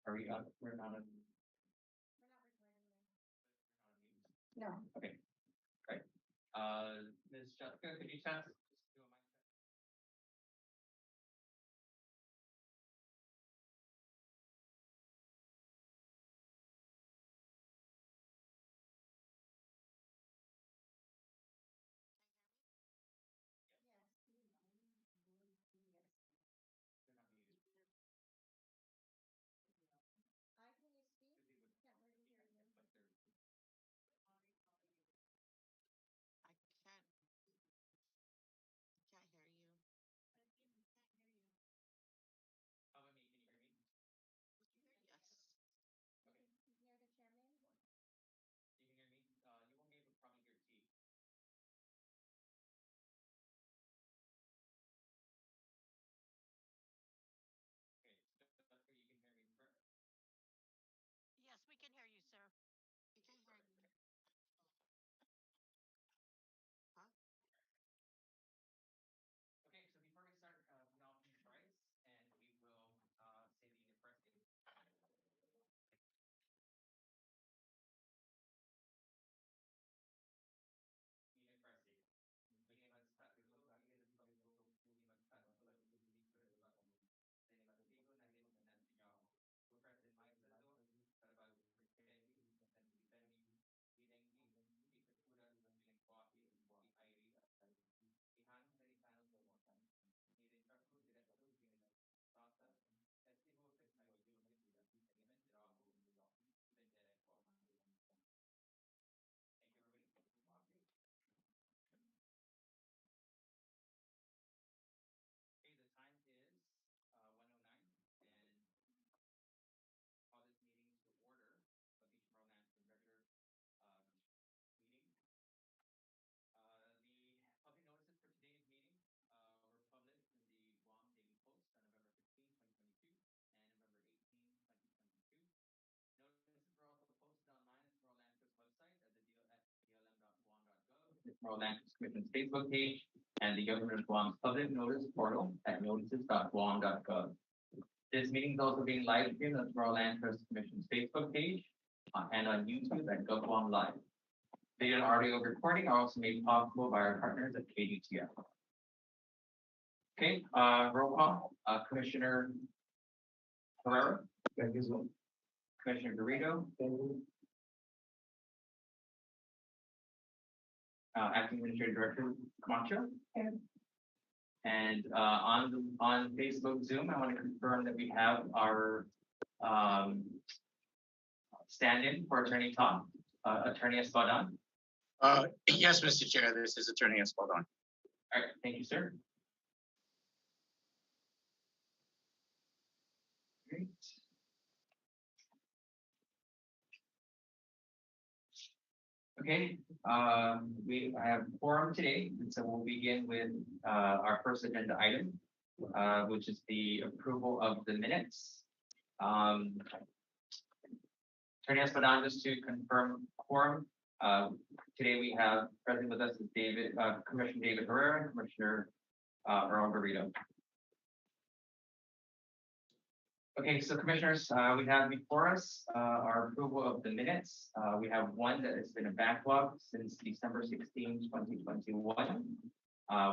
Are we up? We're not on. No. Okay, great. Ms. Jessica, could you test? Just do a mic check. You're not muted. Because it would but there. I can't hear you. How about me? Can you hear me? Yes. Okay. You can hear me. You won't be able to probably hear T. Okay, Jessica, you can hear me, correct? Yes, we can hear you, sir. We can hear you. Huh? Okay, so before we start, we all please rise and we will say the unit first. Unit first. Begin with start with low value and low moving start with low then about the people and then you who press in my level about pretending and defending leading itakura bilang coffee di airi ihan dari tanong kemudian ini terus tidak terus dengan rasa festival festival juga tidak dengan jawab dan jadi thank you everybody. Okay, the time is 1:09 and call this meeting to order of the Chamorro National regular um, meeting. The public notices for today's meeting were published in the Guam Daily Post on November 15, 2022 and November 18, 2022. Notices were also posted online at Chamorro Land Trust website at the Chamorro Land Trust Commission's Facebook page and the Government of Guam's public notice portal at notices.guam.gov. This meeting is also being live streamed on the Chamorro Land Trust Commission's Facebook page and on YouTube at GovGuam Live. Video and audio recording are also made possible by our partners at KDTF. Okay, roll call. Commissioner Herrera. Thank you. Commissioner Garrido. Thank you. Acting Administrative Director Camacho. And on Facebook Zoom, I want to confirm that we have our stand-in for Attorney Tom, Attorney Espadon. Yes, Mr. Chair, this is Attorney Espadon. All right, thank you, sir. Great. Okay, I have forum today, and so we'll begin with our first agenda item, which is the approval of the minutes. Attorney Espadon, just to confirm quorum, today we have present with us is Commissioner David Herrera, Commissioner Earl Garrido. Okay, so commissioners, we have before us our approval of the minutes. We have one that has been a backlog since December 16, 2021.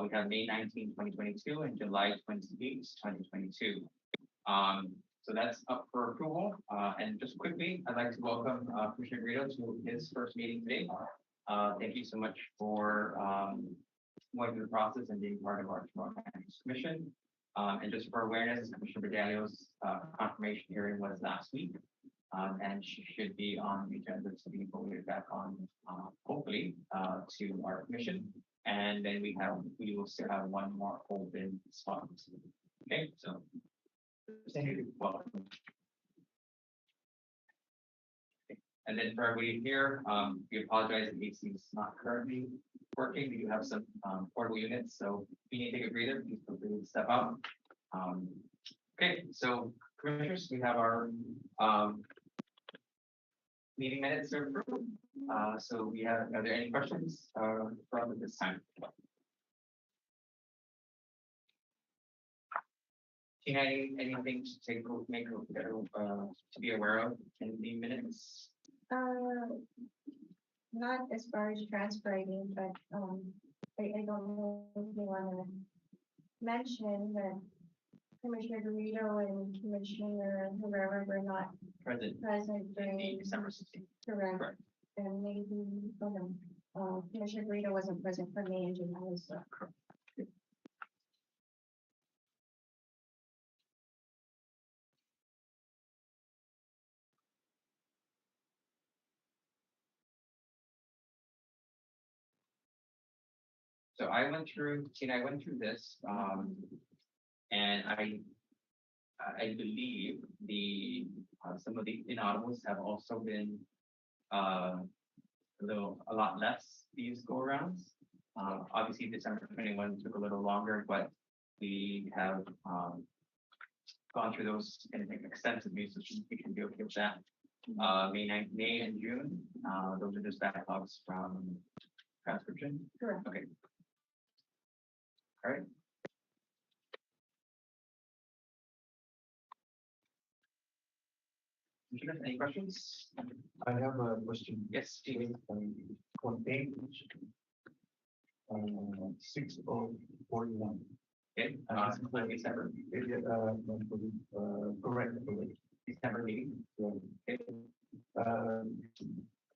We have May 19, 2022 and July 28, 2022. So that's up for approval. And just quickly, I'd like to welcome Commissioner Garrido to his first meeting today. Thank you so much for going through the process and being part of our commission. And just for awareness, Commissioner Bedalio's confirmation hearing was last week, and she should be on the agenda to be voted back on, hopefully, to our commission. And then we will still have one more open spot. Okay, so thank you. Welcome. And then for everybody here, we apologize if AC is not currently working. We do have some portable units, so if you need to take a breather, please feel free to step out. Okay, so commissioners, we have our meeting minutes to approve. So are there any questions from this time? Tina, anything to to be aware of in the minutes? Not as far as transcribing, but, I don't know if you wanna mention that Commissioner Dorito and Commissioner Herrera were not Present present in the during, December 16th. correct, Correct. and maybe, Commissioner Dorito wasn't present for May and July, so. So I went through, Tina, I went through this, and I believe some of the inaudibles have also been, a lot less these go arounds. Obviously December 21 took a little longer, but we have, gone through those extensively, so we can be okay with that. May and June, those are just backlogs from transcription. Correct. Okay. All right. Any questions? I have a question. Yes, Steve. On page 6 of 41. Okay, December, Correct. December meeting. Okay.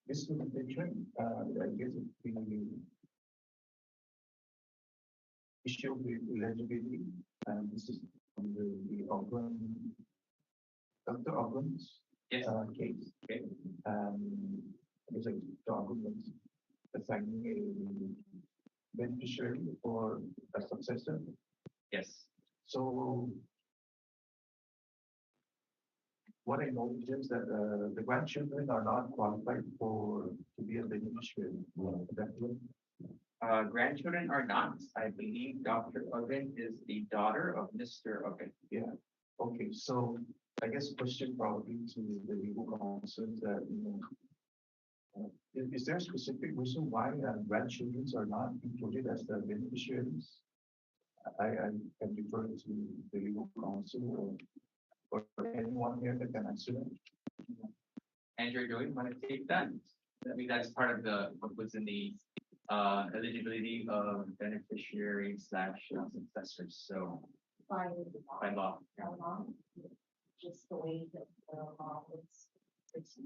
This is the picture, I guess it's the issue with eligibility, and this is on the Auckland, Dr. Auckland's Yes. case. Okay. There's a document assigning a beneficiary or a successor. Yes. So what I noticed is that the grandchildren are not qualified to be a beneficiary. That way. Grandchildren are not. I believe Dr. Oven is the daughter of Mr. Oven. Yeah. Okay. So I guess question probably to the legal counsel is that is there a specific reason why grandchildren are not included as the beneficiaries? I can refer to the legal counsel or anyone here that can answer that. Andrew, do you want to take that? I mean, that's part of what was in the eligibility of beneficiary slash successors. So By law. by law, just the way that the law it's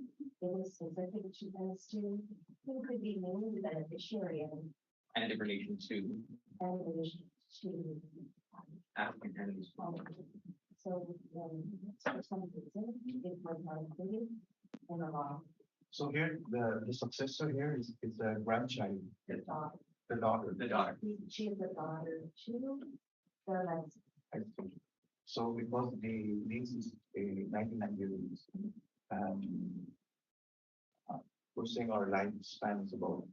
given specific to those two, who could be named the beneficiary And in relation to and in relation to. African entities. So, for some reason, it was not included in the law. So here, the successor here is a grandchild, The daughter, the daughter. The daughter. she is the daughter to the last. I see. So because the lease is a 99 year lease, we're saying our lifespan is about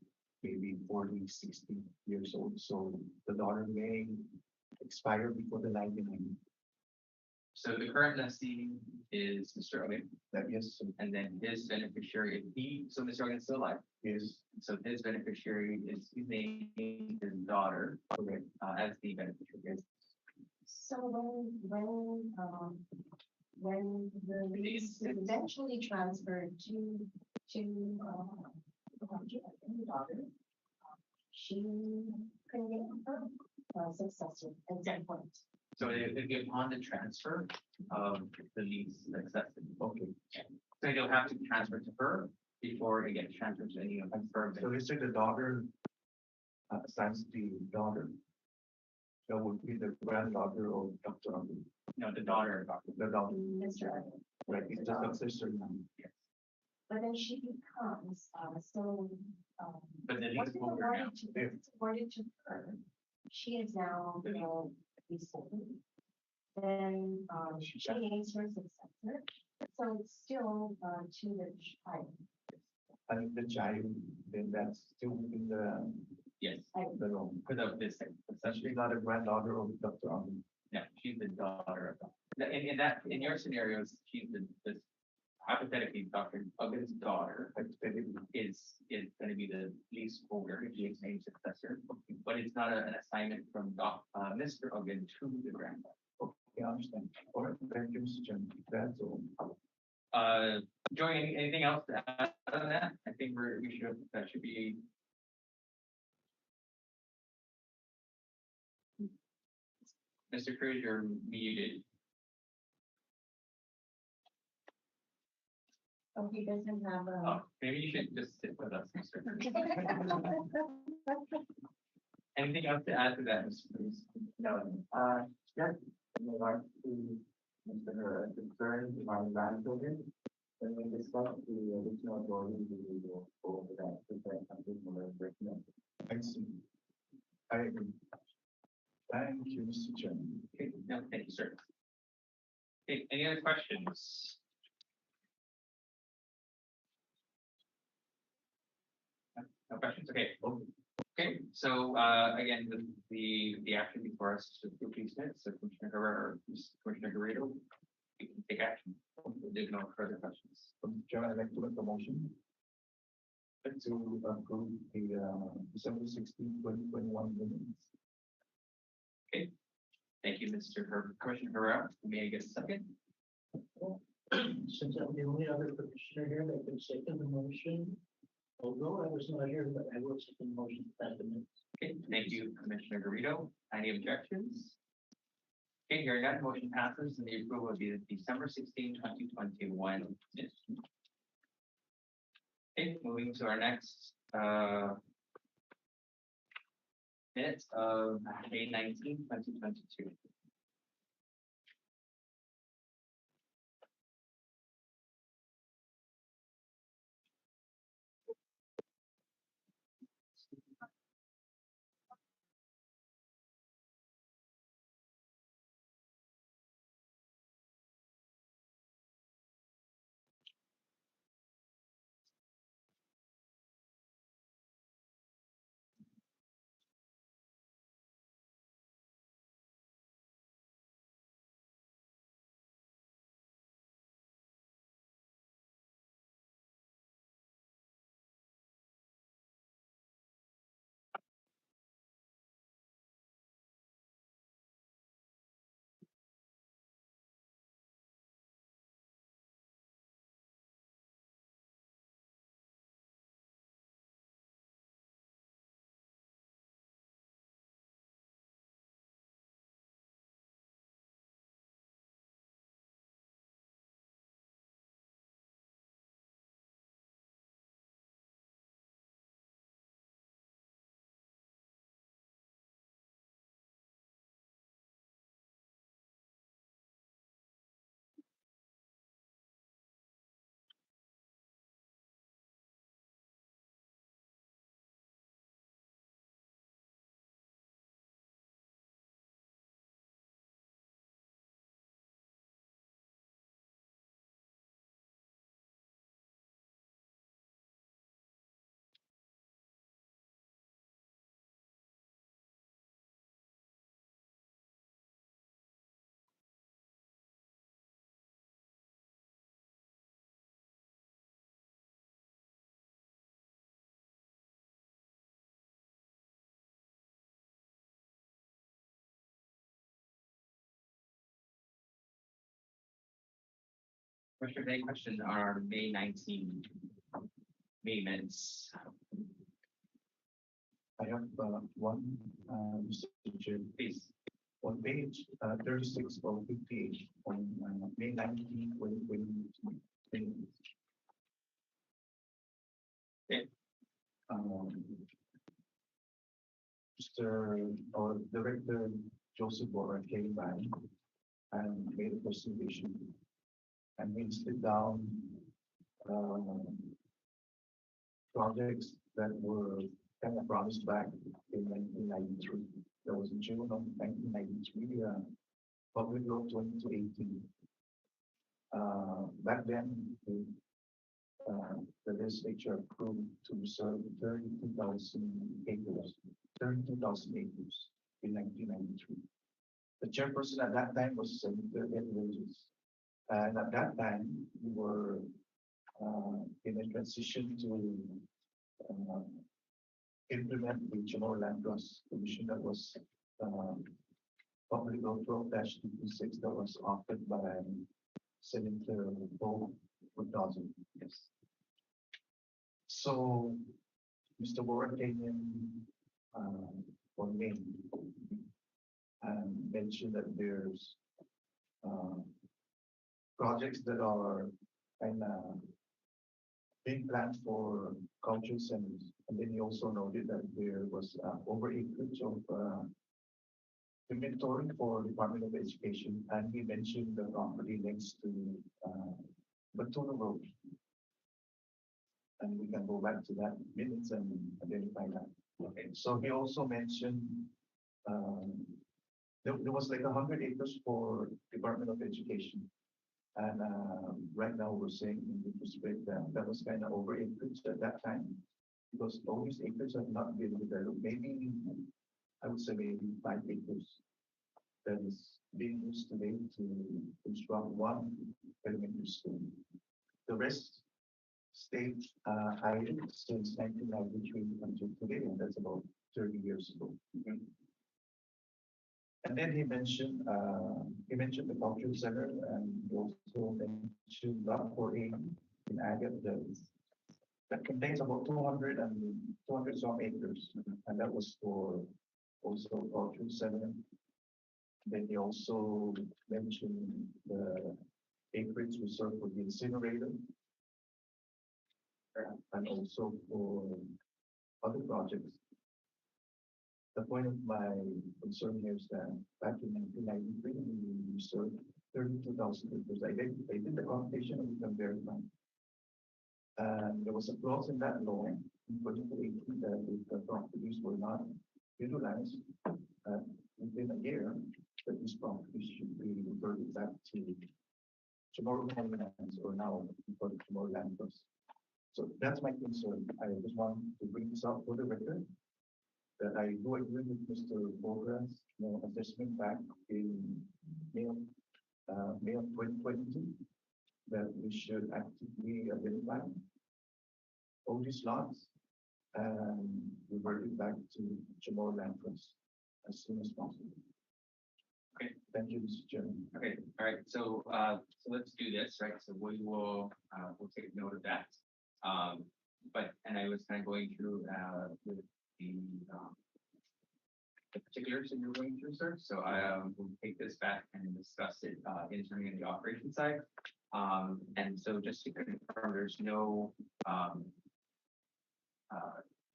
maybe 40, 60 years old. So the daughter may expire before the 99. So the current lessee is Mr. Oven, That yes, and then his beneficiary, so Mr. Oven is still alive. is So his beneficiary is his name, his daughter, correct. as the beneficiary. So when the lease is eventually transferred to the daughter, she can get her successor at that point. So it'll be upon the transfer of the lease successor. Okay. So you'll have to transfer to her before it gets transferred to any of the firm. So let's say the daughter assigns the daughter. That would be the granddaughter of Dr. Abu. No, the daughter. The daughter, Mr. Evans. right? It's just a sister now. But then she becomes, so, But the once lease it's holder now. awarded to, it's awarded to her, she is now, leaseholder. Then, she names her successor, so it's still, to the child. And if the child, then that's still within Yes, the law. because of this thing. Essentially not a granddaughter of Dr. Abu. Yeah, she's the daughter of. In your scenarios, she's the hypothetically, Dr. Oven's daughter is going to be the leaseholder, his name successor, but it's not an assignment from Mr. Oven to the granddaughter. Okay, understand. All right, thank you, Mr. Chairman. That's all. Joy, anything else to add on that? I think that should be. Mr. Cruz, you're muted. Oh, he doesn't have a. Oh, maybe you should just sit with us, Mr. Cruz. Anything else to add to that, Mr. Cruz? No, yes, in regards to Mr. Concern regarding grandchildren, when we discussed the additional authority, we will go over that, protect something more reimbursement. I see. I agree. Thank you, Mr. Chairman. Okay, no, thank you, sir. Okay, any other questions? No questions, okay. Okay, so, again, the action before us is to approve these minutes, so Commissioner Herrera, or Commissioner Garrido, you can take action. There's no further questions. Mr. Chairman, I'd like to make a motion to approve the December 16, 2021 minutes. Okay, thank you, Commissioner Herrera. May I get a second? Since I'm the only other commissioner here that can second the motion, although I was not here, but I will second the motion to pass the minutes. Okay, thank you, Commissioner Garrido. Any objections? Okay, hearing none, motion passes and the approval of the December 16, 2021 minutes. Okay, moving to our next, minutes of May 19, 2022. Commissioner, any questions on our May 19 May minutes? I have one, Mr. Chairman. Please. On page 36 or 58 on May 19, 2022. Okay. Mr. or Director Joseph Bora came by and made a presentation and we listed down projects that were kind of promised back in 1993. That was in June of 1993, Public Law 2018. Back then, the legislature approved to reserve 32,000 acres, 32,000 acres in 1993. The chairperson at that time was Senator Ed Rogers. And at that time, we were in a transition to implement the CHamoru Land Trust Commission that was Public Law 12-226 that was offered by Senator Bo Woodazzi. Yes. So, Mr. Warren came in, for me, and mentioned that there's, projects that are kind of being planned for cultural centers. And then he also noted that there was, over acreage of, inventory for Department of Education, and he mentioned the property next to, Batola Road. And we can go back to that minutes and identify that. Okay, so he also mentioned, there was like 100 acres for Department of Education. And, right now we're saying in the respect that that was kind of over acreage at that time. Because all these acres have not been developed, maybe, I would say maybe 5 acres. That is being used today to construct one elementary school. The rest stayed idle since 1993 until today, and that's about 30 years ago. And then he mentioned the cultural center, and he also mentioned Lot 4A in Agate that contains about 200 some acres, and that was for also cultural center. Then he also mentioned the acreage reserved for the incinerator, and also for other projects. The point of my concern here is that back in 1993, we reserved 32,000 acres. I did the computation and we can verify. And there was a clause in that law in 2018 that if the properties were not utilized within a year, that these properties should be reverted back to CHamoru lands, or now for the CHamoru land trust. So that's my concern. I just want to bring this up for the record, that I do agree with Mr. Bogra's, assessment back in May of 2022, that we should actively identify all these lots and revert it back to CHamoru land trust as soon as possible. Okay. Thank you, Mr. Chairman. Okay, all right, so, so let's do this, right? So we will, we'll take note of that. And I was kind of going through, with the particulars that you're going through, sir. So I will take this back and discuss it, internally in the operation side. And so just to confirm, there's no,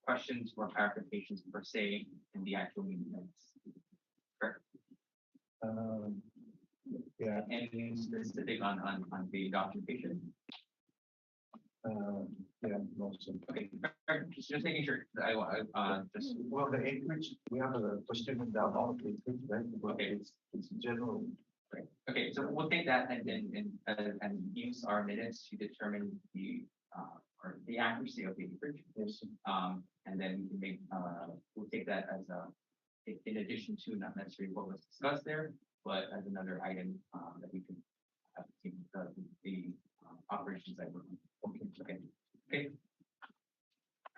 questions or clarifications per se in the actual meeting minutes. Correct? Yeah, Anything specific on the documentation? yeah, also. Okay, just making sure that I just, Well, the acreage, we have a question in the amount of acreage, right? But Okay. It's general. right. Okay, so we'll take that and use our minutes to determine the, or the accuracy of the acreage. Yes. And then we can make, we'll take that as a, in addition to not necessarily what was discussed there, but as another item, that we can have the operations that we're, okay.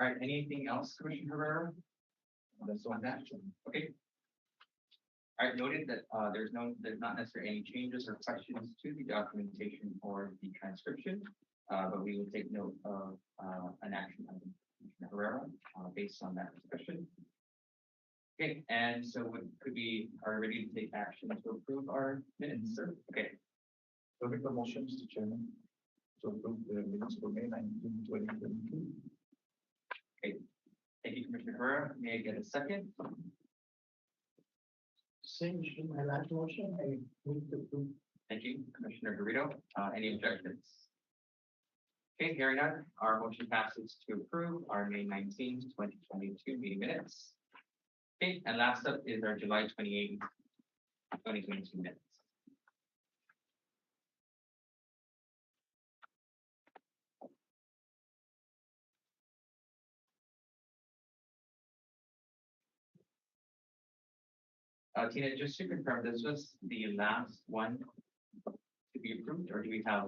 All right, anything else, Commissioner Herrera? That's on that, okay. All right, noted that, there's not necessarily any changes or questions to the documentation or the transcription, but we will take note of, an action item, Commissioner Herrera, based on that discussion. Okay, and so could we are ready to take action to approve our minutes, sir? Okay, So make the motion, Mr. Chairman, to approve the minutes for May 19, 2022. thank you, Commissioner Herrera. May I get a second? Same as my last motion, I move to approve. Thank you, Commissioner Garrido. Any objections? Okay, hearing none, our motion passes to approve our May 19th, 2022 meeting minutes. Okay, and last up is our July 28th, 2022 minutes. Tina, just to confirm, this was the last one to be approved, or do we have?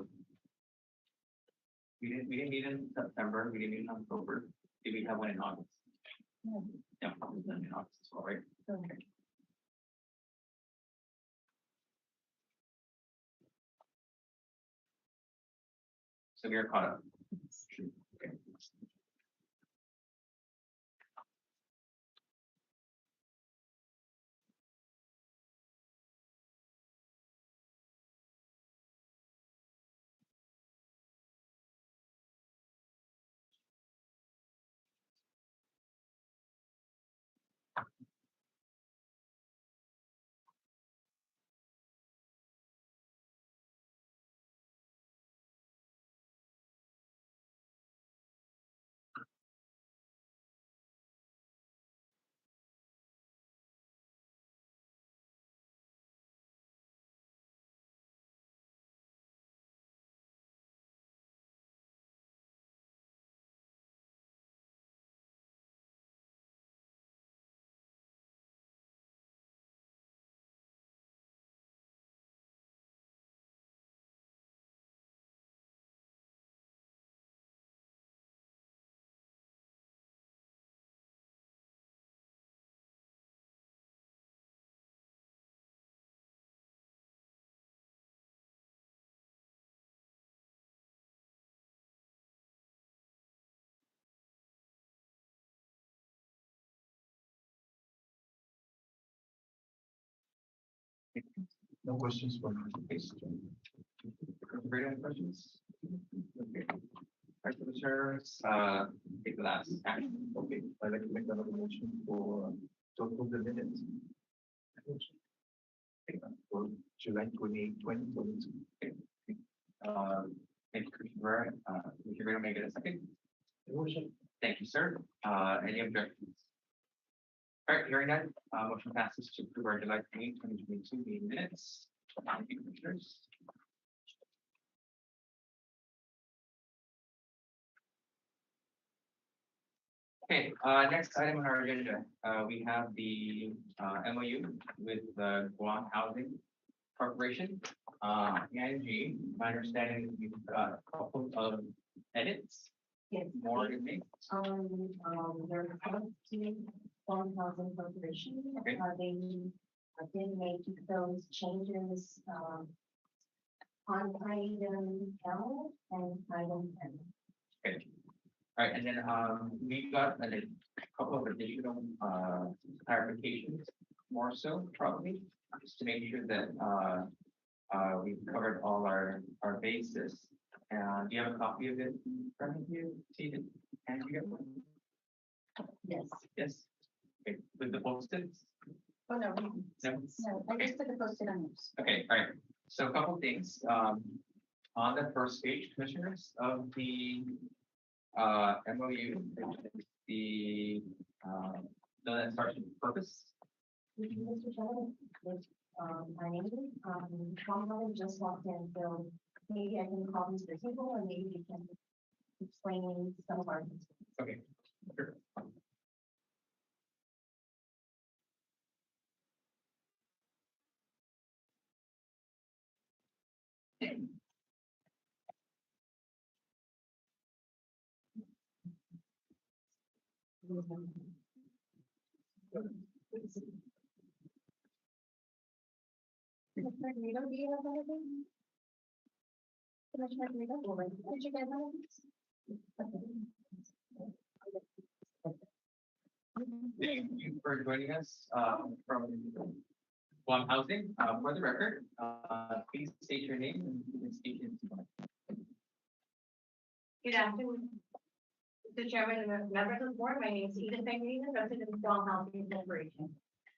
We didn't meet in September, we didn't meet in October. Did we have one in August? No. Yeah, probably done in August as well, right? Okay. So we are caught up. Okay. No questions for me. Any questions? Okay. All right, Commissioners, take the last action. Okay, I'd like to make another motion to approve the minutes. For July 28, 2022. Thank you, Commissioner Rivera. Commissioner Rivera, make it a second. Motion. Thank you, sir. Any objections? All right, hearing none, motion passes to approve our July 28, 2022 meeting minutes. Thank you, Commissioners. Okay, next item on our agenda, we have the MOU with the Guam Housing Corporation, ING. My understanding is we've got a couple of edits, Yes. more to make. Their policy, one housing corporation, Okay. they did make those changes, on item L and item N. Okay. All right, and then we got a couple of additional clarifications, more so probably, just to make sure that we've covered all our bases. Do you have a copy of it in front of you, Stephen? And you get one? Yes. Yes. Okay, with the post-its? Oh, no, No? no, I just took a post-it on yours. Okay, all right. So a couple things. On the first page, commissioners, of the MOU, the that starts with purpose. Mr. Chairman, with, my name, Sean just walked in, so maybe I can call Mr. Table, and maybe you can explain some of our. Okay. Sure. Commissioner Guido, do you have anything? Commissioner Guido, did you get anything? Thank you for joining us from Guam Housing. For the record, please state your name and state your name. Good afternoon. Mr. Chairman and members of the board, my name is Edith Magnesia, resident of Guam Housing Corporation.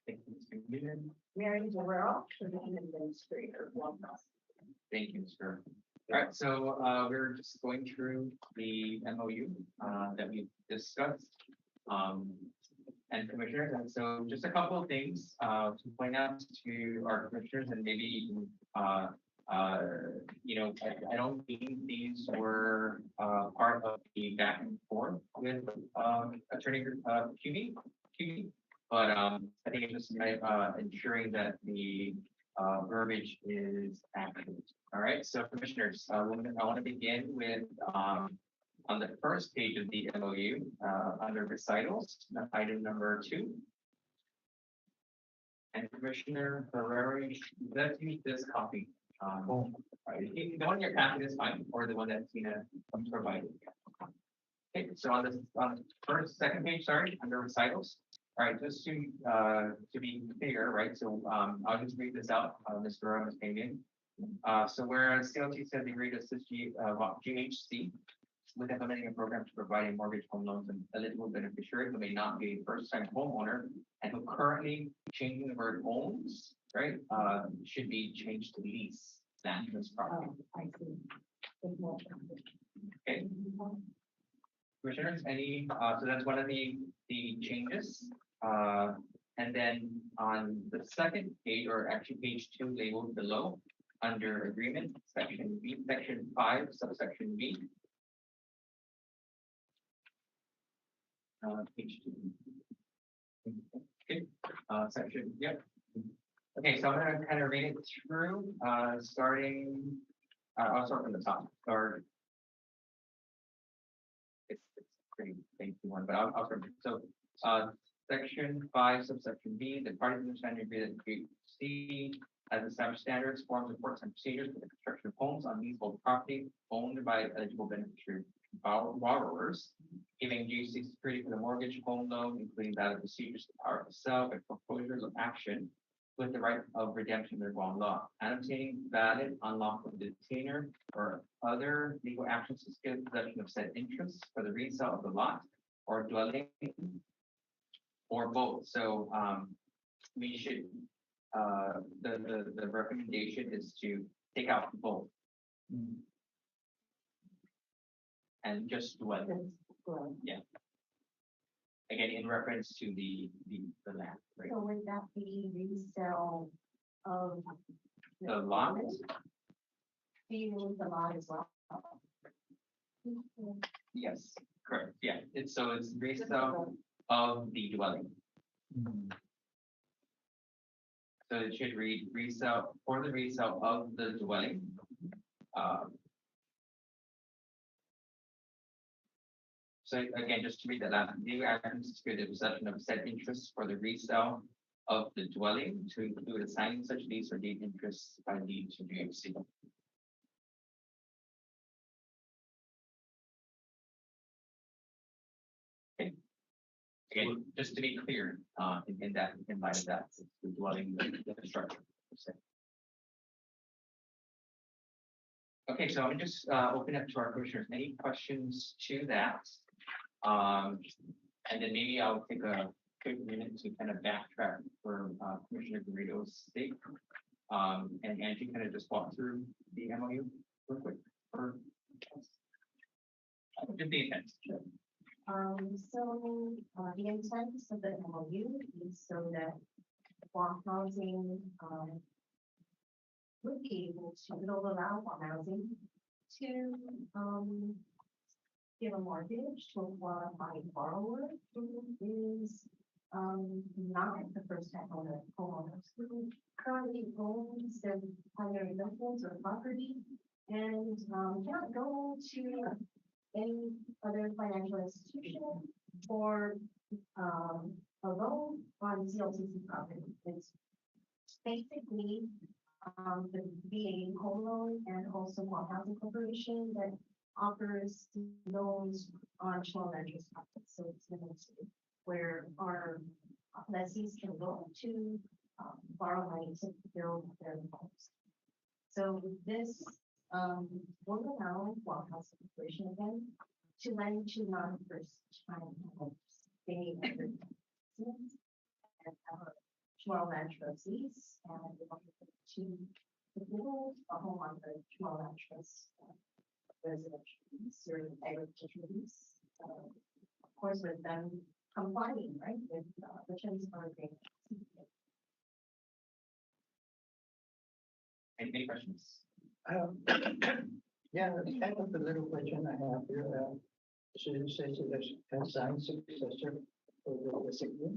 Thank you, Mr. Nguyen. Mary Guerrero, position administrator, Guam Housing. Thank you, sir. All right, so we're just going through the MOU that we discussed. And commissioners, and so just a couple of things to point out to our commissioners, and maybe I don't think these were part of the back and forth with Attorney Cuny, but I think it's just ensuring that the verbiage is accurate. All right, so commissioners, I want to begin with on the first page of the MOU, under recitals, item number 2. And Commissioner Ferrari, let's use this copy. The one in your packet is fine, or the one that Tina provided. Okay, so on the first, second page, sorry, under recitals. All right, just to be clear, right, so, I'll just read this out, Mr. Ramos came in. So whereas CLT said they agreed to assist GHC with implementing a program to provide a mortgage home loans and eligible beneficiary who may not be a first-time homeowner and who currently changing the word owns, right, should be changed to lease land this property. I see. Okay. Commissioners, any, so that's one of the changes. And then on the second page, or actually page 2, labeled below, under agreement, section B, section 5, subsection B. Page 2. Okay, section, yep. Okay, so I'm gonna kind of read it through, starting, I'll start from the top, or it's pretty lengthy one, but I'll start. So, section 5, subsection B, the parties understand and agree that GHC has established standards, forms, reports, and procedures for the construction of homes on leasehold property owned by eligible beneficiary borrowers, giving GHC security for the mortgage home loan, including valid procedures, the power to sell, and foreclosures of action with the right of redemption under law law, annotating valid unlawful detainer or other legal actions to secure possession of said interests for the resale of the lot or dwelling or both. So we should the recommendation is to take out both and just dwelling. Yeah. Again, in reference to the land, right? So would that be resale of? The lot. Do you mean the lot as well? Yes, correct. Yeah, it's resale of the dwelling. So it should read resale for the resale of the dwelling. So again, just to read that last, new actions to secure the possession of said interests for the resale of the dwelling to include assigning such lease or deed interests by deed to GHC. Okay. Again, just to be clear, in light of that, it's the dwelling, the structure. Okay, so I'm gonna just open up to our commissioners. Any questions to that? And then maybe I'll take a quick minute to kind of backtrack for Commissioner Garrido's sake. And Angie kind of just walk through the MOU real quick. Just the intent. The intent of the MOU is so that farm housing, would be able to, it'll allow farm housing to, give a mortgage to a qualified borrower who is, not the first time homeowners who currently owns their primary residence or property and, cannot go to any other financial institution for a loan on CLTC property. It's basically the VA home loan and also Farm Housing Corporation that offers loans on small interest properties. So it's limited where our lessees can go to borrow money to build their homes. So this will allow Farm Housing Corporation again to lend to non-first-time homes. They need and have a small land trustees and they want to build a home on the small land trust residential use or agricultural use. Of course, with them complying, right, with the terms of our agreement. Any questions? Yeah, it's kind of the little question I have here. So you say so there's assigned successor for the designee.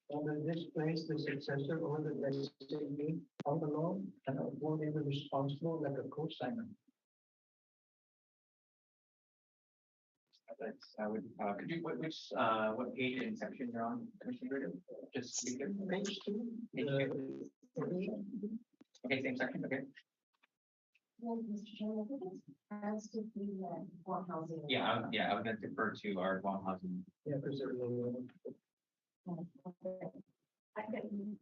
Will this place the successor or the designee on the loan and will they be responsible like a co-signer? That's, I would, could you, what page and section you're on, Commissioner Garrido? Just speak it. Page 2. Page 2. Okay, same section, okay. Well, Mr. Chairman, I think it has to be what housing. Yeah, I was gonna defer to our Guam housing. Yeah, because they're low. I can,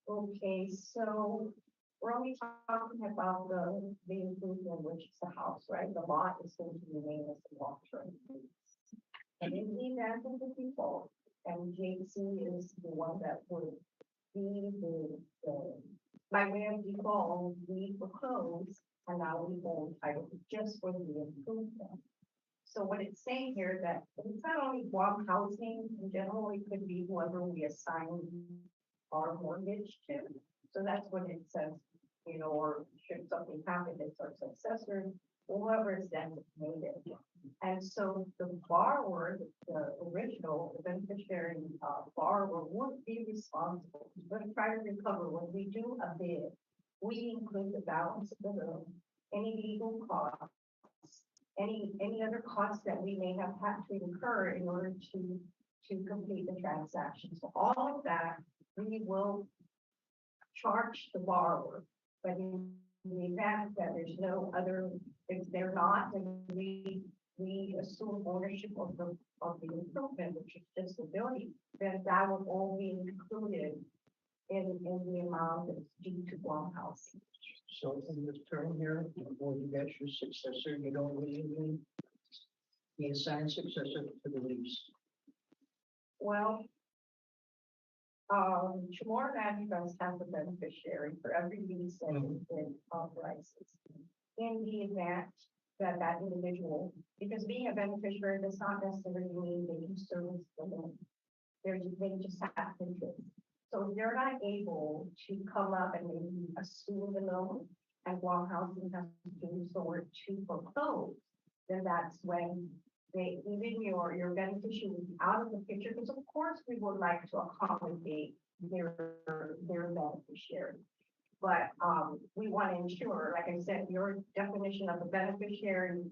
okay, so we're only talking about the improvement, which is the house, right? The lot is going to remain as a long-term lease. And in the event of the default, and JC is the one that would be by way of default, we foreclose, and now we hold title just for the improvement. So what it's saying here that it's not only Guam housing, in general, it could be whoever we assign our mortgage to. So that's what it says, you know, or should something happen, it's our successor, whoever is designated. And so the borrower, the original, the beneficiary borrower would be responsible. We're going to try to recover when we do a bid. We include the balance of the loan, any legal costs, any other costs that we may have had to incur in order to complete the transaction. So all of that, we will charge the borrower, but in the event that there's no other, if they're not, then we assume ownership of the improvement, which is just the building, then that will all be included in the amount that's due to Guam housing. So in this term here, before you get your successor, you don't really need the assigned successor to the lease. Well, CHamoru does have the beneficiary for every lease that it authorizes. In the event that that individual, because being a beneficiary does not necessarily mean that you service the loan. They just have interest. So if they're not able to come up and maybe assume the loan, and Guam Housing has to resort to foreclose, then that's when even your beneficiary will be out of the picture, because of course we would like to accommodate their beneficiary. But we want to ensure, like I said, your definition of the beneficiary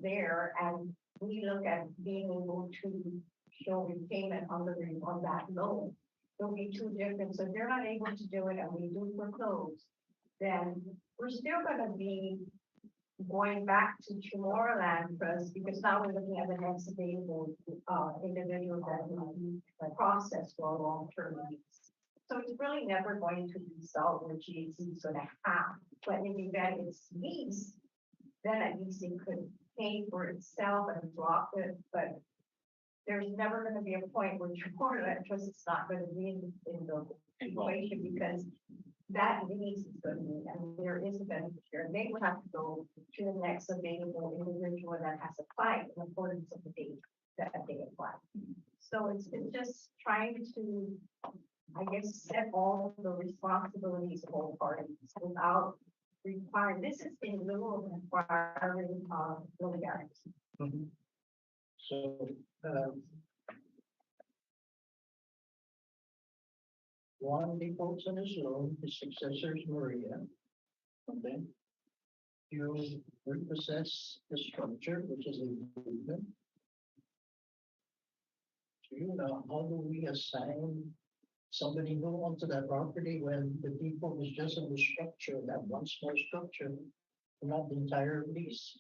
there, and we look at being able to show repayment on that loan. There'll be two different. So if they're not able to do it and we do foreclose, then we're still going to be going back to CHamoru Land Trust, because now we're looking at the next available individual that will be processed for a long-term lease. So it's really never going to be solved with GAC going to have, but in the event it's leased, then at least it could pay for itself and drop it, but there's never going to be a point where CHamoru Land Trust is not going to be in the equation, because that lease is going to be, and there is a beneficiary, and they would have to go to the next available individual that has applied in accordance with the date that they apply. So it's just trying to, I guess, set all the responsibilities of all parties without requiring, this is in lieu of requiring building guarantees. So, one defaults on his loan, his successor is Maria. Okay. You repossess the structure, which is a improvement. Do you know how do we assign somebody new onto that property when the default is just in the structure, that one small structure, not the entire lease?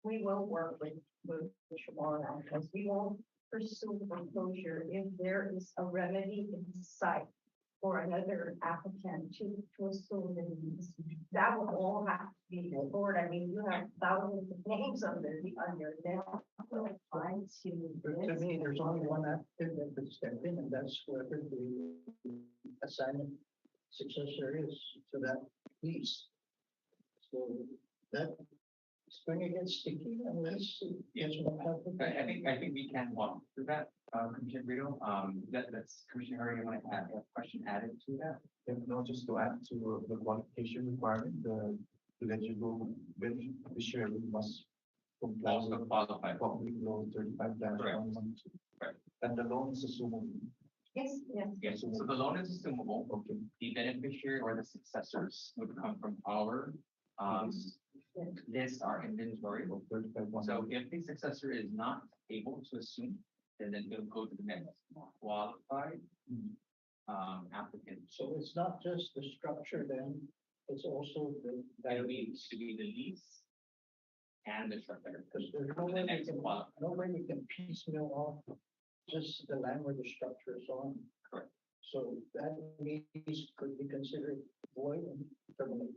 We will work with CHamoru Land Trust. We won't pursue foreclosure if there is a remedy in sight for another applicant to assume the lease. That will all have to be explored. I mean, you have thousands of names under there. Trying To me, there's only one applicant that could step in, and that's whoever the assignment successor is to that lease. So that it's going to get sticky unless it's what happens. I think we can walk through that, Commissioner Brito. That's Commissioner Hurry, you want to add a question added to that? And no, just to add to the qualification requirement, the eligible beneficiary must comply Also with qualify. public law 35-112. Correct. And the loan is assumable. Yes, yes. Yes, so the loan is assumable. Okay. The beneficiary or the successors would come from our list, our inventory. So 35-112. So if the successor is not able to assume, and then it'll go to the next qualified applicant. So it's not just the structure then, it's also the It'll be to be the lease and the structure. because there's For the next qualified. no way we can piecemeal off just the land where the structure is on. Correct. So that lease could be considered void and terminated.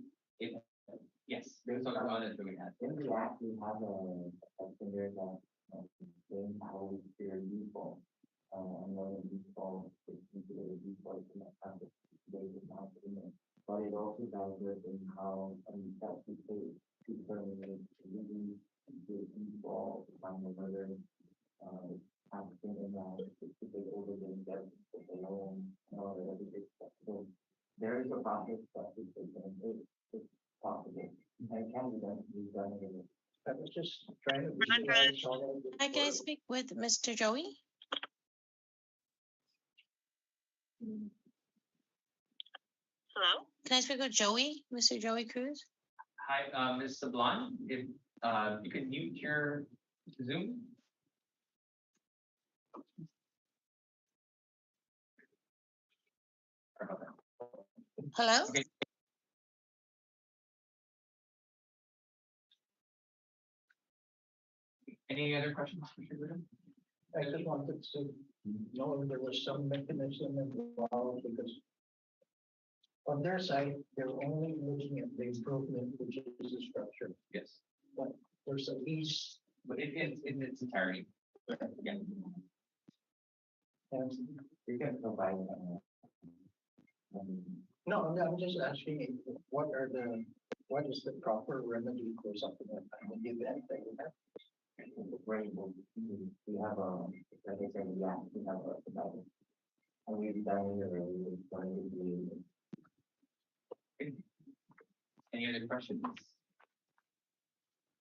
Yes, there's a lot of doing that. Then we actually have a standard that, saying how we steer default. And when the default is considered a default, it's not kind of, they would not in it. But it also does it in how, that we pay to terminate, really, the default, find another, applicant in that, to take over the debt, with the loan, and all that other good stuff. So there is a process that we take, and it's possible. And it can be done, in I was just trying to Raj, visualize how that would Hi, can I work. speak with Mr. Joey? Hello? Can I speak with Joey, Mr. Joey Cruz? Hi, Ms. Sablon, if you can mute your Zoom. Sorry about that. Hello? Okay. Any other questions? Mr. Graham? I just wanted to know if there was some mechanism involved because on their side, they're only looking at the improvement, which is the structure. Yes, There's a lease but in its entirety. Yeah. and You can provide, no, I'm just asking what what is the proper remedy for something like that in the event that you have? we have a, like I said, yeah, we have a, and we've done it already, it's going to be. Any other questions?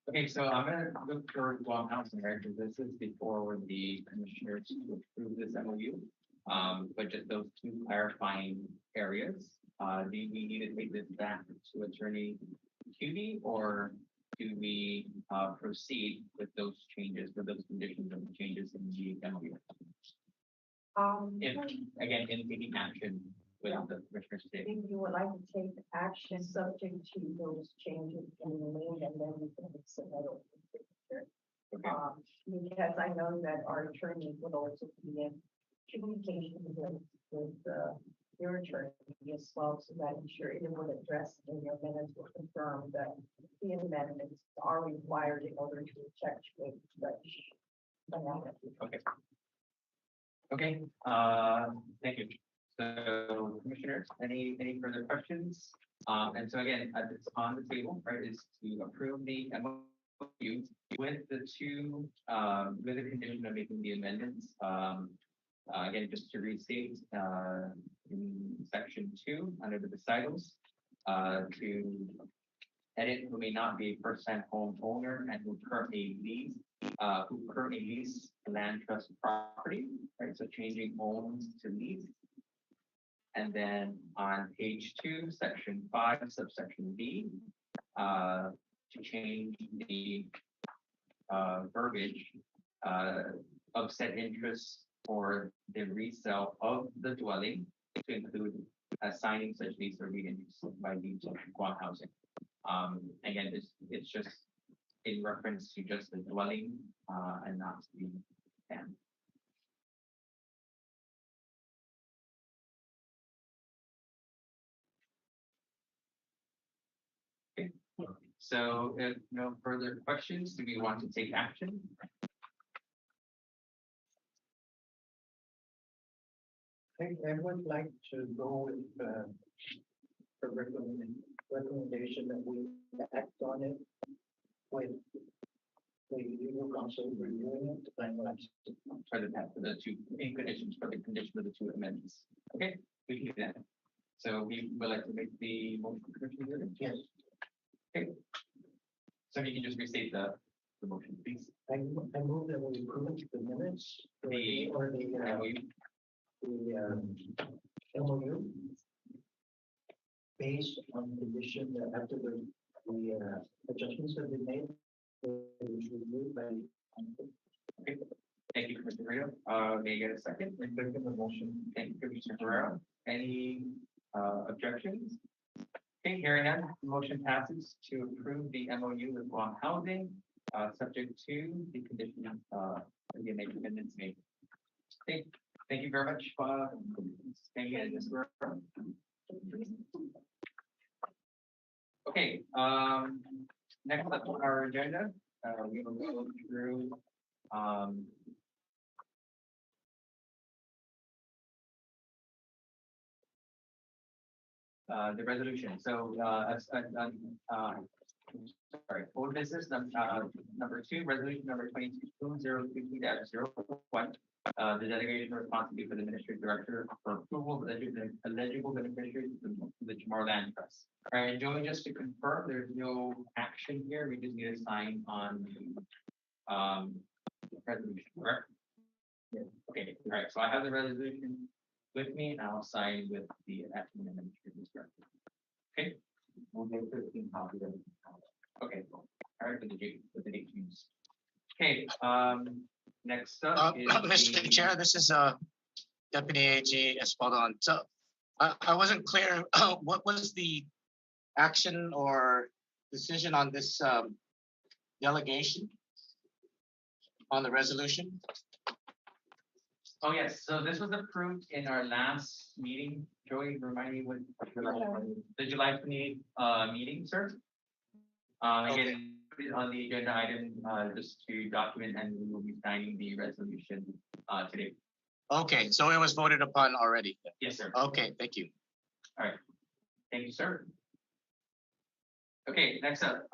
Okay, so I'm gonna look for Guam Housing, right, because this is before the commissioners to approve this MOU. But just those two clarifying areas, do we need to take this back to Attorney Cutie, or do we proceed with those changes, with those conditions and changes in the MOU? If, again, in taking action with the commissioners today. If you would like to take action subject to those changes in the link, and then we can submit it. Okay. Because I know that our attorney would also be in communication with your attorney as well, so that I'm sure it would address in your minutes will confirm that the amendments are required in order to effectuate such amendment. Okay. Okay, thank you. So commissioners, any further questions? And so again, it's on the table, right, is to approve the MOU with the two, with the condition of making the amendments. Again, just to restate, in section 2, under the recitals, to edit who may not be a first-time home owner and who currently lease land trust property, right? So changing owns to lease. And then on page 2, section 5, subsection B, to change the verbiage of said interest for the resale of the dwelling to include assigning such lease or deed interest by deed to Guam Housing. Again, it's just in reference to just the dwelling and not the family. Okay, so if no further questions, do we want to take action? I would like to go with the recommendation that we act on it with the legal counsel reviewing it, finalize it. For the two, in conditions for the condition of the two amendments. Okay, we can do that. So we would like to make the motion. Commissioner Riddick? Yes, Okay. So you can just restate the motion, please. I move that we approve the minutes or MOU. the MOU based on condition that after the adjustments have been made, it was reviewed by. Okay. Thank you, Commissioner Commissioner Rio. May I get a second? I second the motion. Thank you, Commissioner Herrera. Any objections? Okay, hearing none, the motion passes to approve the MOU with Guam Housing, subject to the condition the amendments made. Okay, thank you very much for staying in this room. Okay, next up on our agenda, we will go through the resolution. So, sorry, old business number two, resolution number 22-022-01. The delegation of responsibility for the administrative director for approval of eligible beneficiaries to the CHamoru Land Trust. All right, Joey, just to confirm, there's no action here. We just need to sign on the resolution, correct? Yeah. Okay, all right. So I have the resolution with me, and I'll sign with the acting administrative director. Okay. We'll get 13 copies of it. Okay, cool. All right, with the date use. Okay, next up is Mr. Chair, this is Deputy AG Espaldon. So I wasn't clear, what was the action or decision on this delegation on the resolution? Oh, yes, so this was approved in our last meeting. Joey, remind me what the July 28th meeting, sir. Again, on the agenda item, just to document, and we will be signing the resolution today. Okay, so it was voted upon already. Yes, sir. Okay, thank you. All right. Thank you, sir. Okay, next up,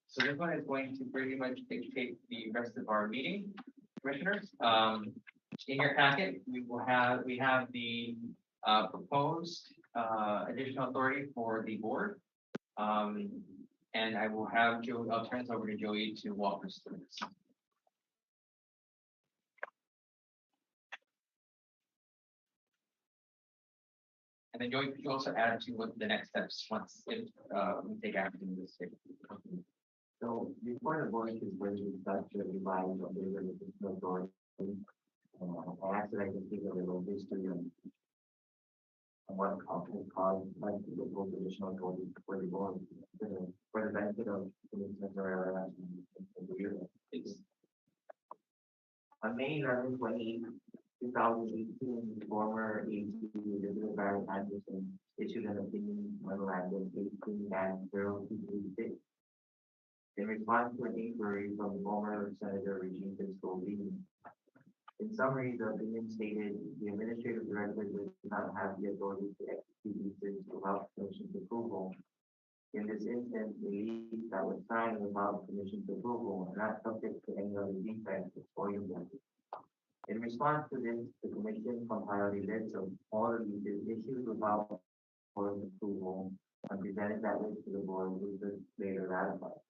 so this one is going to pretty much dictate the rest of our meeting, commissioners. In your packet, we have the proposed additional authority for the board. And I will have Joe, I'll turn this over to Joey to walk us through this. And then Joey, could you also add to what the next steps once if we take action in this case. So before the board is going to start to revise of the resolution authority, I actually like to give a little history on what caused like the full additional authority for the board for the benefit of Commissioner Herrera and the year. On May 11, 2018, former AG Elizabeth Barrett Anderson issued an opinion memorandum 18-0236 in response to an inquiry from former Senator Regine Piscovini. In summary, the opinion stated the administrative director does not have the authority to execute leases without commission's approval. In this instance, the lease that was signed without commission's approval are not subject to any other defects or indemnity. In response to this, the commission compiled a list of all the leases issued without board approval and presented that list to the board, which was later ratified.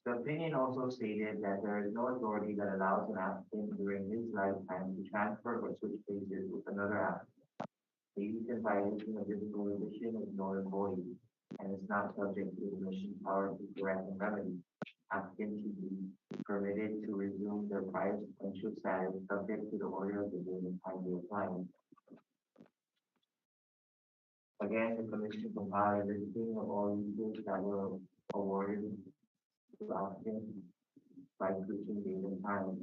The opinion also stated that there is no authority that allows an applicant during his lifetime to transfer or switch places with another applicant. The lease in violation of this prohibition is null and void and is not subject to the commission's power to correct and remedy. Applicants should be permitted to resume their prior sequential status subject to the order of the date and time they apply. Again, the commission compiled a listing of all leases that were awarded to applicants by switching date and time,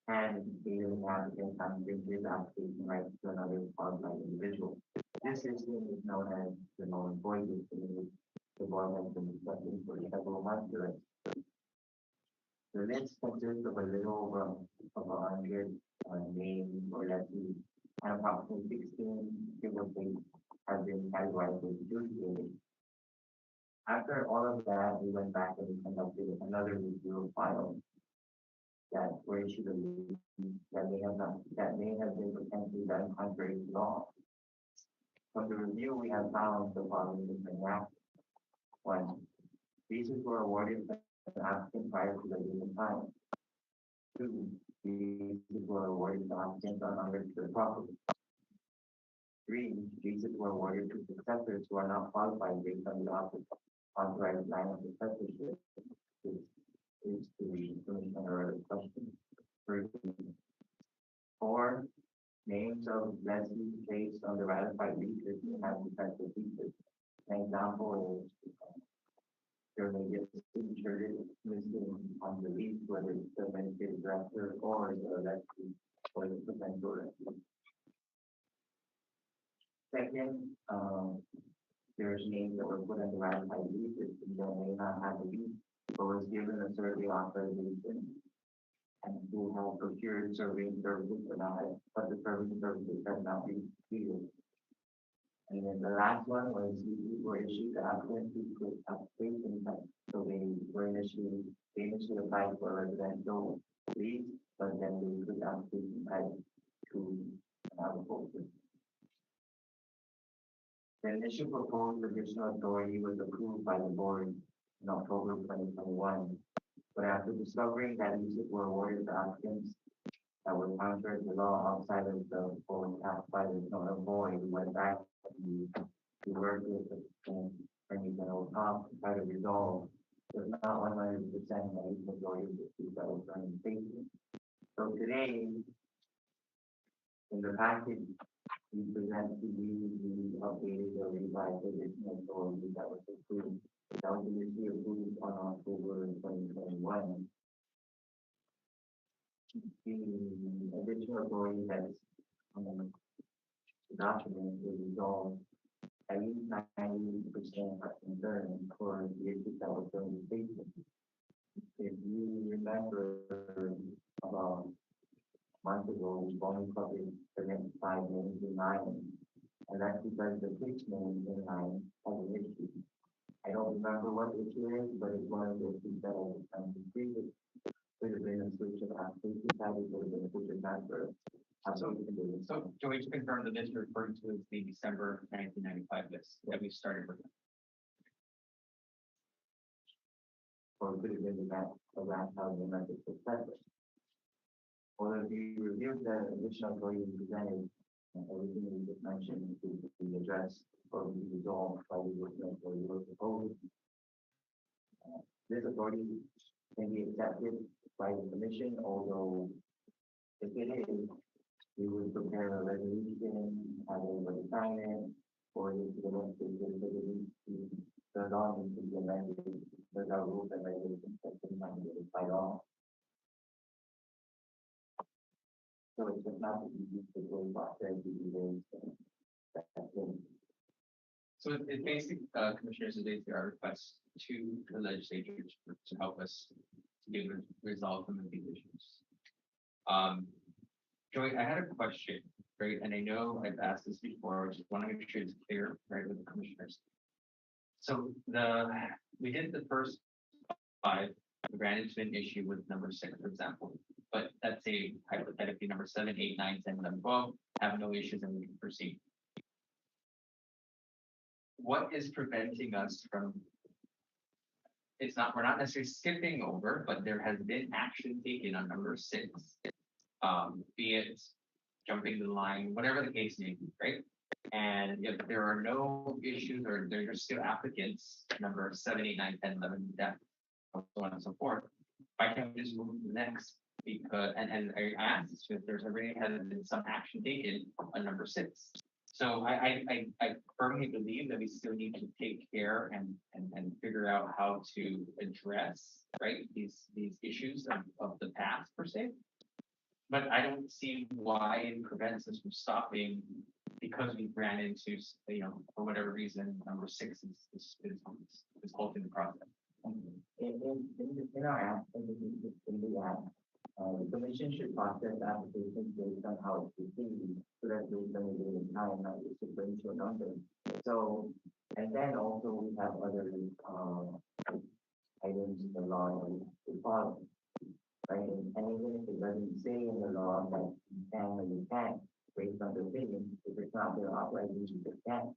and gave an applicant time to bring his application rights to another qualified individual. This system is known as the null and void system, which the board has been discussing for several months already. The list consists of a little over 100 names or letters, and approximately 16 civil things have been categorized as adjudicated. After all of that, we went back and we conducted another review of files that were issued that may have been potentially done contrary to law. From the review, we have found the following different acts. 1. Leases were awarded to the applicant prior to the date time. 2. Leases were awarded to applicants on unregistered property. 3. Leases were awarded to successors who are not qualified based on the authorized line of successorship, which is the Commissioner question. For are names of lessees based on the ratified leases and have effective leases. An example is there may be a signature listed on the lease, whether it's the administrative director or the lessee or the potential lessee. Second, there's names that were put on the ratified leases and they may not have a lease, but was given a survey authorization and who have procured surveying services but not, but the surveying services have not been completed. And then the last one was we were issued the applicant who put application type. So they initially applied for a residential lease, but then they put application type to another proposal. The initial proposed additional authority was approved by the board in October 2021. But after discovering that leases were awarded to applicants that were contrary to law outside of the board passed by the board, we went back to work with the attorney general to try to resolve. There's not 100% a majority of the issues that were facing. So today, in the package, we present to you the updated or revised additional authority that was approved. That was initially approved on October 2021. The additional authority that's document will resolve at least 90% are concerned for the issues that were going to face. If you remember about a month ago, we only covered the next 5 names in line, and that's because the 6 names in line has an issue. I don't remember what the issue is, but it's one of the issues that I was trying to treat. It could have been a switch of application type, it could have been a switch of transfer. So Joey, to confirm that this you're referring to is the December 1995 list that we started with. Or it could have been that around how the method was separate. Or if you review the additional authority presented, and everything we just mentioned to be addressed or be resolved by the additional authority was proposed. This authority can be accepted by the commission, although if it is, we would prepare a resolution, have everybody sign it, or if the law needs to be amended, there's our rules and regulations that can be amended by law. So it's just not easy to go about there to be very So it basically, commissioners, is basically our request to the legislature to help us to be able to resolve some of these issues. Joey, I had a question, right? And I know I've asked this before, I just want to make sure it's clear, right, with the commissioners. So we did the first 5, we ran into an issue with number 6, for example. But let's say hypothetically number 7, 8, 9, 10, 11, 12 have no issues and we can proceed. What is preventing us from, we're not necessarily skipping over, but there has been action taken on number 6, be it jumping the line, whatever the case may be, right? And if there are no issues or there are still applicants, number 7, 8, 9, 10, 11, so on and so forth, why can't we just move to the next? Because, and I asked if there's already has been some action taken on number 6. So I firmly believe that we still need to take care and figure out how to address, right, these issues of the past per se. But I don't see why it prevents us from stopping because we ran into, for whatever reason, number 6 is halting the process. In our app, in the app, the commission should process applications based on how it's received, so that based on the date and time, not the sequential number. So, and then also we have other items in the law that we follow, right? And even if it doesn't say in the law that you can or you can't, based on the opinion, if it's not their authorization, you can't.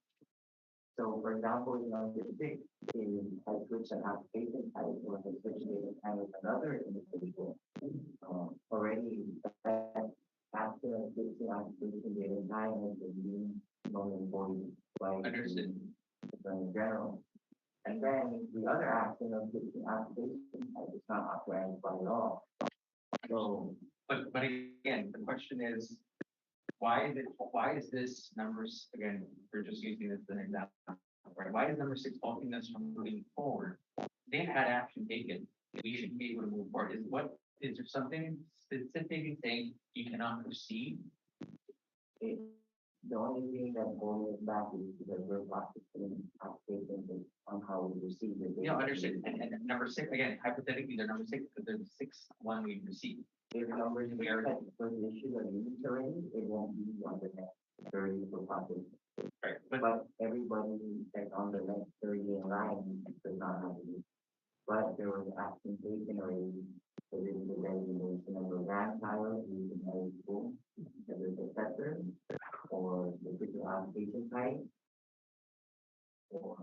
So, for example, number 6 is has switched an application type or has switched date and time with another individual. Already, after switching application date and time has been deemed non-employee by the Attorney General. And then the other action of switching application type is not authorized by law. So, but again, the question is, why is this numbers, again, we're just using this as an example, right? Why is number 6 halting us from moving forward? They've had action taken. We should be able to move forward. Is there something specifically saying you cannot proceed? The only thing that holding us back is because we're practicing applications on how we receive it. You know, understood. And number 6, again, hypothetically, they're number 6 because they're the 6th one we've received. If numbers are for the issue of units already, it won't be on the next 30 for processing. Right. But everybody that's on the next 30 in line does not have it. But there was action taken already. So this is the designation of a van tile using eligible as a successor or the particular application type or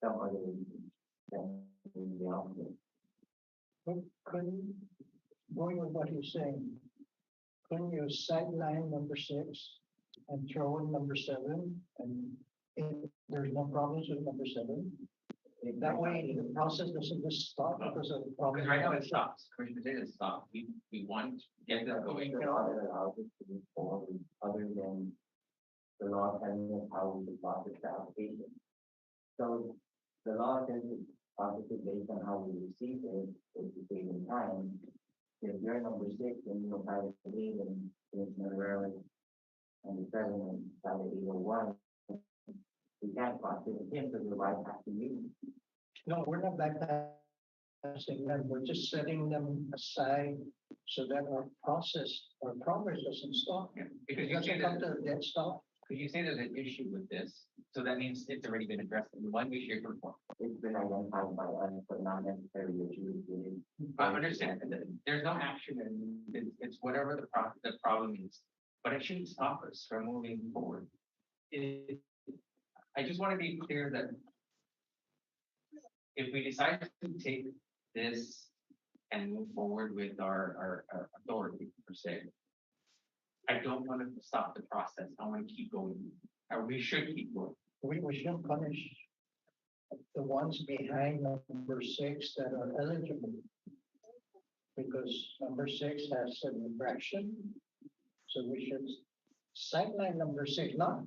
some other reason that will be out there. But couldn't, going with what he's saying, couldn't you sideline number 6 and throw in number 7? And if there's no problems with number 7, that way the process doesn't just stop because of the problem. Because right now it stops. Commissioner said it stops. We want to get that going. The law that allows us to move forward other than the law telling us how we should process the application. So the law says it's processed based on how we receive it, which is saving time. If you're number 6 and you don't have it and Commissioner Rivera and the 7 and have it 801, we can't process it again because we're bypassing you. No, we're not bypassing them. We're just setting them aside so that our progress doesn't stop. Yeah, It because you doesn't say come that, to a dead stop. because you say there's an issue with this, so that means it's already been addressed in one way, shape, or form. It's been identified by us, but not necessarily issues with it. I understand that there's no action and it's whatever the problem is, but it shouldn't stop us from moving forward. I just want to be clear that if we decide to take this and move forward with our authority per se, I don't want to stop the process. I want to keep going, or we should keep going. We should punish the ones behind number 6 that are eligible. Because number 6 has an infraction. So we should sideline number 6, not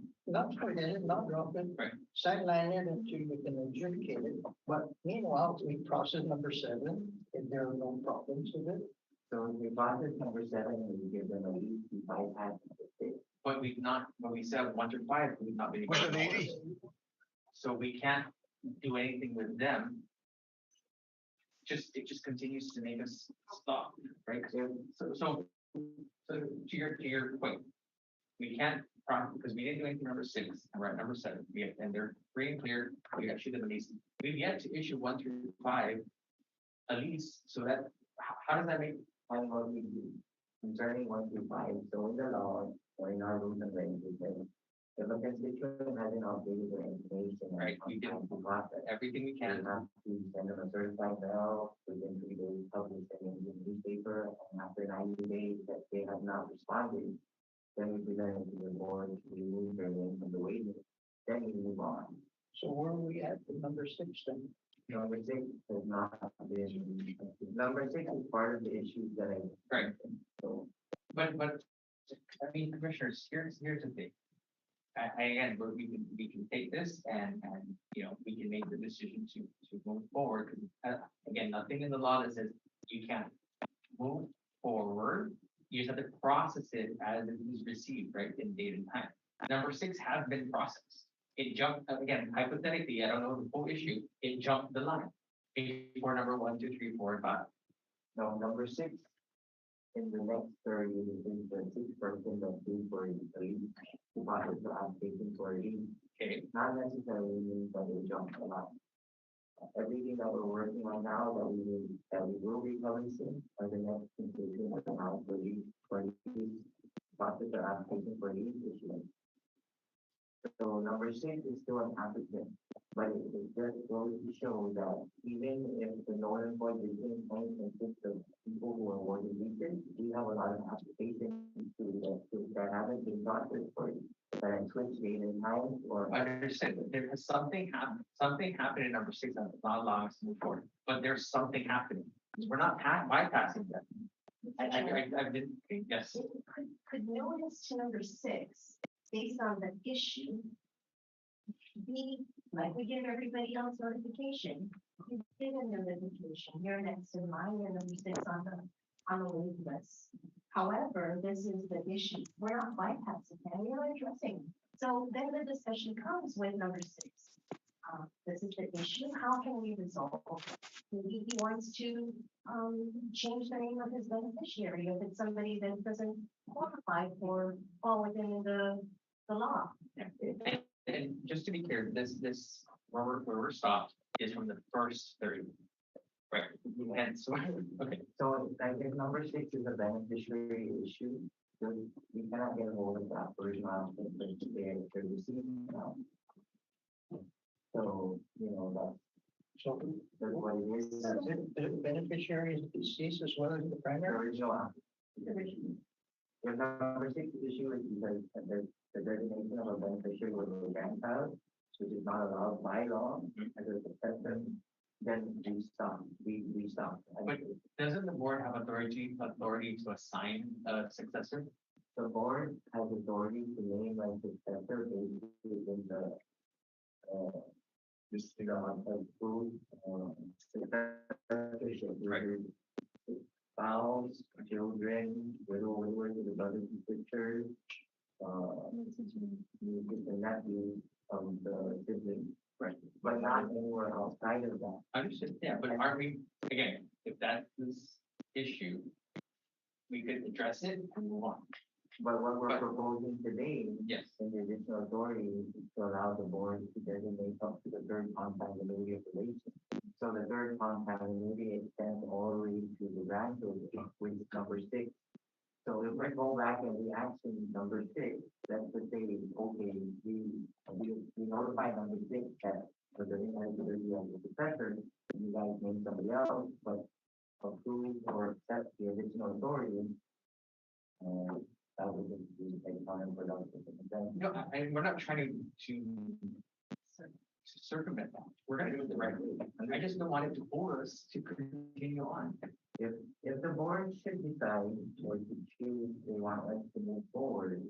forget it, not drop it. Right. Sideline it until you can adjudicate it. But meanwhile, we process number 7 if there are no problems with it. So if we process number 7 and we give them a lead, we bypass number 6. But we've not, when we said 1 through 5, we've not been. able With to an do 80. it. So we can't do anything with them. It just continues to make us stop, right? So to your point, we can't, because we didn't do anything number 6, and we're at number 7, and they're free and clear, we actually did the lease. We've yet to issue 1 through 5, a lease, so that, how does that make? And what we do concerning 1 through 5, so in the law or in our rules and regulations, if a constituent hasn't updated their information. Right, we did to process. everything we We can. have to send them a certified mail within 3 days, publish it in the newspaper, and after 90 days that they have not responded, then we present it to the board to remove their name from the waiting list. Then we move on. So where are we at with number 6 then? Number 6 has not been, number 6 is part of the issues that I. Right. So, But, I mean, commissioners, here's the thing. Again, we can take this and, you know, we can make the decision to move forward. Because again, nothing in the law that says you can't move forward. You just have to process it as it is received, right, in date and time. Number 6 has been processed. It jumped, again, hypothetically, I don't know the full issue, it jumped the line before number 1, 2, 3, 4, and 5. no, number 6, in the next 30 is the 6th person that due for a leave, to process the application for a leave. Okay, Not necessarily means that they jump the line. Everything that we're working on now that we will be publishing are the next conclusion of how for leave, process the application for leave issuance. So number 6 is still an applicant, but it just goes to show that even if the Northern Board is only consists of people who are awarded leases, we have a lot of applications that haven't been processed for it, that are switched date and time or. I understand that there has something happened in number 6 that's not allowing us to move forward, but there's something happening. We're not bypassing that. I've been, yes. could notice to number 6, based on the issue, be, like we give everybody else notification, you give a notification, you're next in line, you're number 6 on the wait list. However, this is the issue, we're not bypassing that, we're addressing. So then the discussion comes with number 6. This is the issue, how can we resolve? Maybe he wants to change the name of his beneficiary if it's somebody that doesn't qualify for fall within the law. Yeah. And just to be clear, this where we're stopped is from the first 30. Right. And so, okay. So like if number 6 is a beneficiary issue, then we cannot get a hold of that original applicant that they're receiving now. So, So that's what it is. the beneficiary is deceased as well as the The primary? original applicant. If number 6 issue is because the designation of a beneficiary was a grandchild, which is not allowed by law as a successor, then we stop. But doesn't the board have authority to assign a successor? The board has authority to name a successor based in the this approved successorship. Right. Spouse, children, widowers, the brothers and sisters, nieces and nephews of the siblings. Right. But not anywhere outside of that. Understood, yeah, but aren't we, again, if that's this issue, we could address it and move on. But what we're But- proposing today Yes. in the additional authority is to allow the board to designate up to the third consanguinity of relation. So the third consanguinity extends all the way to the grandchildren, which is number 6. So if we go back and we action number 6, let's just say, okay, we notify number 6 that for the ineligibility of the successor, you guys name somebody else, but approve or accept the additional authority. And that would just be a time for them to consent. No, we're not trying to circumvent that. We're gonna do it the right way. I just don't want it to force us to continue on. If the board should decide or to choose, they want us to move forward,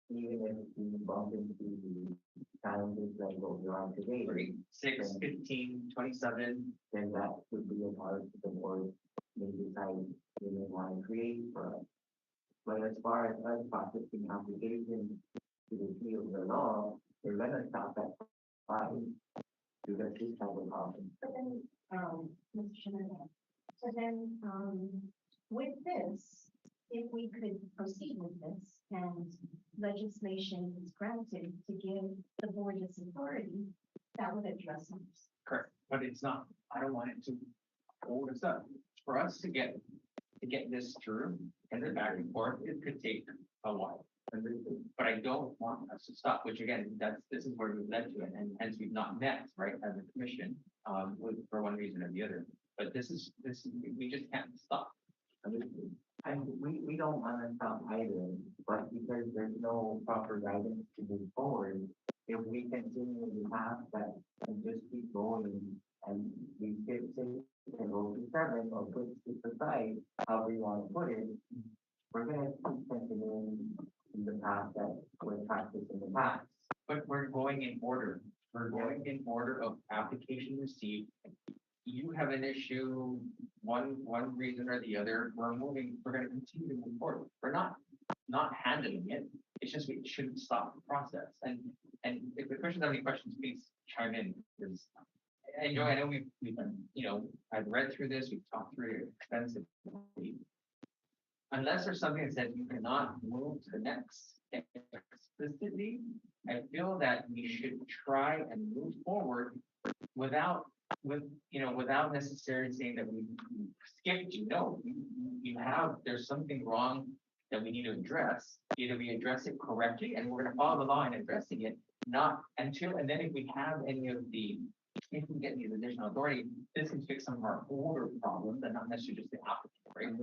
even if we bump into the challenges like what we're on today, 6, 15, 27. then that would be a part of the board may decide they may want to create for us. But as far as us processing applications to the field of the law, they're gonna stop at 5 because this type of problem. But then, Mr. Chairman, so then, with this, if we could proceed with this and legislation is granted to give the board this authority, that would address this. Correct, but it's not, I don't want it to hold us up. For us to get this through and then back and forth, it could take a while. But I don't want us to stop, which again, this is where we've led to it, and hence we've not met, right, as a commission, for one reason or the other. But this is, we just can't stop. And we don't want to stop either, but because there's no proper guidance to move forward, if we continue the path that and just keep going and we get 6 and go to 7 or put 6 aside, however you want to put it, we're gonna keep continuing in the path that we're practicing in the past. But we're going in order. We're going in order of application received. You have an issue, one reason or the other, we're gonna continue to move forward. We're not handling it. It's just we shouldn't stop the process. And if the commissioners have any questions, please chime in, because I know we've been, I've read through this, we've talked through it extensively. Unless there's something that says you cannot move to the next explicitly, I feel that we should try and move forward without necessarily saying that we skipped you. No, there's something wrong that we need to address. Either we address it correctly and we're gonna follow the law in addressing it, and then if we have if we get these additional authority, this can fix some of our older problems and not necessarily just the applicant, right?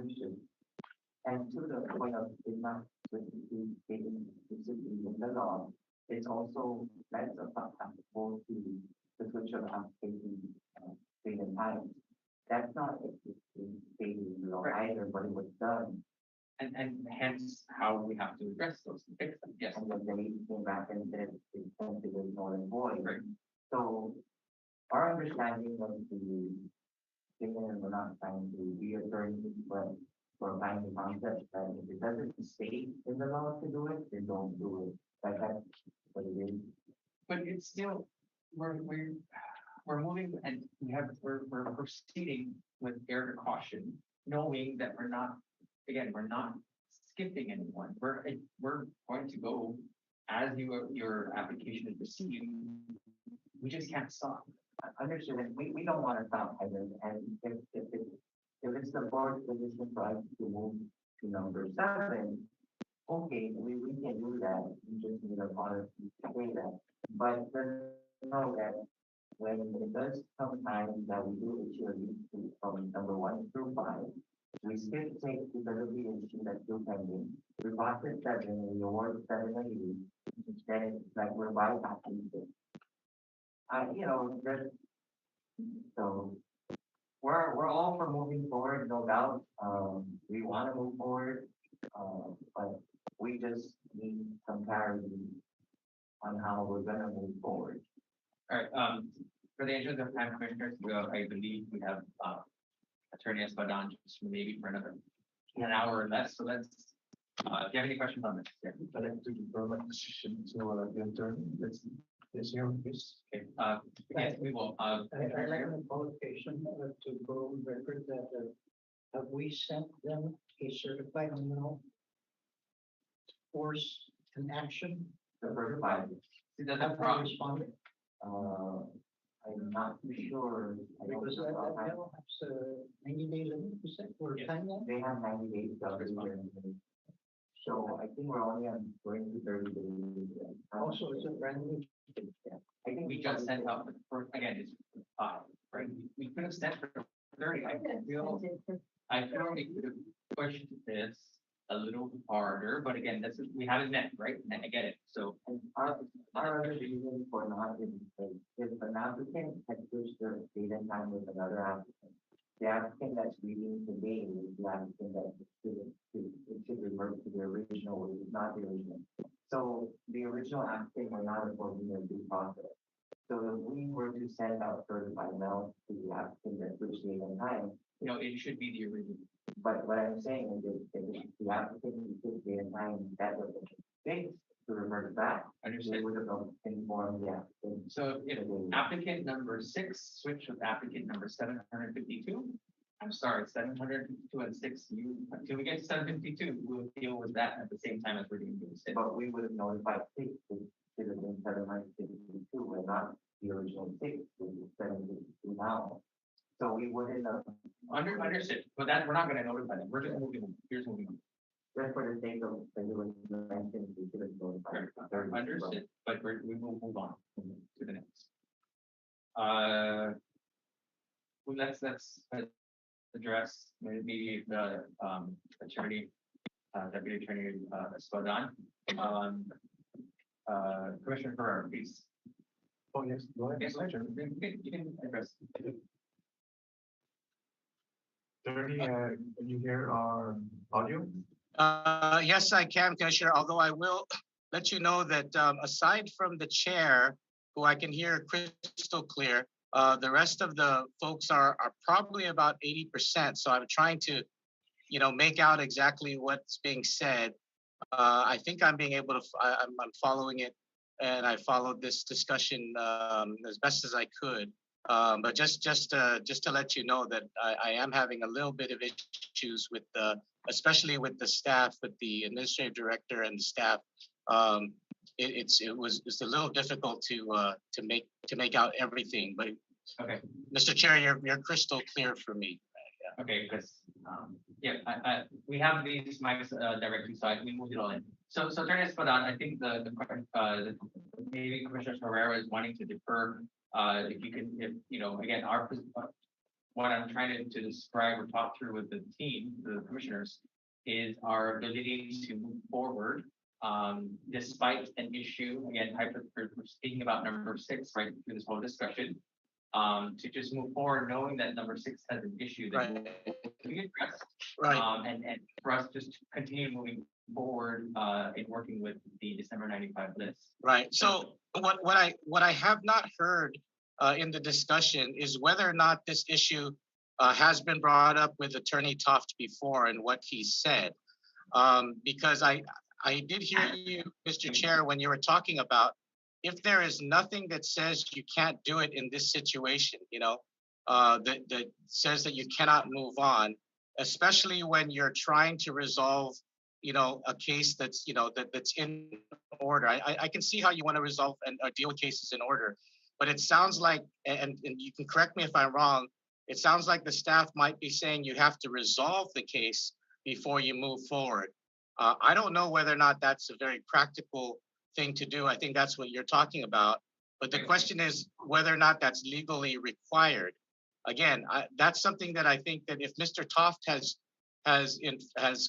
And to the point of it not specifically stating specifically in the law, it's also that's applicable to the switch of application date and time. That's not explicitly stated in the law either, but it was done. and hence how we have to address those and fix them. Yes. And then they came back and said it's sensitive null and void. Right. So our understanding of the, given we're not trying to reassert, but we're trying to concept that if it doesn't state in the law to do it, then don't do it. That's what it is. But it's still, we're moving and we're proceeding with air to caution, knowing that we're not, again, we're not skipping anyone. We're going to go as your application is received. We just can't stop. Understood, and we don't want to stop either, and if it's the board's position for us to move to number 7, okay, we can do that, we just need a policy to say that. But just know that when it does come time that we do issue a lease from number 1 through 5, we still take because of the issue that's still pending. We pass it 7, we award 7 a lease, then it's like we're bypassing it. You know, there's, so we're all for moving forward, no doubt. We want to move forward, but we just need some clarity on how we're gonna move forward. All right, for the interest of time, commissioners, I believe we have, Attorney Espadon just maybe for another an hour or less, so let's, if you have any questions on this, yeah. I'd like to defer my decision to the attorney. Let's hear this. Okay, yes, we will, I like the qualification to go on record that have we sent them a certified no force an action? The first 5, see, that's Have a they problem. responded? I'm not too sure. I don't Because know that about that. bill has 90 days limit, you said, or Yes. time limit? They have 90 days to respond. So I think we're only on going to 30 days. Also, it's a brand new. I think We just sent out, for again, it's 5, right? We could have sent for 30, I feel we could have pushed this a little harder, but again, this is, we haven't met, right? And I get it, so. And our other reason for not being paid is if an applicant had switched their date and time with another applicant. The applicant that's reading today is the applicant that it should revert to the original, which is not the original. So the original applicant will not afford the due process. So if we were to send out certified mail to the applicant that switched date and time, You know, it should be the original. but what I'm saying is that if the applicant who switched date and time that was fixed to revert back, they Understood. would have informed the applicant. So if applicant number 6 switched with applicant number 752, I'm sorry, 752 and 6, until we get to 752, we'll deal with that at the same time as we're doing this. But we would have notified 6, it should have been 752, and not the original 6, which is 752 now. So we wouldn't have, Understood, but that, we're not gonna notify them, we're just moving, here's moving on. just for the sake of, the you mentioned, we should have notified. 30, but- Understood, but we will move on to the next. Well, let's address maybe the attorney, deputy attorney, Espadon. Commissioner Ferrer, please. Oh, yes, go ahead. Yes, Commissioner, you can address. Attorney, can you hear our audio? Yes, I can, Commissioner, although I will let you know that aside from the chair, who I can hear crystal clear, the rest of the folks are probably about 80%. So I'm trying to, make out exactly what's being said. I think I'm being able to, I'm following it, and I followed this discussion as best as I could. But just to let you know that I am having a little bit of issues with especially with the staff, with the administrative director and the staff. It's a little difficult to make out everything. But Okay, Mr. Chair, you're crystal clear for me. okay, because, we have these mics directly, so we moved it all in. So Attorney Espadon, I think maybe Commissioner Herrera is wanting to defer, if you can, again, what I'm trying to describe or talk through with the team, the commissioners, is our ability to move forward, despite an issue, again, we're speaking about number 6, right, through this whole discussion. to just move forward, knowing that number 6 has an issue that Right, we addressed. right. And for us just to continue moving forward, in working with the December 95 list. Right. So what I have not heard in the discussion is whether or not this issue has been brought up with Attorney Toft before and what he said. Because I did hear you, Mr. Chair, when you were talking about if there is nothing that says you can't do it in this situation, that says that you cannot move on, especially when you're trying to resolve, a case that's, that's in order. I can see how you want to resolve and deal with cases in order, but it sounds like, and you can correct me if I'm wrong, it sounds like the staff might be saying you have to resolve the case before you move forward. I don't know whether or not that's a very practical thing to do. I think that's what you're talking about. But the question is whether or not that's legally required. Again, that's something that I think that if Mr. Toft has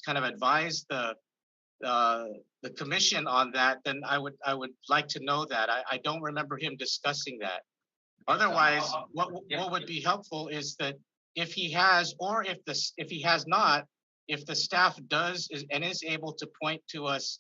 kind of advised the commission on that, then I would like to know that. I don't remember him discussing that. Otherwise, what would be helpful is that if he has, or if he has not, if the staff does and is able to point to us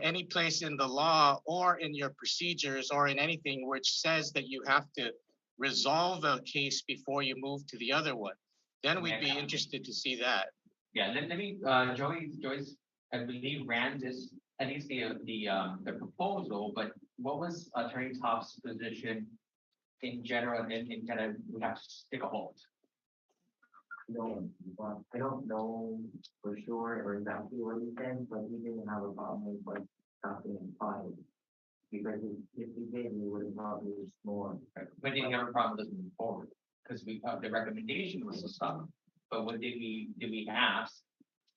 any place in the law or in your procedures or in anything which says that you have to resolve a case before you move to the other one, then we'd be interested to see that. Yeah, let me, Joyce, I believe ran this, at least the proposal, but what was Attorney Toft's position in general, in kind of, we have to stick a hold? No, I don't know for sure or exactly what he said, but he didn't have a problem with like stopping and fine. Because if he did, we would have probably used more. But didn't have a problem with moving forward, because we, the recommendation was to stop. But what did we ask,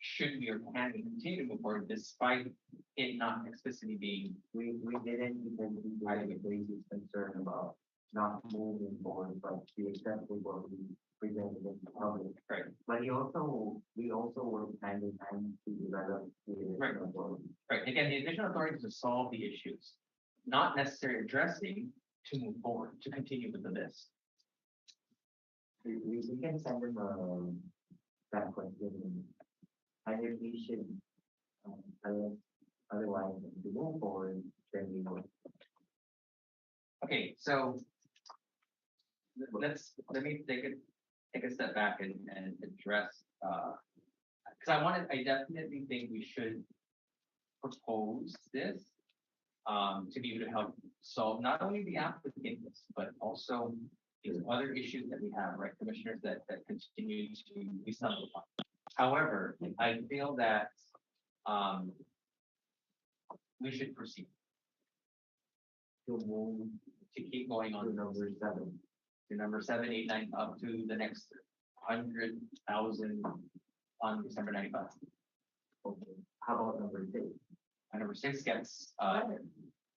should we or can we continue to move forward despite it not explicitly being? We didn't because we had a basic concern about not moving forward, but we accepted what we presented in the public. Right. But we also work hand in hand to develop the additional authority. Right, again, the additional authority is to solve the issues, not necessarily addressing to move forward, to continue with the list. We can send him that question. And if we should, otherwise, to move forward, then we will. Okay, so let me take a step back and address, because I definitely think we should propose this to be able to help solve not only the applicant list, but also these other issues that we have, right, commissioners, that continue to be stumbled upon. However, I feel that we should proceed To move to keep going to on number 7. to number 7, 8, 9, up to the next 100,000 on December 95. Okay. How about number 6? And number 6 gets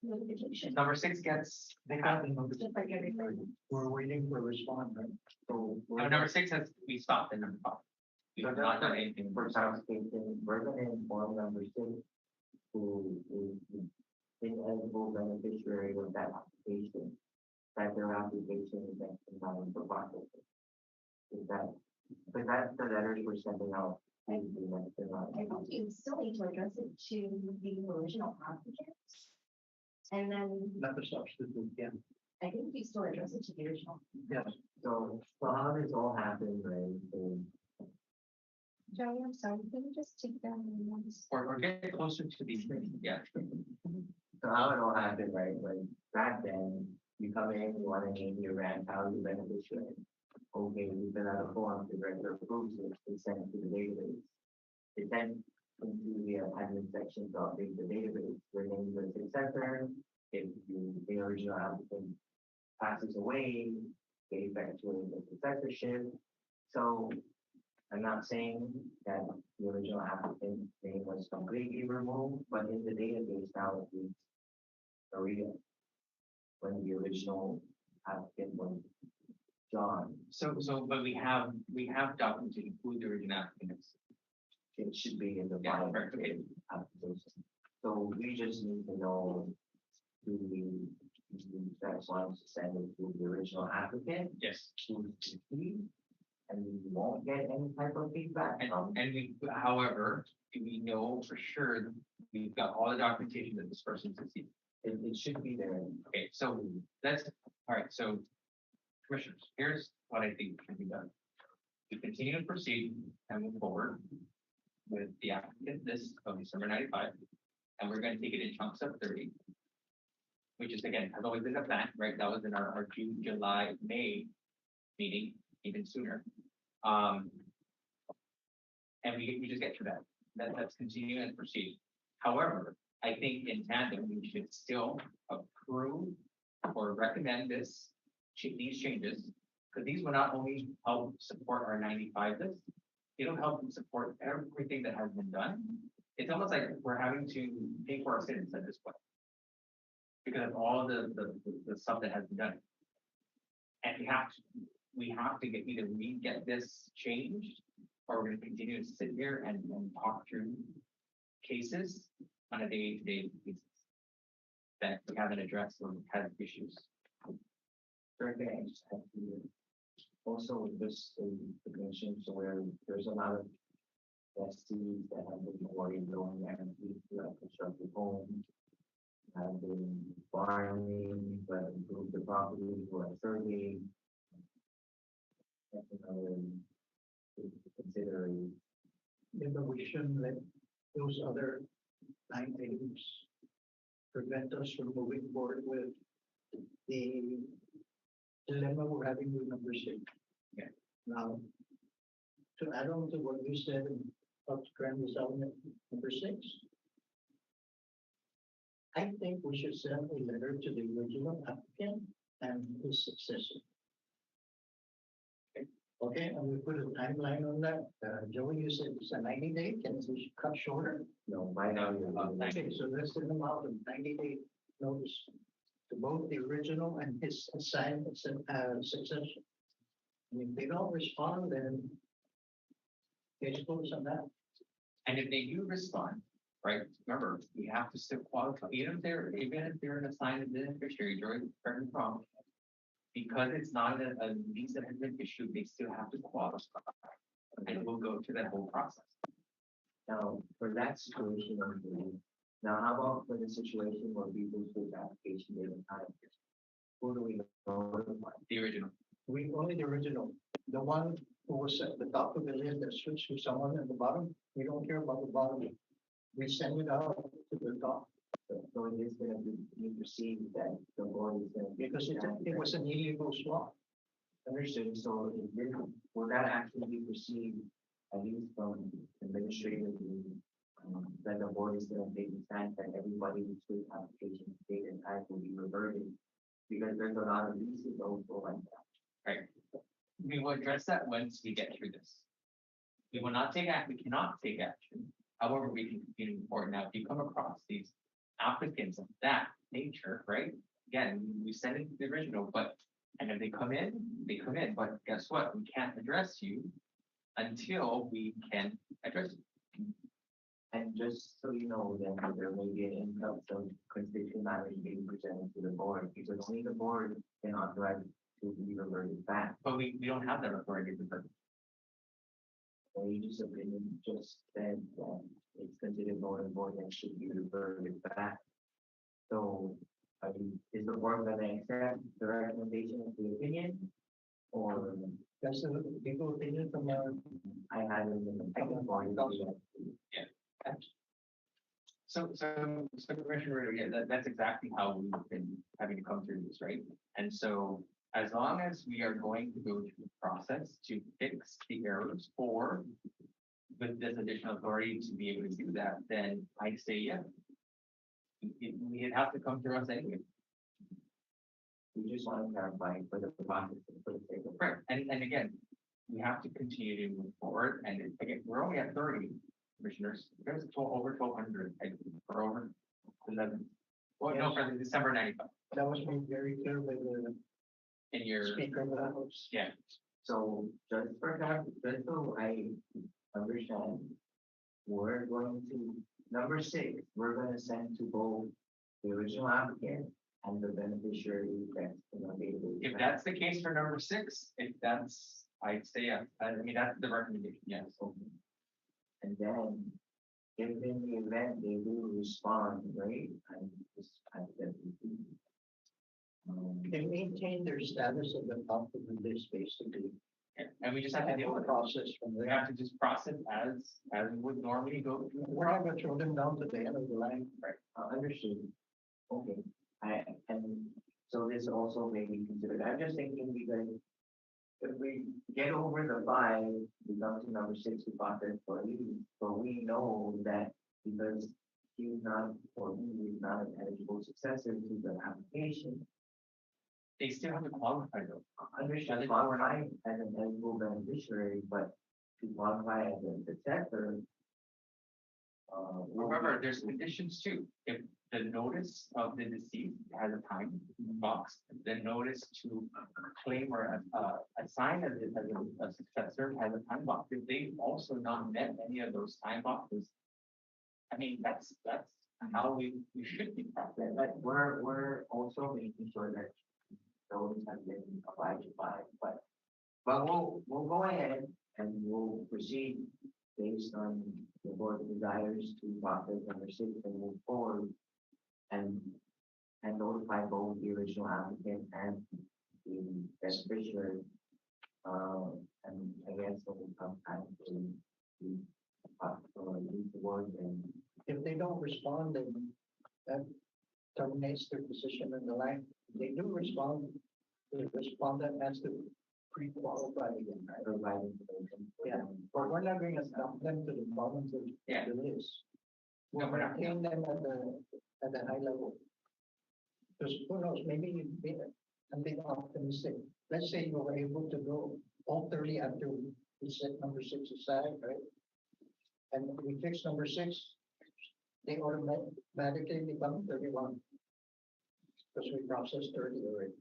Notification. number 6 gets They got the number. Just like everybody. We're waiting for a response, right? So no, number 6 has we stopped at number 5. We have not done anything. for clarification, we're going to inform number 6 who is the ineligible beneficiary of that application, that their application is next in for processing. Is that, because that's the letters we're sending out. And the next in line. I think you still need to address it to the original applicants. And then Not the substitute, yeah. I think you still address it to the original. Yes. So how this all happened, right? So Joey, I'm sorry, can you just take down the ones? Or get closer to the yeah. So how it all happened, right? Like back then, you come in, you want to name your rent, how you beneficiary. Okay, you fill out a form, the director approves it, it's sent to the database. It then into the admin section to update the database, rename the successor. If the original applicant passes away, they effectuate the successorship. So I'm not saying that the original applicant's name was completely removed, but in the database now it reads Maria. When the original applicant was John, So but we have documents to include the original applicants. it should be in the Yeah, file right, okay. application. So we just need to know who That's why to send it to the original applicant, Yes. who's complete, and we won't get any type of feedback from. And we, however, we know for sure we've got all the documentation that this person's received. It should be there. Okay, so that's, all right, so commissioners, here's what I think should be done. We continue to proceed and move forward with the applicant list of December 95, and we're gonna take it in chunks of 30. Which is again, has always been a plan, right? That was in our June, July, May meeting, even sooner. And we just get through that. Let's continue and proceed. However, I think in tandem, we should still approve or recommend these changes, because these will not only help support our 95 list, it'll help them support everything that has been done. It's almost like we're having to pay for our sins at this point. Because of all the stuff that has been done. And we have to get, either we get this changed, or we're gonna continue to sit here and talk through cases on a day-to-day basis that we haven't addressed or had issues. Third thing, I just have to, also with this, the mention, so where there's a lot of STs that have been already going there and we have constructed homes. Have been farming, but improve the property for surveying. That's another considering. Yeah, but we shouldn't let those other 9 items prevent us from moving forward with the dilemma we're having with number 6. Yeah. Now, to add on to what you said about grand development number 6, I think we should send a letter to the original applicant and his successor. Okay, and we put a timeline on that. Joey, you said it's a 90-day, can we cut shorter? No, by now you're about Okay, so let's send them out a 90-day notice to both the original and his assigned successor. And if they don't respond, then case closed on that. And if they do respond, right, remember, we have to still qualify, even if they're an assigned beneficiary during certain problem. Because it's not a lease that has been issued, they still have to qualify. And we'll go through that whole process. now for that situation. Now, how about for the situation where people put the application in time? Who do we notify? The original. We only the original, the one who was at the top of the list that switched to someone at the bottom. We don't care about the bottom. We send it out to the top. So it is gonna be perceived that the board is gonna. Because it was an illegal swap. Understood, so will that actually be perceived, at least from administratively, that the board is gonna take the stand that everybody who's with application date and time will be reverted? Because there's a lot of leases also like that. Right. We will address that once we get through this. We will not take action, we cannot take action. However, we can continue forward. Now, if you come across these applicants of that nature, right? Again, we send it to the original, and if they come in, but guess what? We can't address you until we can address you. And just so you know, then there may be an influx of constituent matters being presented to the board, because only the board can authorize to be reverted back. But we don't have that authority to do. Or you just said that it's considered more important and should be reverted back. So, I mean, is the board gonna accept the recommendation of the opinion? Or That's the legal opinion from I had it in the second point. So Commissioner, yeah, that's exactly how we've been having to come through this, right? And so as long as we are going to go through the process to fix the errors or with this additional authority to be able to do that, then I say, yeah. It'd have to come through us anyway. We just want to clarify for the process, for the sake of. Right, and again, we have to continue to move forward, and again, we're only at 30 commissioners, there's over 1,200, or over 11. Well, no, for the December 95, that was made very clear by the in your, speaker of the house. yeah, So just for that, just so I understand, we're going to, number 6, we're gonna send to both the original applicant and the beneficiary that's in our database. If that's the case for number 6, if that's, I'd say, I mean, that's the recommendation, yes. Okay. And then, if in the event they do respond, right, and just, I said, They maintain their status of the top of the list, basically. And we just have to And deal the with it. process from We there. have to just process as we would normally go through. We're not gonna throw them down to the end of the line. understood. Okay, and so this also may be considered, I'm just thinking because if we get over the 5, we come to number 6, we process for leave, but we know that because he's not, or he is not an eligible successor to the application, They still have to qualify though. understood, Eligible. qualify as an eligible beneficiary, but to qualify as a successor. Remember, there's conditions too. If the notice of the deceased has a time box, the notice to claim or assign as a successor has a time box. If they've also not met any of those time boxes, I mean, that's how we should be processing. But we're also making sure that those have been applied to by, but we'll go ahead and we'll proceed based on the board desires to process number 6 and move forward and notify both the original applicant and the beneficiary. And I guess when it comes time to leave the board and If they don't respond, then that terminates their position in the line. If they do respond, the respondent has to pre-qualify again, right? provide information. Yeah. But we're not going to dump them to the bottom of Yeah. the list. No, We'll we're not. maintain them at the high level. Because who knows, maybe I'm being optimistic. Let's say you were able to go all 30 after we set number 6 aside, right? And we fix number 6, they automatically become 31. Because we processed 30 already.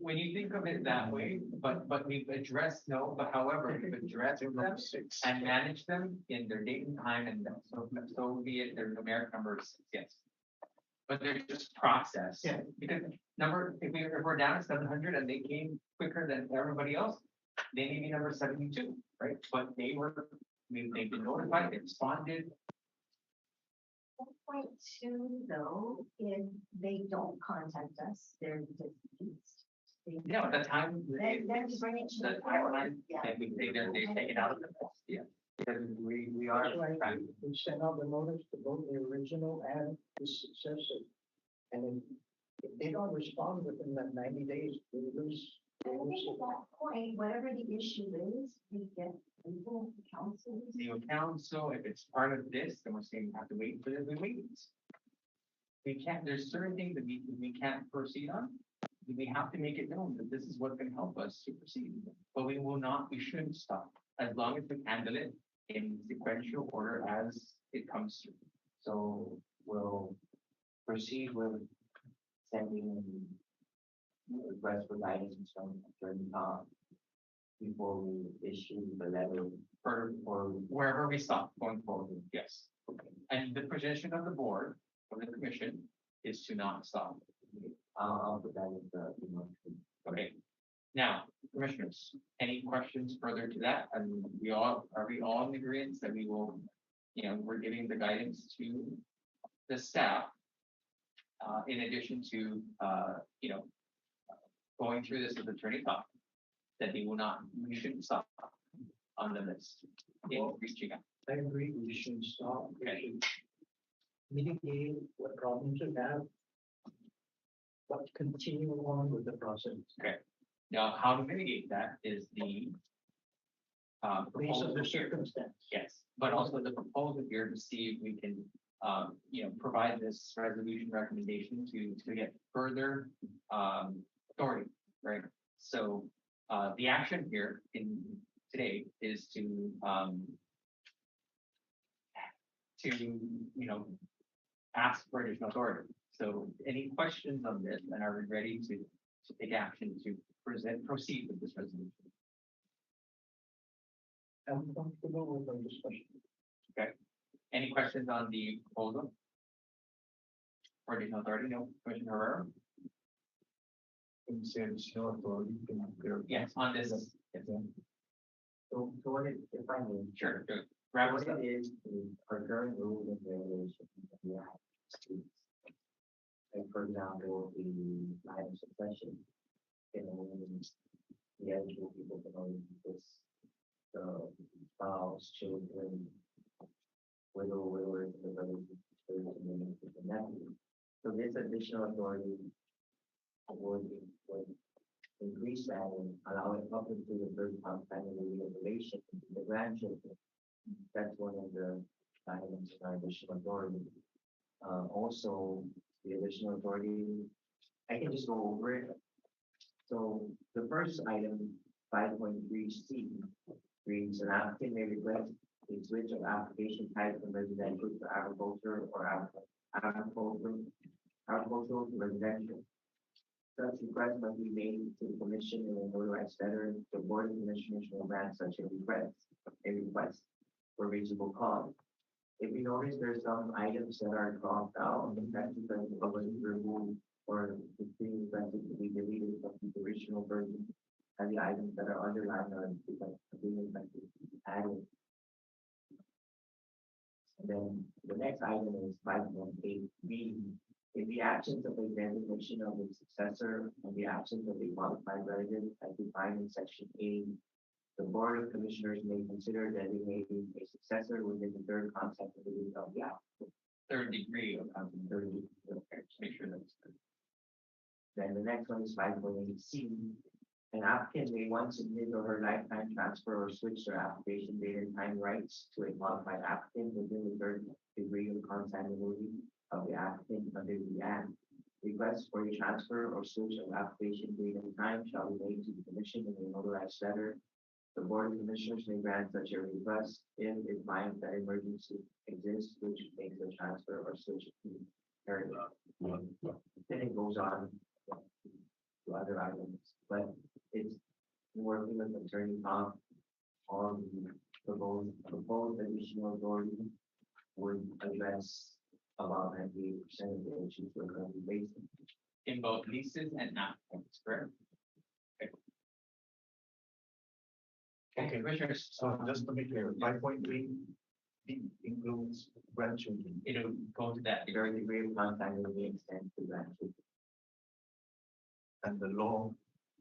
When you think of it that way, but we've addressed, no, but however, we've addressed number 6 and managed them in their date and time, and so be it their numeric numbers, yes. But they're just processed. Yeah. Because if we're down at 700 and they came quicker than everybody else, they may be number 72, right? But they've been notified, they responded. 1.2 though, if they don't contact us, they're deceased. Yeah, the time. Then just bring it to The the board. timeline, Yeah. that they take it out of the, yeah. Because we are That's why trying. we sent out the notice to both the original and the successor. And if they don't respond within that 90 days, we lose. I think at that point, whatever the issue is, we get legal counsel. Legal counsel, if it's part of this, then we're saying we have to wait for the wait. We can't, there's certain things that we can't proceed on. We have to make it known that this is what can help us to proceed, but we will not, we shouldn't stop as long as we handle it in sequential order as it comes through. So we'll proceed with sending request for guidance from attorney before we issue the letter For wherever we stop going forward, yes. And the position of the board, or the commission, is to not stop. I'll put that in the email. Okay. Now, commissioners, any questions further to that? And are we all in agreement that we will, we're giving the guidance to the staff, in addition to, going through this with attorney talk, that we shouldn't stop on the list in reaching out. I agree, we should stop. We Okay. should mitigate what problems we have, but continue on with the process. Now, how to mitigate that is the Based on proposal the here. circumstance. Yes, but also the proposal here to see if we can, provide this resolution recommendation to get further, authority, right? So, the action here today is to, ask for additional authority. So any questions on this, and are we ready to take action to proceed with this resolution? I'm comfortable with the discussion. Any questions on the proposal? For additional authority, no, Commissioner Herrera? When you say additional authority, can you clarify? Yes, on this, yes, Yeah. So what it, if I may, sure, good. Grab what us up. it is our current rules and regulations that we have. States. Like for example, the line of succession. Can only, the eligible people can only use this, the spouse, children, widowers, the brothers, sisters, and then the nephew. So this additional authority would increase that and allow it up into the third time family relation to the grandchildren. That's one of the items in our additional authority. Also, the additional authority, I can just go over it. So the first item, 5.3C, reads an applicant may request a switch of application type from residential to agriculture or agricultural to residential. Such request must be made to the commission in a notarized letter. The board of commissioners will grant such a request for reasonable cause. If you notice, there's some items that are crossed out, and that's because it was removed or the thing that to be deleted from the original version. And the items that are underlined are because being added. And then the next item is 5.8B. In the absence of a designation of a successor and the absence of a qualified relative as defined in section A, the board of commissioners may consider designating a successor within the third concept of the applicant. Third degree of counting, third degree, okay, just make sure that's good. Then the next one is 5.8C. An applicant may once submit or her lifetime transfer or switch their application date and time rights to a qualified applicant within the third degree of consanguinity of the applicant under the Act. Requests for a transfer or switch of application date and time shall be made to the commission in a notarized letter. The board of commissioners may grant such a request if it finds that emergency exists, which makes a transfer or switch imperative. Then it goes on to other items, but it's working with attorney Tom on the proposed additional authority would address about 98% of the issues we're currently facing. In both leases and applicants, correct? Okay, commissioners, So just to be clear, 5.3 includes grandchildren. it'll go to that. The third degree of consanguinity extends to grandchildren. And the law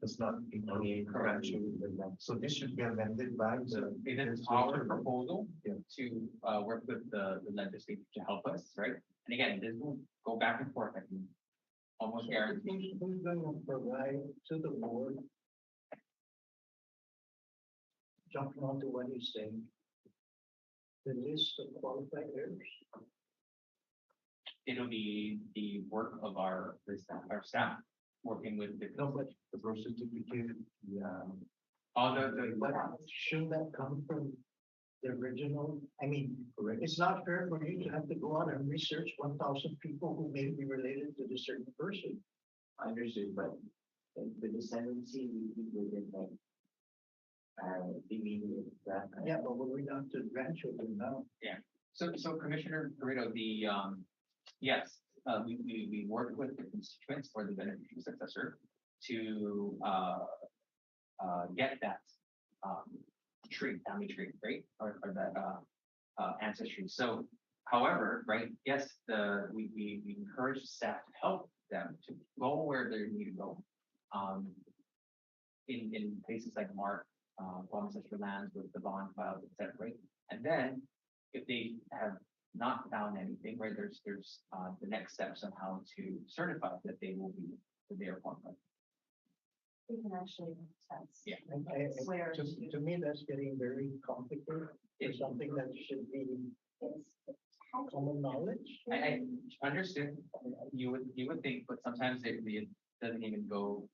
does not include grandchildren. So this should be amended by the. It is our proposal Yeah. to work with the legislature to help us, right? And again, this will go back and forth, I can almost guarantee. Who's going to provide to the board? Jumping on to what he's saying. The list of qualified heirs. It'll be the work of our staff, working with the. No, but the birth certificate, yeah. All the, But shouldn't that come from the original? I mean, it's not fair for you to have to go out and research 1,000 people who may be related to the certain person. Understood, but the descendancy we within like the immediate that. Yeah, but we're down to grandchildren now. so Commissioner Garrido, yes, we work with the constituents or the beneficial successor to get that family tree, right? Or that ancestry. So however, right, yes, we encourage staff to help them to go where they need to go. In places like Mark, ancestral lands with the bond files, et cetera, right? And then if they have not found anything, right, there's the next steps on how to certify that they will be, that they are qualified. We can actually test. Yeah. Swear. To me, that's getting very complicated. It's something that should be It's common knowledge. I understand, you would think, but sometimes it doesn't even go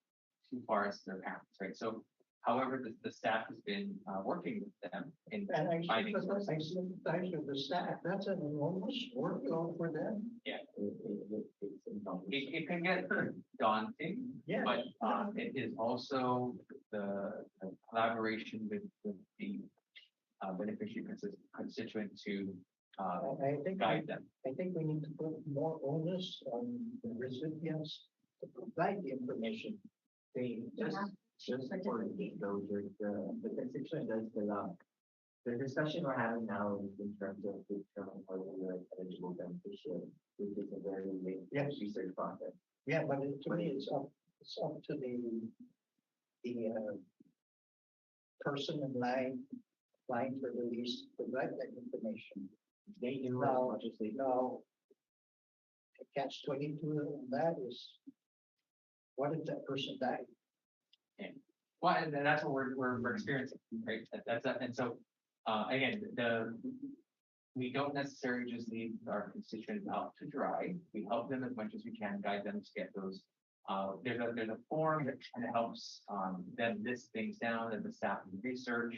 too far as their parents, right? So however, the staff has been working with them in And I finding sympathize sources. with the staff. That's an enormous workload for them. It can get daunting, Yeah. but it is also the collaboration with the beneficiary constituent to I think, guide them. I think we need to put more onus on the recipients to provide the information. They just for disclosure, the constitution does allow. The discussion we're having now is in terms of determining whether you're an eligible beneficiary, which is a very late Yes. research process. Yeah, but to me, it's up to the person in line applying for the lease to provide that information. They do as Now, much as they. now, the catch 22 on that is, what if that person died? Well, and that's what we're experiencing, right? And so, again, we don't necessarily just leave our constituents out to dry. We help them as much as we can, guide them to get those. There's a form that kind of helps, them list things down and the staff can research.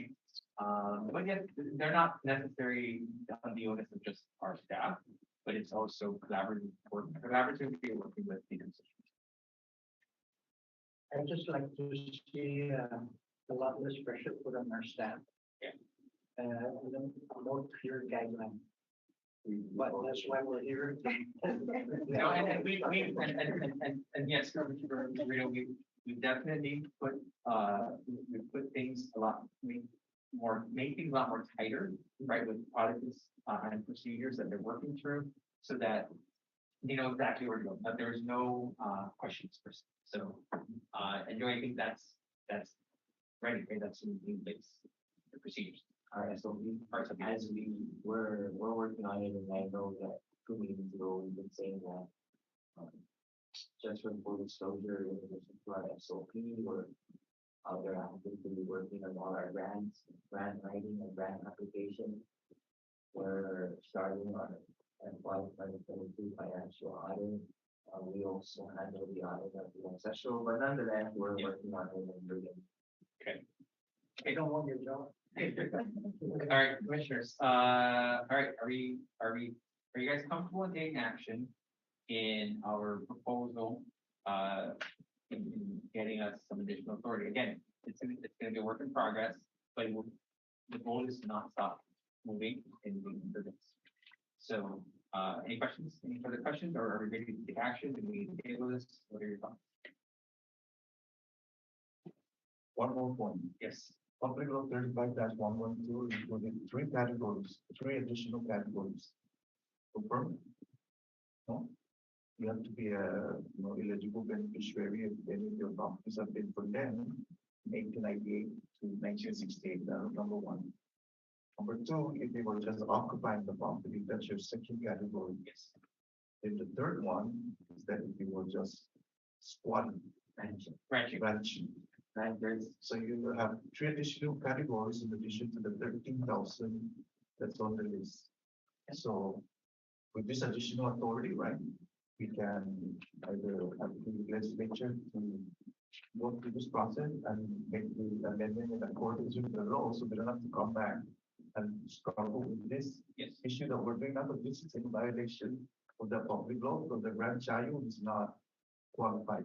But yet, they're not necessarily on the onus of just our staff, but it's also collaboratively working with the constituents. I'd just like to see a lot less pressure put on our staff. Yeah. A more clear guideline. But that's why we're here. No, and and yes, we definitely put, we put things a lot, make things a lot more tighter, right, with policies, and procedures that they're working through, so that they know exactly where to go, that there's no, questions per se. So, and I think that's ready, right, that's in place, the procedures. So as we're working on it, and I know that 2 meetings ago, we've been saying that, just for full disclosure, in addition to our SOP, we're out there actively working on all our grants, grant writing and grant application. We're starting on FY 2022 financial audit. We also handle the audit of the ancestral, but nonetheless, we're working on it and doing. I don't want your job. All right, commissioners, all right, are you guys comfortable in taking action in our proposal, in getting us some additional authority? Again, it's gonna be a work in progress, but the goal is to not stop moving and moving for this. So, any questions, any further questions, or are we ready to take action? Do we table this? What are your thoughts? One more point. Yes. Public Law 35-112 included 3 categories, 3 additional categories. Confirm? No? You have to be a eligible beneficiary if any of your properties have been condemned in 1898 to 1968. That was number 1. Number 2, if they were just occupying the property, that's your second category. Yes. Then the third one is that if you were just squatting, ranching. So you will have 3 additional categories in addition to the 13,000 that's on the list. So with this additional authority, right, we can either have the legislature to go through this process and make the amendment in accordance with the law, so we don't have to come back and struggle with this issue that we're doing now. But this is in violation of the public law, because the grandchild is not qualified.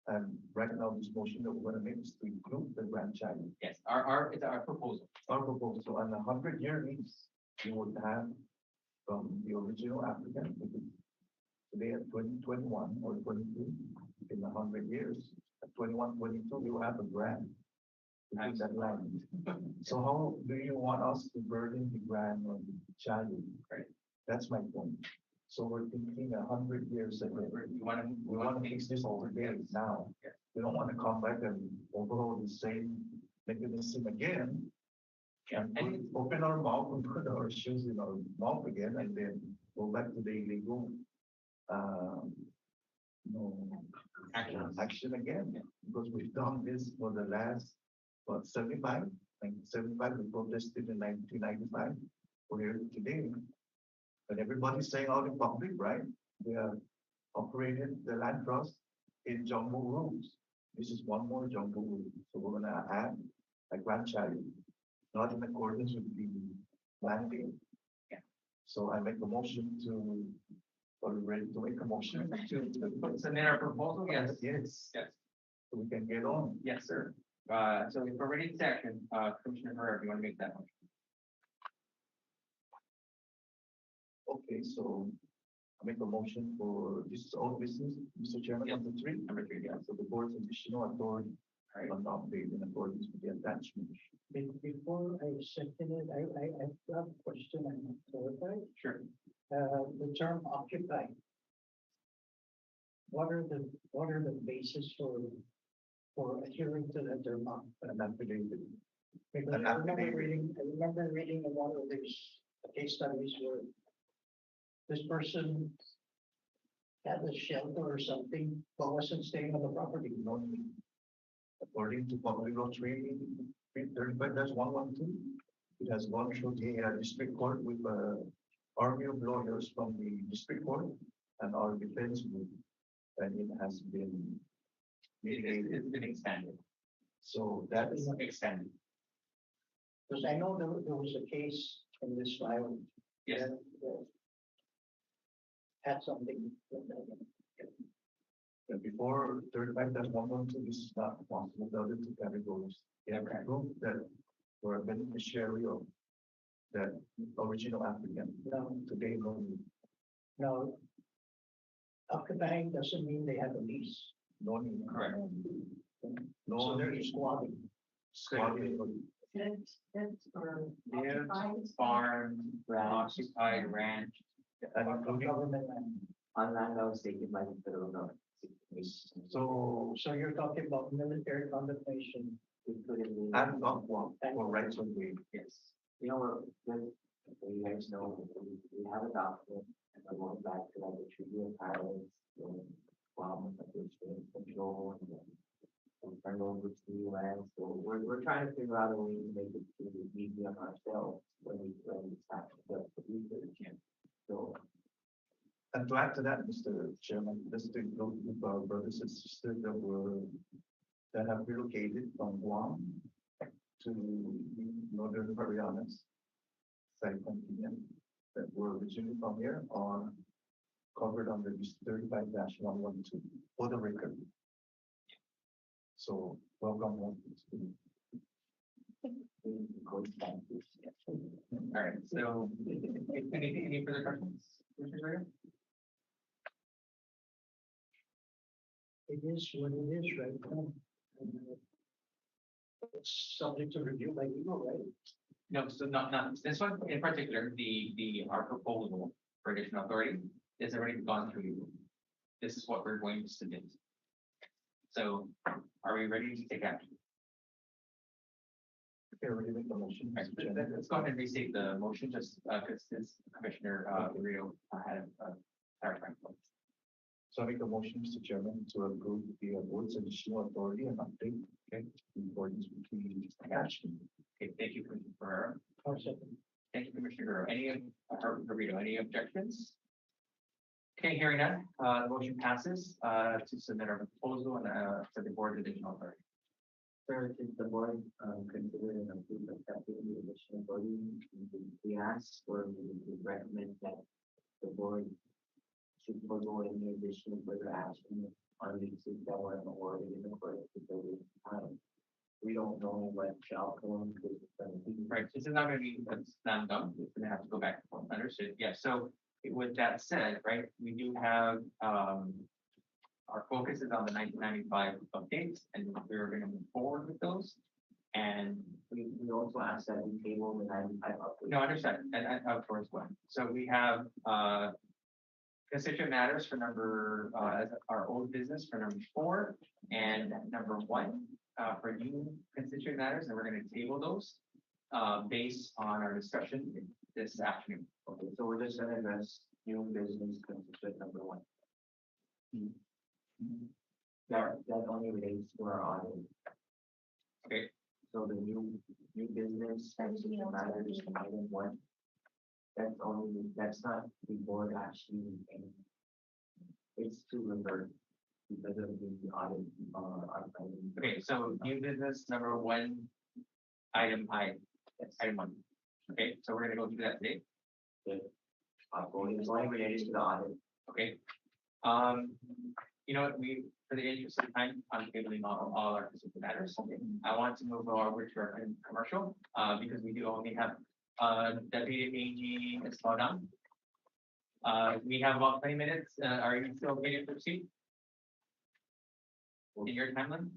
And right now, this motion that we're gonna make is to include the grandchild. Yes, it's our proposal. Our proposal, on a 100-year lease, you would have from the original applicant, which is today at 2021 or 22, in 100 years, at 21, 22, you have a grant to take that land. So how do you want us to burden the grant on the child? Right. That's my point. So we're thinking 100 years ahead. We want to fix this over there now. Yeah. We don't want to come back and overhaul the same mechanism again. And open our mouth and put our shoes in our mouth again, and then go back to the illegal, action again. Because we've done this for the last, 75? 1975, we protested in 1995. We're here today. And everybody's saying out in public, right? We have operated the land trust in jungle rules. This is one more jungle rule. So we're gonna add a grandchild, not in accordance with the landing. Yeah. So I make a motion to, or ready to make a motion to. Submit our proposal, yes. Yes. Yes. So we can get on. Yes, sir. So if we're ready to action, Commissioner Herrera, do you want to make that motion? Okay, so I make a motion for this old business, Mr. Chairman, Yes. number three, yeah, so the board's additional authority on update in accordance with the attachment. Before I second it, I have a question I want to clarify. Sure. The term occupy. What are the basis for adhering to that term? And affidavit. Because An I remember reading a lot of these case studies where this person had a shelter or something, but wasn't staying on the property. No, according to public law 335-112, it has gone through the district court with army of lawyers from the district court and our defense group, and it has been mitigated. It's been extended. So that is Extended. Because I know there was a case in this file. Yes. that Had something. before 35-112, this is not possible. The other two categories. You have to prove that we're a beneficiary of that original applicant. No, Today, no, no. Occupying doesn't mean they have a lease. no need. Correct. No, So they're there's squatting. squatting. That's for Lives, occupied farm, occupied ranch. And including, Government land. On land that was taken by the federal government. so, So you're talking about military condemnation. Including the. and not one for rights of way. Yes. You know, so you guys know, we have a document, and we're going back to like the treaty of Paris, the problems of the exchange control, and then turn over to the US. So we're trying to figure out a way to make it easy on ourselves when we start the research. So, And to add to that, Mr. Chairman, this to include with our brothers and sisters that have relocated from Guam to Northern Marianas, Saigon, that were originally from here are covered under this 35-112 for the record. So welcome home. All right, so any further questions? Commissioner Rea? It is what it is right now. It's subject to review by legal, right? No, so not this one in particular, our proposal for additional authority is already gone through you. This is what we're going to submit. So are we ready to take action? Okay, we're giving the motion. All right, Mr. Chairman. let's go ahead and restate the motion just because this Commissioner Rio had a clarifying point. So I make a motion, Mr. Chairman, to approve the board's additional authority and update, okay, in accordance with the attachment. Okay, thank you, Commissioner Ferrera. I'll second. Thank you, Commissioner Guerrero. Any objections? Okay, hearing none, the motion passes to submit our proposal and to the board's additional authority. sir, since the board considered and approved accepting the additional authority, we asked or we recommend that the board should forego any additional further action on leases that were awarded in accordance with the time. We don't know what the outcome is going to be. Right, this is not gonna be a slam dunk, it's gonna have to go back and forth, understood, yeah, so with that said, right, we do have, our focus is on the 1995 updates, and we're gonna move forward with those. And We also asked that we table the 95 update. no, I understand, and of course, one, so we have, constituent matters for number, as our old business for number 4, and number 1, for new constituent matters, and we're gonna table those, based on our discussion this afternoon. Okay, so we're just gonna address new business constituent number 1. That only relates to our audit. Okay. So the new business constituent matters is item 1. That's not the board actually, it's to revert because of the audit, Okay, so new business number 1, item item 1. Okay, so we're gonna go through that today, it's only related to the audit. okay? You know what, for the interest of time, I'm tabling all our constituent matters. I want to move over to our commercial, because we do only have, Deputy AG Espadon. We have about 20 minutes. Are you still okay to proceed? In your timeline?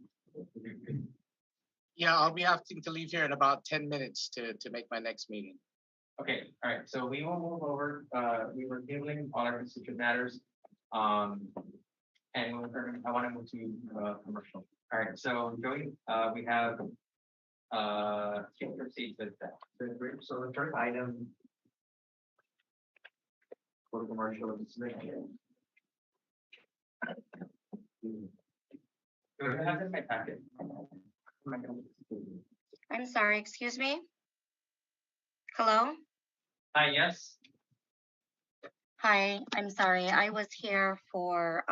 Yeah, I'll be having to leave here in about 10 minutes to make my next meeting. Okay, all right, so we will move over, we were tabling all our constituent matters. And I want to move to, commercial. All right, so Joey, we have, can proceed with that. So the first item for the commercial is Smith. Do we have this in my packet? I'm sorry, excuse me? Hello? Hi, yes, Hi, I'm sorry. I was here for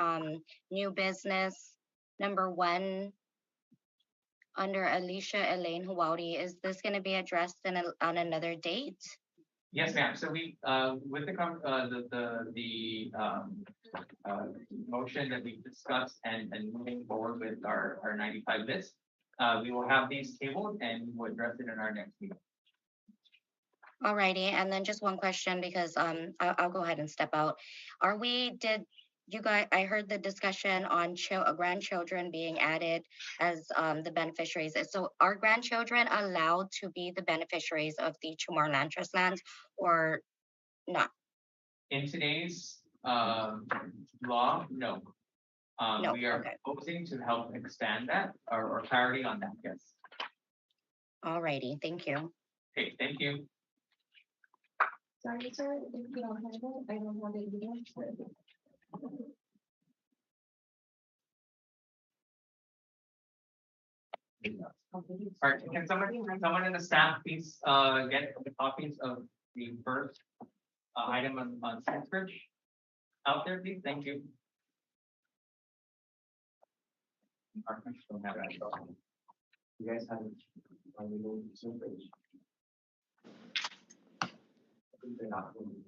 new business number 1 under Alicia Elaine Huawdi. Is this going to be addressed on another date? yes, ma'am. So we, with motion that we discussed and moving forward with our 95 list, we will have these tabled and we'll address it in our next meeting. Alrighty, and then just one question because I'll go ahead and step out. Did you guys, I heard the discussion on grandchildren being added as the beneficiaries. So are grandchildren allowed to be the beneficiaries of the CHamoru Land Trust lands or not? In today's law, no. No, We are okay. proposing to help expand that or clarity on that, yes. Alrighty, thank you. Okay, thank you. Sorry, sir, if you don't have it, I don't have it either. All right, can someone in the staff please get the copies of the first item on Sainsbury out there, please? Thank you. Our commissioners don't have that. You guys have it on the move to Smith. I think they're not moving.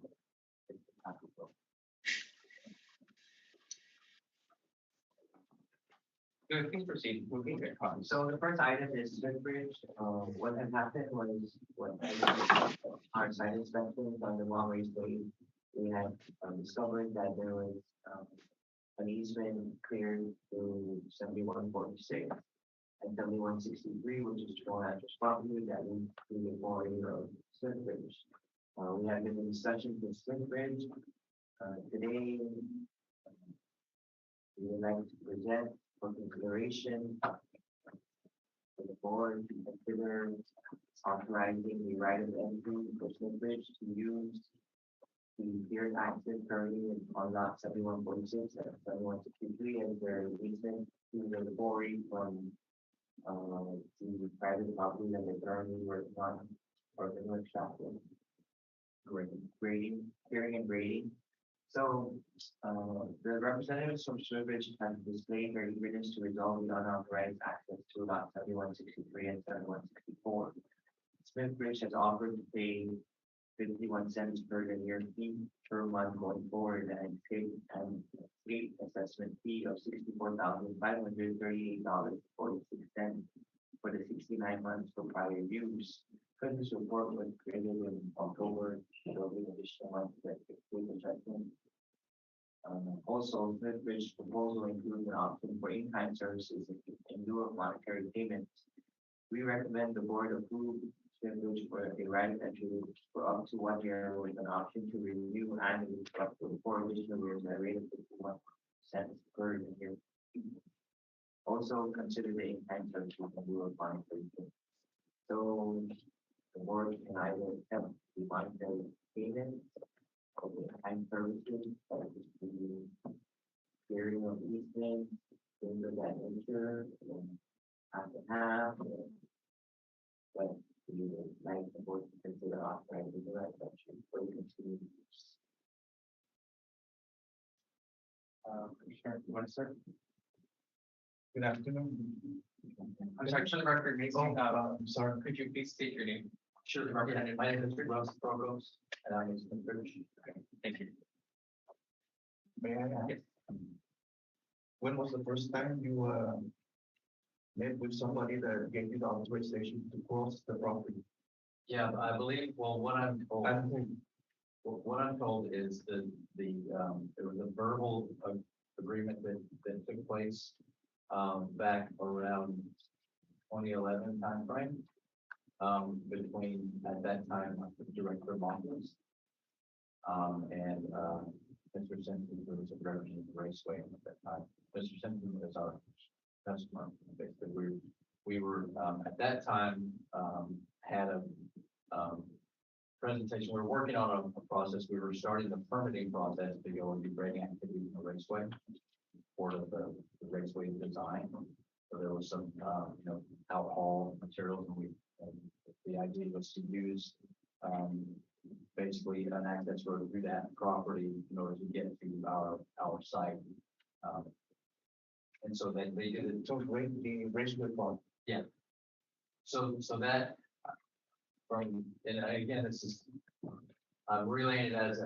Good, please proceed. We'll get your copies. So the first item is Smithbridge. What had happened was when our site inspections on the long range day, we had discovered that there was an easement cleared to 7146 and 7163, which is Toronto Actress property that we the area of Smithbridge. We have been in discussions with Smithbridge. Today, we would like to present for consideration for the board to consider authorizing the right of entry for Smithbridge to use the cleared access currently on lot 7146 and 7163 as their easement to the quarry from the private property that they're currently working on or the workshop with grading, clearing and grading. So, the representatives from Smithbridge have displayed their eagerness to resolve the unauthorized access to lot 7163 and 7164. Smithbridge has offered to pay 51 cents per linear feet per month going forward and state assessment fee of $64,538.46 for the 69 months for prior use. This report was created in October, there will be additional months that take adjustment. Also, Smithbridge's proposal includes an option for in-kind services in lieu of monetary payments. We recommend the board approve Smithbridge for a right of entry for up to 1 year with an option to renew annually for up to 4 additional years at a rate of 51 cents per year. Also, consider the in-kind services in lieu of monetary payments. So, the board can either accept the monetary payment or the in-kind services, that is the clearing of easement, things of that nature, and half and half. But we would like the board to consider authorizing the right section for the continued use. Commissioner, you want to start? Good afternoon. I'm sorry, for the record, maybe, I'm sorry. could you please state your name? Sure. My name is Ross Progos, and I'm in Smithbridge. Okay, thank you. May I ask? Yes. When was the first time you met with somebody that gave you the authorization to cross the property? Yeah, I believe, well, what I'm told, And who? What I'm told is that there was a verbal agreement that took place, back around 2011 timeframe, between, at that time, Director Montes, and, Mr. Simpson, who was a representative of the Raceway at that time. Mr. Simpson was our customer. Basically, we were, at that time, had a, presentation. We were working on a process. We were starting the permitting process to go and do grading activities in the raceway for the raceway design. So there was some, alcohol materials, and the idea was to use, basically an access road through that property in order to get to our site. And so they did it. So the Raceway Park. Yeah. So that, from, and again, this is, I'm relaying it as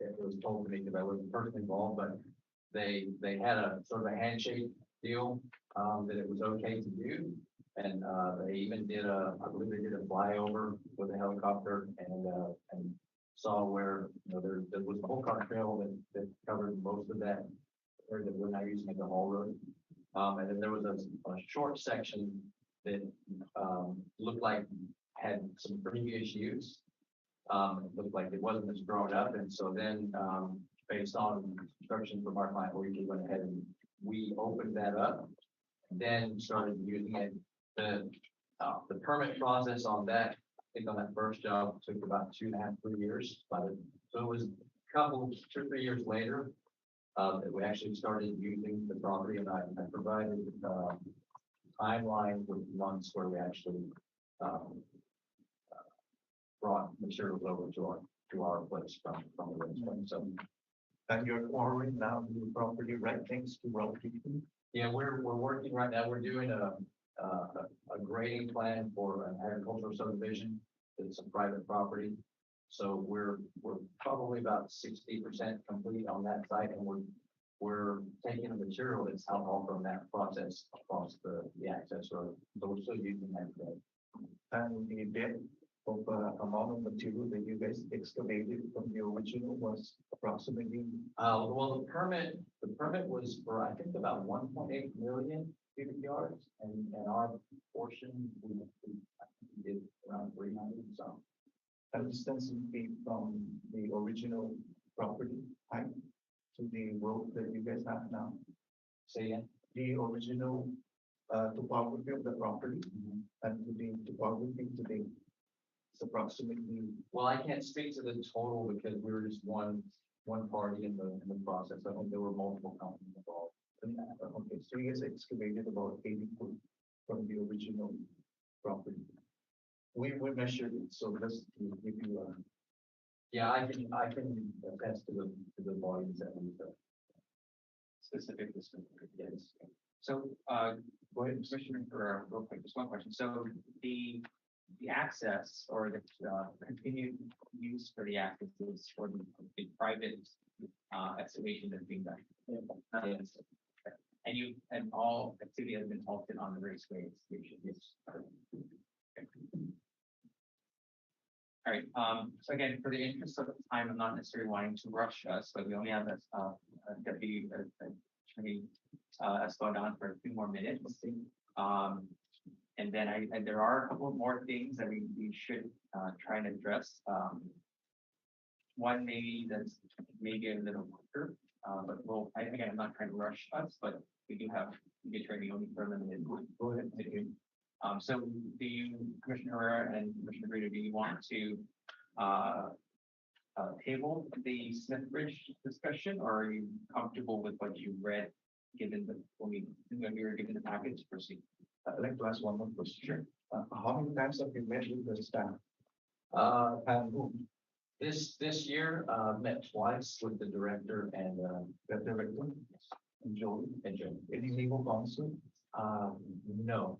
it was told to me, because I wasn't personally involved, but they had a sort of a handshake deal, that it was okay to do. And, they even did I believe they did a flyover with a helicopter and saw where, there was a whole car trail that covered most of that area that we're now using as a haul road. And then there was a short section that, looked like had some previous use. It looked like it wasn't as grown up, and so then, based on instructions from our client, we went ahead and we opened that up, then started using it. The permit process on that, I think on that first job, took about 2.5, 3 years. So it was a couple, 2 or 3 years later, that we actually started using the property, and I provided timeline with months where we actually brought materials over to our place from the raceway. So, And you're ordering now the property right next to Route 15? yeah, we're working right now. We're doing a grading plan for an agricultural subdivision. It's a private property. So we're probably about 60% complete on that site, and we're taking the material that's out from that process across the access road. So we're still using that today. And the depth of amount of material that you guys excavated from the original was approximately? Well, the permit was for, I think, about 1.8 million cubic yards, and our portion, we did around 300 and some. And distance would be from the original property height to the road that you guys have now? Say again? The original topography of the property and to the topography today. It's approximately. Well, I can't speak to the total because we were just one party in the process. I think there were multiple companies involved. Okay, so you guys excavated about 80 foot from the original property. We measured it, so just to give you a. Yeah, I can attest to the volumes that we took. Specific, yes. So, go ahead, Commissioner, for real quick, just one question. So the access or the continued use for the access is for the private excavation that's being done. Yes. And all activity has been halted on the raceway excavation. Yes. Okay. All right, so again, for the interest of time, I'm not necessarily wanting to rush us, but we only have a deputy attorney slowed down for a few more minutes. And then there are a couple more things that we should try and address. One maybe that's maybe a little quicker, but again, I'm not trying to rush us, but we do have the attorney only for a limited. Go ahead. So do you, Commissioner Herrera and Commissioner Brito, do you want to table the Smith Bridge discussion, or are you comfortable with what you read, given when we were given the package to proceed? I'd like to ask one more question. Sure. How many times have you met with the staff? And who? This year, met twice with the director and The director? And Joey? and Jim. Any legal counsel? No.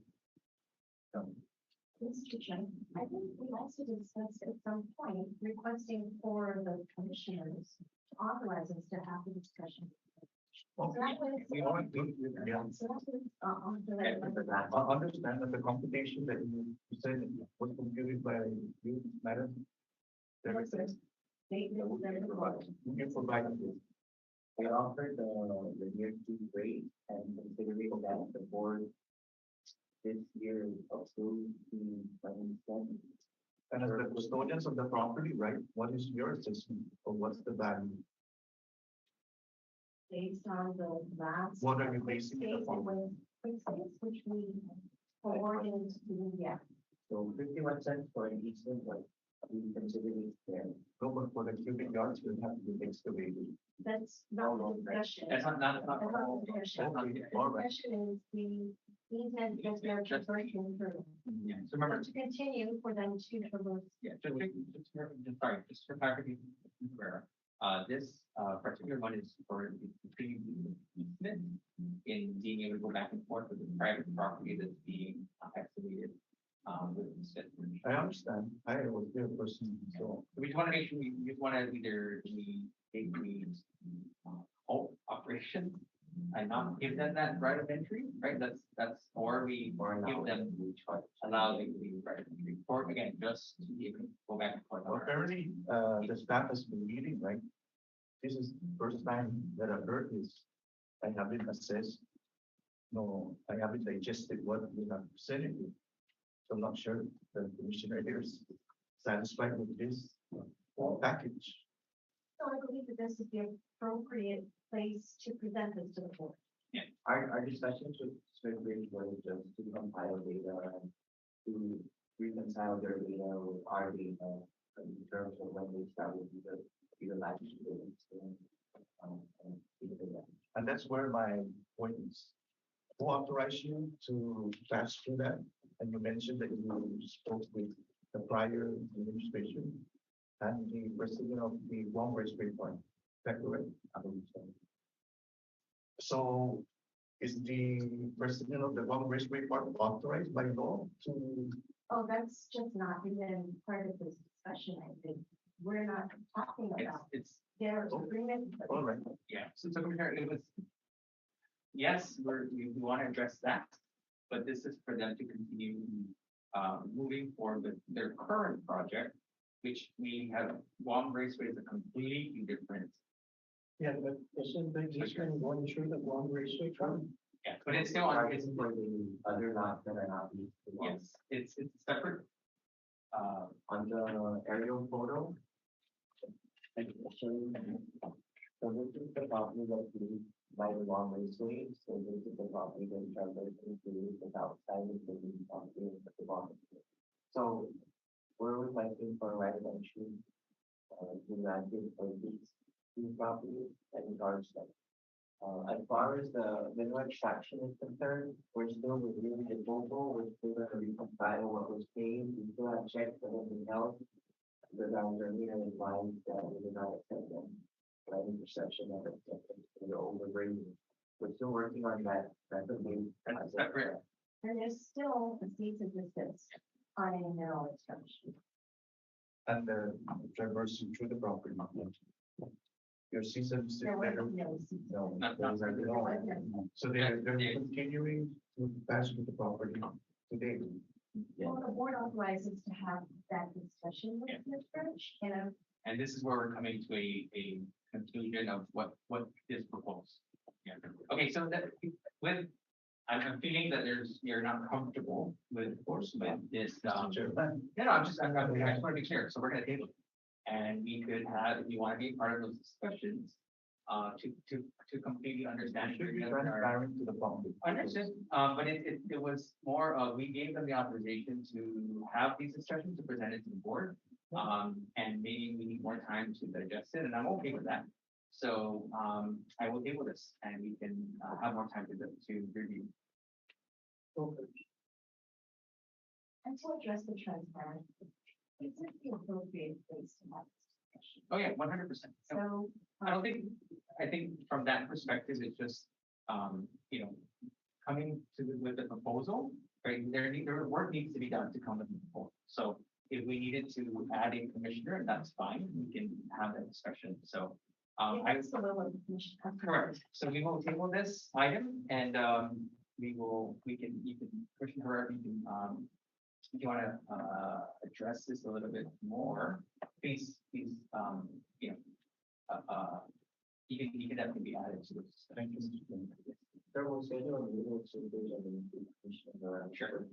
Mr. Chairman, I think we also discussed at some point requesting for the commissioners to authorize us to have the discussion. So that was. We are good with Yeah, that. so that was, on the. I understand that the computation that you said was computed by you, madam. Director. You can provide this. I offered the year two rate and considering that the board this year approved the financial. And as the custodians of the property, right, what is your assessment or what's the value? Based on the last. What are you basing it Quick upon? states, which we forwarded to, yeah. So 51 cents for an easement, but we consider it fair. No, but for the cubic yards, will have to be excavated. That's not the discussion. That's not. That's not the discussion. Okay, The all right. discussion is the easement that they're traversing through. Yeah, so remember, To continue for them to traverse. yeah, sorry, just for clarification, where, this, particular one is for the easement in being able to go back and forth with the private property that's being excavated, with the city. I understand. I was there person, so. We just want to make sure we just want to either take the whole operation and not give them that right of entry, right? That's, or we give them, allow them to be right of entry, or again, just to be able to go back and forth. Well, apparently, the staff has been meeting, right? This is the first time that I've heard this. I haven't assessed. No, I haven't digested what we have presented. So I'm not sure the commissioner here is satisfied with this package. So I believe that this is the appropriate place to present this to the board. Our discussions with Swedbridge was just to compile data and to reconcile their data with our data in terms of when they started the last students. And things like that. And that's where my point is. Who authorized you to pass through that? And you mentioned that you spoke with the prior administration and the president of the Guam Raceway Park. Is that correct? I believe so. So is the president of the Guam Raceway Park authorized by law to? Oh, that's just not even part of this discussion, I think. We're not talking about It's, their agreement. All right. yeah, so Commissioner, it was, yes, we want to address that, but this is for them to continue, moving forward with their current project, which we have, Guam Raceway is a completely different, Yeah, but isn't the easement going through the Guam Raceway Trail? yeah, but it's still on, it's, For the other lots that are not used. yes, it's separate. On the aerial photo. So this is the property that we by the long raceway, so this is the property that travels into the south side of the property at the bottom. So we're requesting for right of entry, to granted for these two properties and regards to. As far as the mineral extraction is concerned, we're still reviewing the proposal, we're still going to reconcile what was paid, we still have checks that have been held. The grounds here is lines that we did not accept them, right, intersection of it, we're overbringing. We're still working on that, that's a big. That's separate. And there's still a cease and desist on a mineral extraction. And traversing through the property. Your season is There was better. no cease. No, Not- those are the- There was none. So they're Yeah. continuing to pass through the property today. Well, the board authorizes to have that discussion with Ms. Birch, And this is where we're coming to a conclusion of what is proposed. Yeah, okay, so that, with, I'm feeling that you're not comfortable with, of course, with this, Sure. no, I just want to be clear, so we're gonna table it. And we could have, if you want to be part of those discussions, to completely understand. Should be your- our- transparent to the public. Understood, but it was more, we gave them the authorization to have these discussions, to present it to the board. And maybe we need more time to digest it, and I'm okay with that. So, I will table this, and we can, have more time to review. Okay. and to address the transparency. It's the appropriate place to have this discussion. Oh, yeah, 100%. So. I think from that perspective, it's just, you know, coming with the proposal, right, there work needs to be done to come with the proposal. So if we needed to add a commissioner, that's fine, we can have that discussion, so. It's the will of the commission. Correct, so we will table this item, and, you can, Commissioner Herrera, you can, if you want to address this a little bit more, please, you know, you can definitely be added to this. Thank you. There was schedule a meeting to do Sure.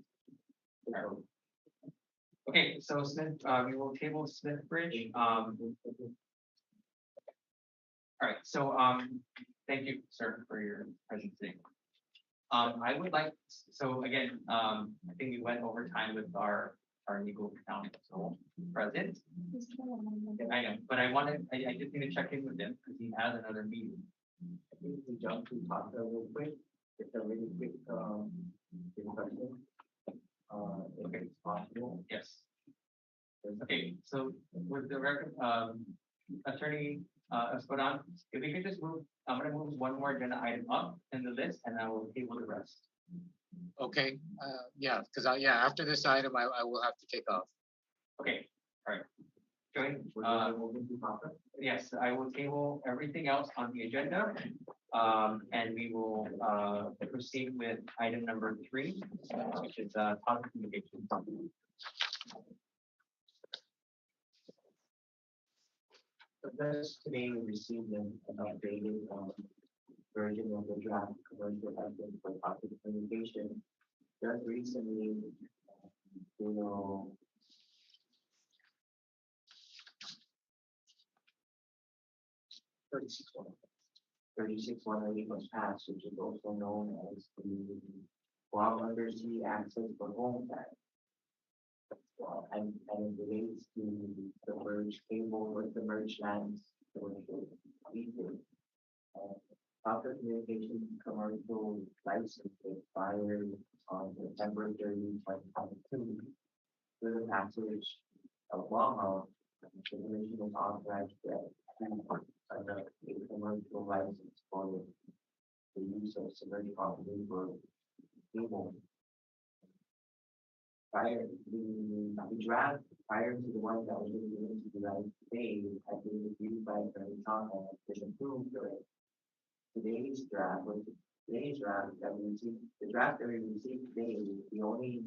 Okay, so Smith, we will table Smith Bridge. All right, so thank you, sir, for your presentation. I would like, so again, I think we went over time with our legal counsel present. I know, but I just need to check in with him because he has another meeting. I think we jump to talk real quick. It's a really quick question. If it's possible. Yes. Okay, so with the record, attorney, Espadon, if we could just move, I'm gonna move one more agenda item up in the list and I will table the rest. Okay, yeah, because after this item, I will have to take off. Okay, all right. Join, Moving to topic. yes, I will table everything else on the agenda. And we will, proceed with item number 3, which is, public communication. Thus, today we received an updated version of the draft commercial license for public communication. Just recently, you know, 36-108 was passed, which is also known as the Guam Undersea Access for Home Act. And it relates to the merged cable with the merged lands commercial leases. Public communication commercial license expired on September 30, 2022. With the passage of law, the commission was authorized to execute a commercial license for the use of celebrity property for cable. The draft prior to the one that was given to the United States had been reviewed by Attorney General and been approved already. Today's draft that we received, the draft that we received today, the only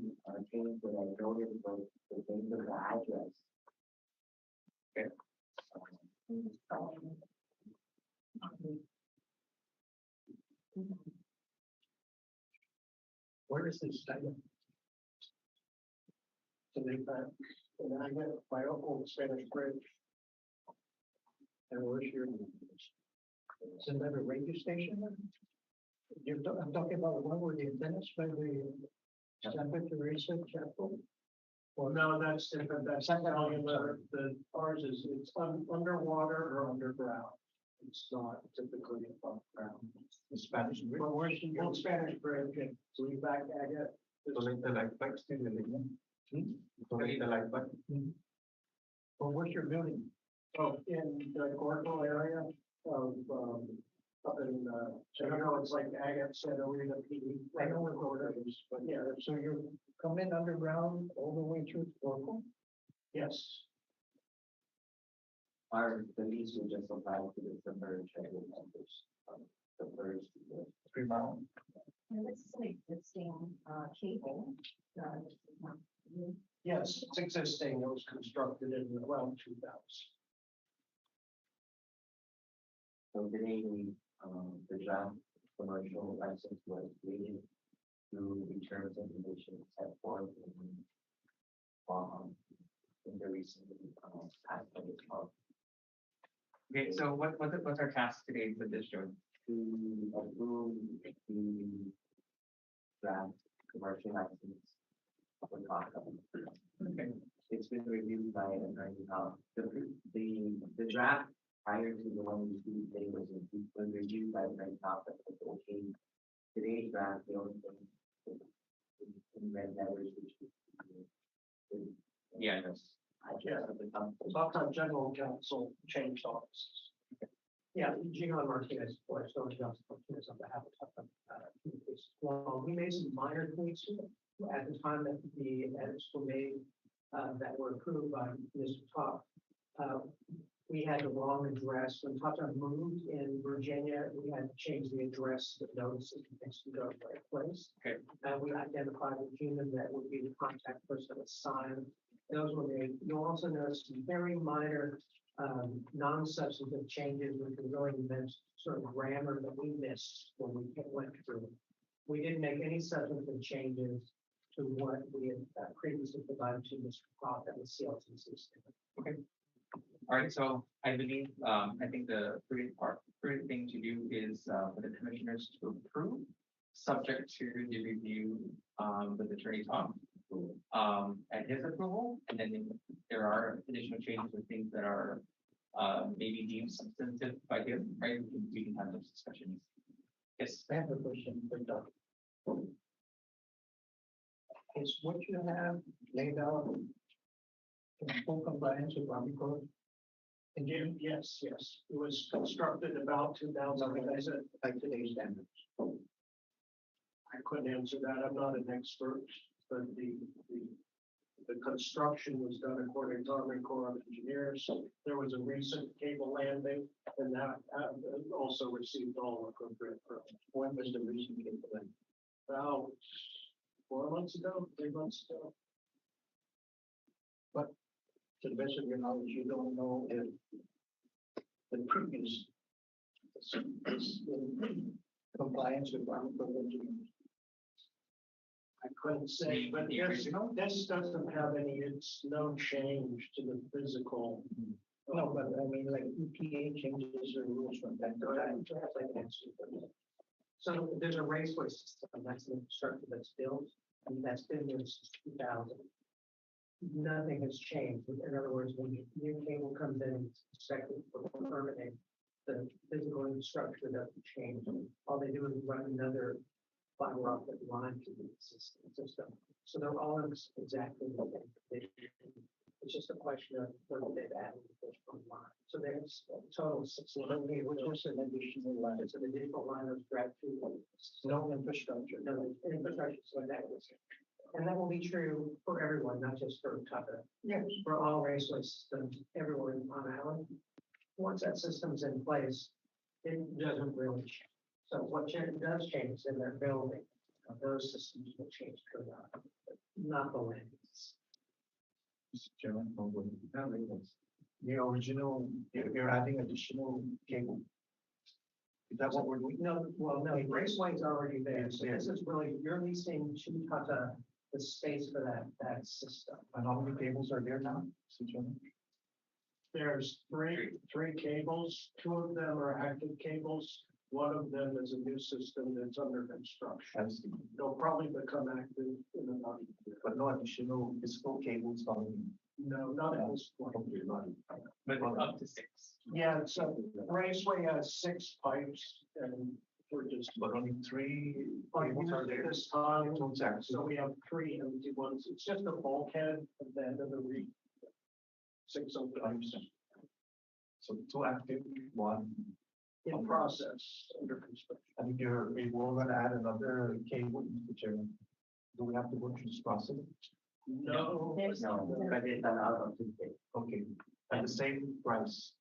change that I noticed was the change of the address. Okay. Where is this item? To make that, and I got my old Spanish bridge. And where's your? Isn't that a radio station? I'm talking about the one where the antennas by the Santa Teresa Chapel. Well, no, that's different. That's the ours is it's underwater or underground. It's not typically above ground. The Spanish bridge. Well, where's the old Spanish bridge? And so we back at it. So like the light bugs in the beginning. So like the light bug. Well, what's your building? Oh, in the Gordo area of, up in, so you know, it's like Agate said over in the PD. I know where Gordo is, but yeah, so you come in underground all the way through Gordo? Yes. The lease will just apply to the submerged area members. The first. 3 mile. And this is an existing cable. Yes, it's existing. It was constructed in around 2000. So today the draft commercial license was created through the terms and conditions set forth in the recent past budget law. Okay, so what's our task today with this, Joe? To approve the draft commercial license for Costa. Okay. It's been reviewed by an attorney. The draft prior to the one we received today was reviewed by attorney Costa. Okay. Today's draft, the only thing in red letters which Yeah, yes. I just have to come. Sometimes general counsel changed offices. Yeah, Gian Martinez, or Stone Johnson Martinez on behalf of well, we made some minor tweaks at the time that the edits were made that were approved by Mr. Top. we had the wrong address. When Tata moved in Virginia, we had to change the address of the notices next to go to the right place. Okay. And we identified a human that would be the contact person assigned. Those were made. You'll also notice some very minor non-substantive changes, which were really meant sort of grammar that we missed when we went through it. We didn't make any substantive changes to what we had previously provided to Mr. Croft at the CLTC standard. All right, so I believe, I think the prudent thing to do is, for the commissioners to approve, subject to the review, with Attorney Tom. And his approval, and then if there are additional changes or things that are, maybe deemed substantive by him, right, we can have those discussions. Yes. I have a question for Doug. Is what you have laid out in full compliance with Army Code? Indeed, yes, yes. It was constructed about 2000, like today's standards. I couldn't answer that. I'm not an expert, but the construction was done according to Army Corps of Engineers. There was a recent cable landing, and that also received all appropriate permits. When was the recent cable landing? About 4 months ago, 3 months ago. But to the best of your knowledge, you don't know if the previous is in compliance with Army Corps of Engineers. I couldn't say, but The yes, original? this doesn't have any, it's no change to the physical. No, but I mean, like EPA changes their rules from that to time. So there's a raceway system, that's the infrastructure that's built, and that's been there since 2000. Nothing has changed. In other words, when new cable comes in, it's expected for permitting, the physical infrastructure doesn't change. All they do is run another fiber optic line to the system. So they're all in exactly the same condition. It's just a question of whether they've added additional line. So there's a total of 6 lines, which is an additional line. It's an additional line of drag through. No infrastructure, no infrastructure, so that is. And that will be true for everyone, not just for Tata. Yes. For all raceway systems, everywhere on island. Once that system's in place, it doesn't really change. So what does change is in their building, those systems will change to not the lands. Mr. Chairman, the original, you're adding additional cable. Is that what we're doing? No, well, no, Raceway's already there, so this is really, you're leasing to Tata the space for that system. And how many cables are there now, Mr. Chairman? There's three cables, 2 of them are active cables. One of them is a new system that's under construction. I see. They'll probably become active in about a year. But no additional physical cables following. No, not at this point. Okay, right. But it's up to 6. Yeah, so Raceway has 6 pipes and we're just. But only 3 Are cables are there. this time, So it's actually- so we have 3 empty ones. It's just a bulkhead at the end of the reed. 6 open. I understand. So 2 active, 1. In process, under construction. And if we're gonna add another cable, Mr. Chairman, do we have to go through this process? No. No, but it's an out of the Okay, at the same price.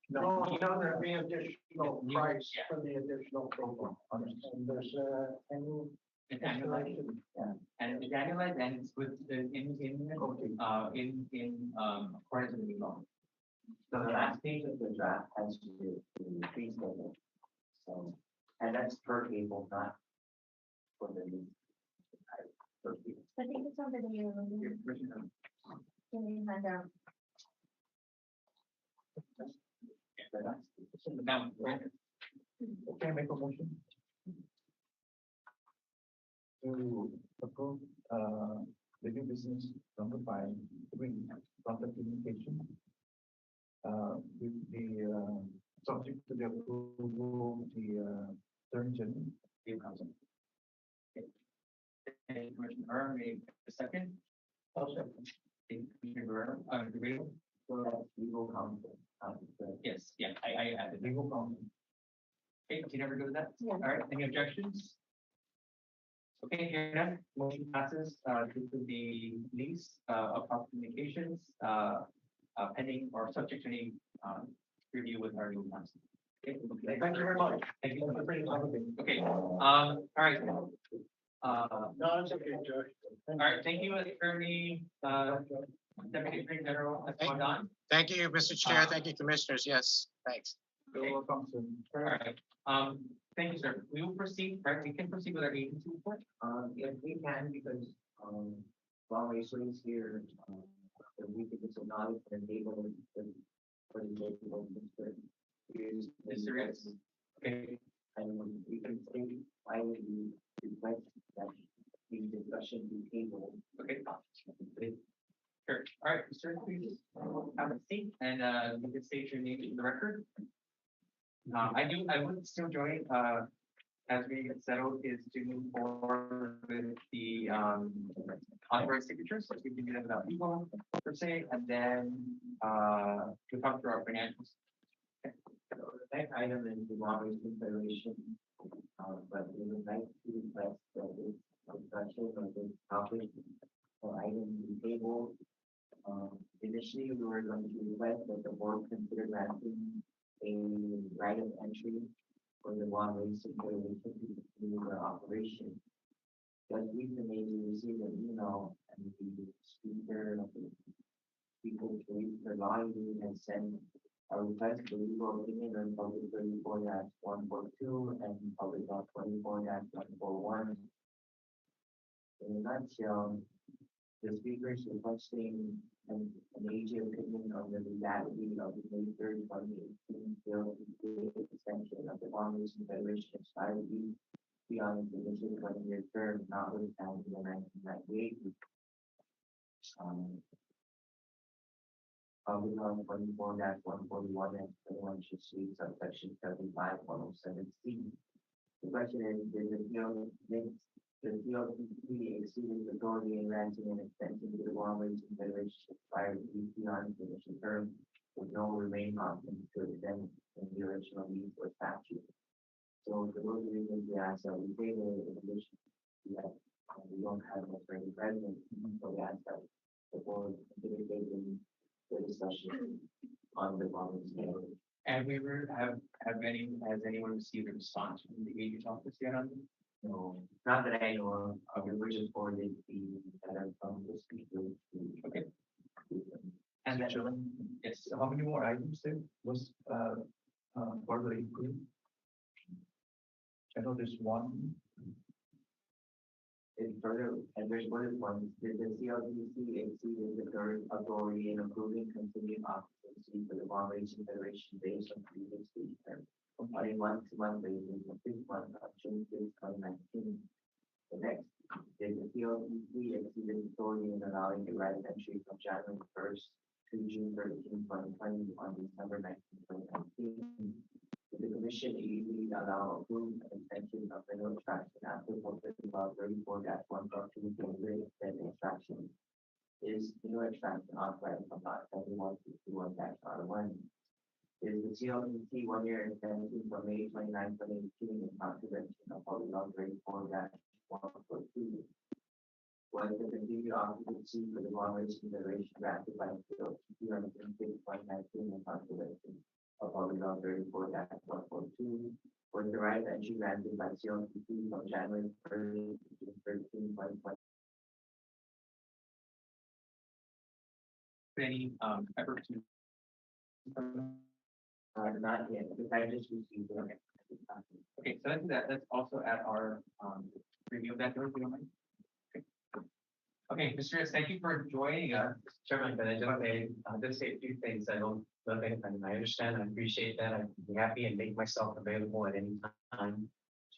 No, there'd be additional Yeah. price for the additional program. And there's any. It's annualized, and it's annualized, and it's with the, according to the new law. So the last page of the draft has to do with the fee schedule. So, and that's per cable, not for the lease. Per cable. I think it's on the new, handout. Now, Okay, make a motion. To approve, the new business number 5, bring product communication. With the, subject to the approval of the, Attorney General. and Commissioner Guerrero made a second. Commissioner Guerrero, So that's legal counsel. yes, yeah, I added. that. Legal counsel. Okay, you never do that? Yeah. All right, any objections? Okay, here none, motion passes, to the lease, of Pop Communications, pending or subject to any, review with our new council. Okay, thank you very much. Thank you for bringing everything. Okay, all right. No, it's okay, George. All right, thank you, Attorney, Deputy Attorney General, Don. Thank you, Mr. Chair. Thank you, commissioners. Yes, thanks. Okay. You're welcome, sir. All right, thank you, sir. We will proceed, right? We can proceed with our agency report. If we can, because, while Rachel is here, if we could just acknowledge and enable for the local district. Is Mr. Reyes. Okay, and we can think, I would request that the discussion be tabled. okay. Sure. All right, sir, please have a seat and, you can state your name in the record. I would still join, as we had settled, is to move forward with the, authorized signatures, so we can do that without legal per se, and then, we talk through our financials. So the next item is the Waterways Confederation, but we would like to request that this discussion of this topic or item be tabled. Initially, we were going to request that the board consider granting a right of entry for the Waterways Confederation to continue their operation. Just recently, we received an email and the speaker of the people to the law has sent a request for legal opinion on public 34-142 and public law 24-141. In a nutshell, the speaker is requesting an AG opinion on the legality of the May 3rd, 2018 bill extension of the Waterways Confederation expired beyond the initial 20-year term, notwithstanding the 1998. Public law 24-141 and 21 subsection 75-107C. The question is, did the DLCC exceeded authority in granting an extension to the Waterways Confederation expired beyond the initial term with no remaining options to extend in the original use or statute? So for those reasons, we ask that we table the condition that we don't have a friendly president, so we ask that the board consider tabling the discussion on the Waterways Confederation. And we were, has anyone received a response from the agent's office yet on this? No, not that I know of. We just forwarded the letter from the speaker. Okay. And And then, Chairman, yes, how many more items there was, further included? I know there's one. In further, and there's one, did the CLDC exceeded the current authority in approving continued occupancy for the Waterways Confederation based on previous lease term on a month-to-month basis of 6 months of June 6, 2019. The next, did the CLDC exceeded authority in allowing the right of entry from January 1st to June 13, 2020 on December 19, 2019? The commission illegally allow approved extension of mineral extraction after about 34-1.2 to extend extraction. Is mineral extraction authorized from lot 71-61-R1? Is the CLDC 1 year extension from May 29, 2018 in contravention of public law 34-1.2? Was the continued occupancy for the Waterways Confederation granted by the CLDC on June 6, 2019 in contravention of public law 34-142, was the right of entry granted by CLCC from January 1st to June 13, 2020. any, effort to. Not yet, because I just received it. Okay, so that's also at our, review of that, if you don't mind. Okay, Mr. Reyes, thank you for joining us. Chairman, but I just want to just say a few things. I don't, nothing, and I understand, I appreciate that. I'd be happy and make myself available at any time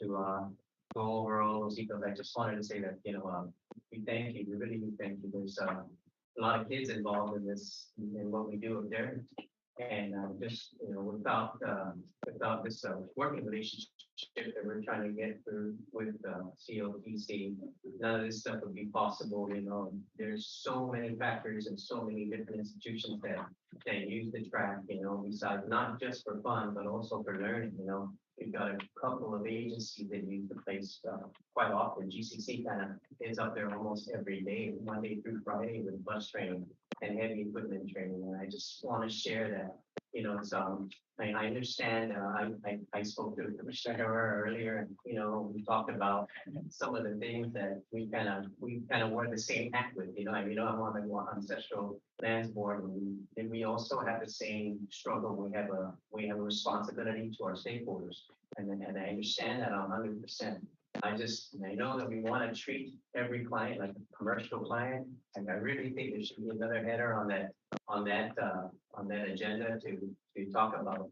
to go over all those details. I just wanted to say that, you know, we thank you, we really do thank you. There's a lot of kids involved in this, in what we do up there. And just, you know, without this working relationship that we're trying to get through with COTC, none of this stuff would be possible. You know, there's so many factors and so many different institutions that use the track, you know, besides not just for fun, but also for learning. You know, we've got a couple of agencies that use the place quite often. GCC kind of is up there almost every day, Monday through Friday with bus training. and heavy equipment training. And I just want to share that, it's, I understand, I spoke to Commissioner Herrera earlier, and, we talked about some of the things that we kind of wear the same hat with, I'm on the ancestral lands board, and we also have the same struggle. We have a responsibility to our stakeholders, and I understand that 100%. I know that we want to treat every client like a commercial client, and I really think there should be another header on that agenda to talk about,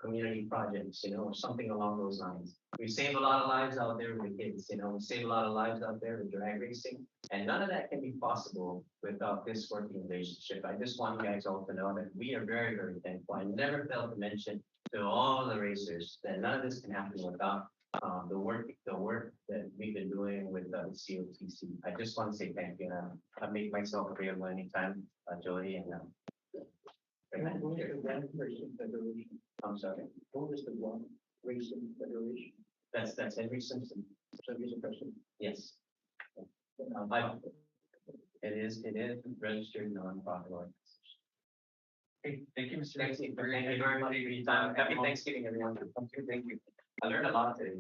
community projects, or something along those lines. We save a lot of lives out there with kids, we save a lot of lives out there with drag racing, and none of that can be possible without this working relationship. I just want you guys all to know that we are very, very thankful. I never failed to mention to all the racers that none of this can happen without the work that we've been doing with COTC. I just want to say thank you. I make myself available anytime, Jody, and Who is the one racing federation? I'm sorry. Who is the one racing federation? That's Henry Simpson. So he's a person. Yes. It is registered nonprofit organization. Okay, thank you, Mr. Thank you Dempsey. very much for your time. Happy Thanksgiving, everyone. Thank you. I learned a lot today.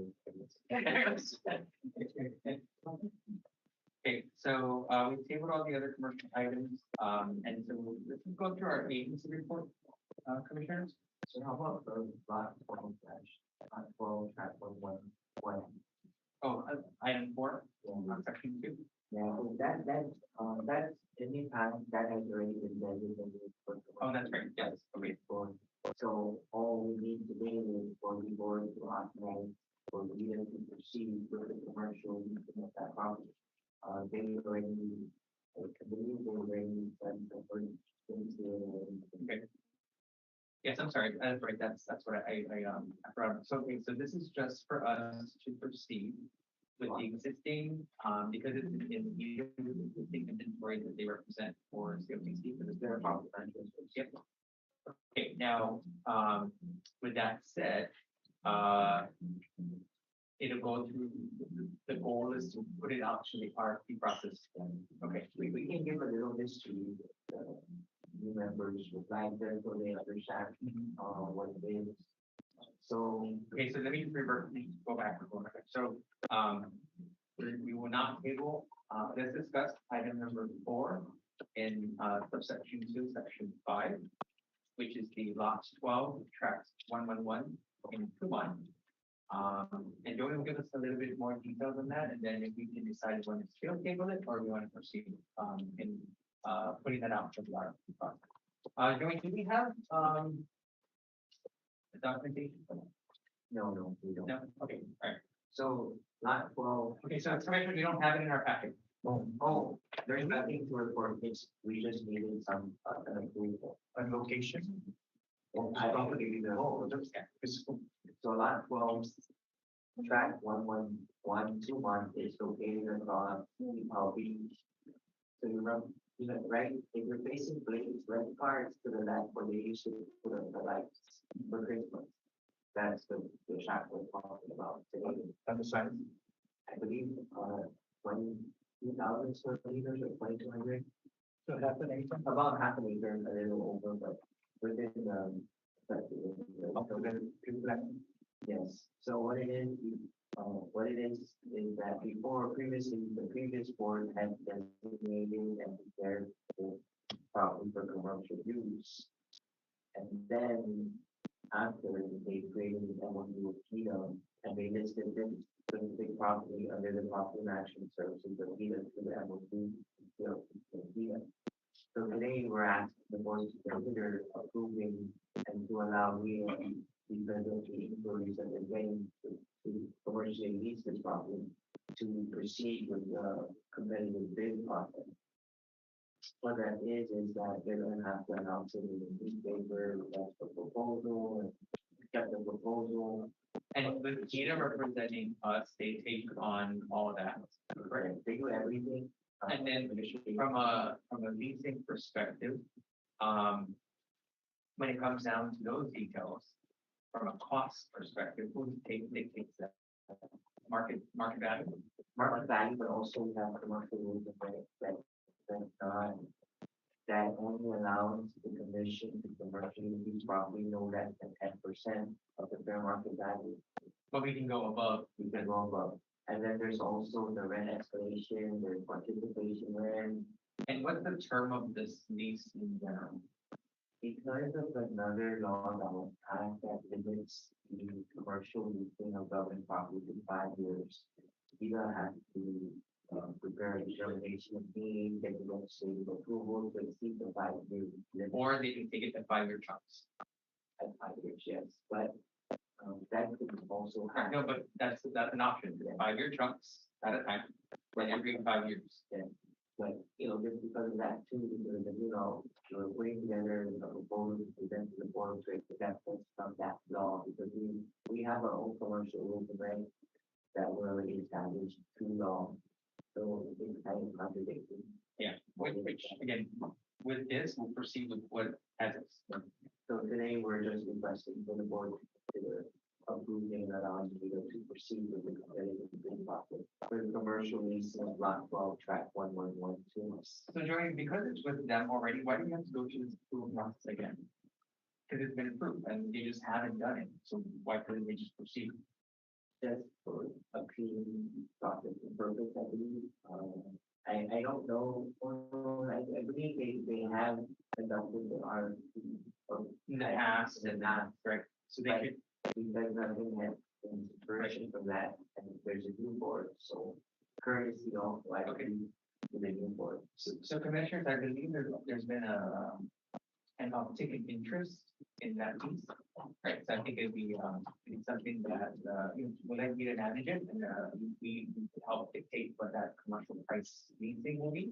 Okay, so we tabled all the other commercial items, and so let's go through our agency report, commissioners. So how about the lot 12 dash, 12 track 111? Oh, item 4, Yeah, section 2. so that's anytime that has already been designated for. Oh, that's right, yes, okay. So all we need to do is for the board to authorize for the leader to proceed with the commercial use of that property. They already, I believe they already sent the first things there. Okay. Yes, I'm sorry, that's right, that's what I forgot. So, okay, so this is just for us to proceed with the existing, because it's in the existing inventory that they represent for COTC for this. Their property. Yep. Okay, now, with that said, it'll go through, the goal is to put it out to the RFP process. Okay. We can give a little history, new members with like there so they understand, what it is. So, Okay, so let me just revert, go back. So, we will not table, let's discuss item number 4 in, subsection 2, section 5, which is the lots 12, tracks 111 in Kumon. And Joey will give us a little bit more details on that, and then if we can decide when to still table it or we want to proceed, in, putting that out for the RFP process. Joey, do we have, the documentation for that? no, we don't. No, okay, all right. So, lot 12, Okay, so Commissioner, we don't have it in our packet. oh, there's nothing to report, we just needed some, an approval. A location? I don't believe that. Oh, that's physical. So lot 12, track 11121 is located on Beach. So you run, right, if you're facing Blake's red cars to the left where they used to put up the lights for Christmas. That's the track we're talking about today. And the sign? I believe, 22,000 square meters or 2,200. So half an acre. About half an acre, a little over, but within, yes, so what it is that previously, the previous board had designated and declared the property for commercial use. And then after they created the MOU with PETA, and they listed this specific property under the property management services of PETA to the MOU. PETA. So today we're asking the board to consider approving and to allow me because of the inquiries that they're getting to commercially lease this property to proceed with the competitive bid process. What that is that they're gonna have to announce it in the newspaper, that's the proposal, and get the proposal. And with Gina representing us, they take on all of that. Correct, they do everything. And then from a leasing perspective, when it comes down to those details, from a cost perspective, who takes that market value? Market value, but also we have commercial rules of that that only allows the commission to commercially use property no less than 10% of the fair market value. But we can go above. We can go above. And then there's also the rent escalation, there's participation rent. And what's the term of this lease in general? Because of another law that was passed that limits the commercial leasing of government property to 5 years, VITA has to prepare a determination of need, get the legislative approval to exceed the 5 year limit Or they can take it to 5-year chunks. at 5 years, yes. But that could also happen. No, but that's an option, 5-year chunks at a time, like every 5 years. Yeah. But, just because of that too, because, we're putting together a proposal to present to the board to accept from that law, because we have our own commercial rules and regs that were already established through law. So it's kind of contradicting. Yeah, which again, with this, we'll proceed with what has it. So today, we're just requesting for the board to consider approving that on to proceed with the competitive bidding process for the commercial lease of block 12, track 1112. So Joey, because it's with them already, why do you have to go through this approval process again? Because it's been approved and they just haven't done it, so why couldn't they just proceed? Just for a clean process and purpose, I believe. I don't know, I believe they have conducted the RFP. In the past and not, right? So they could, Because nothing has been inspiration from that, and there's a new board, so courtesy also, I believe, to the new board. so commissioners, I believe there's been an uptick in interest in that piece. Right, so I think it'd be, it's something that, we'd like you to manage it and, we could help dictate what that commercial price leasing will be.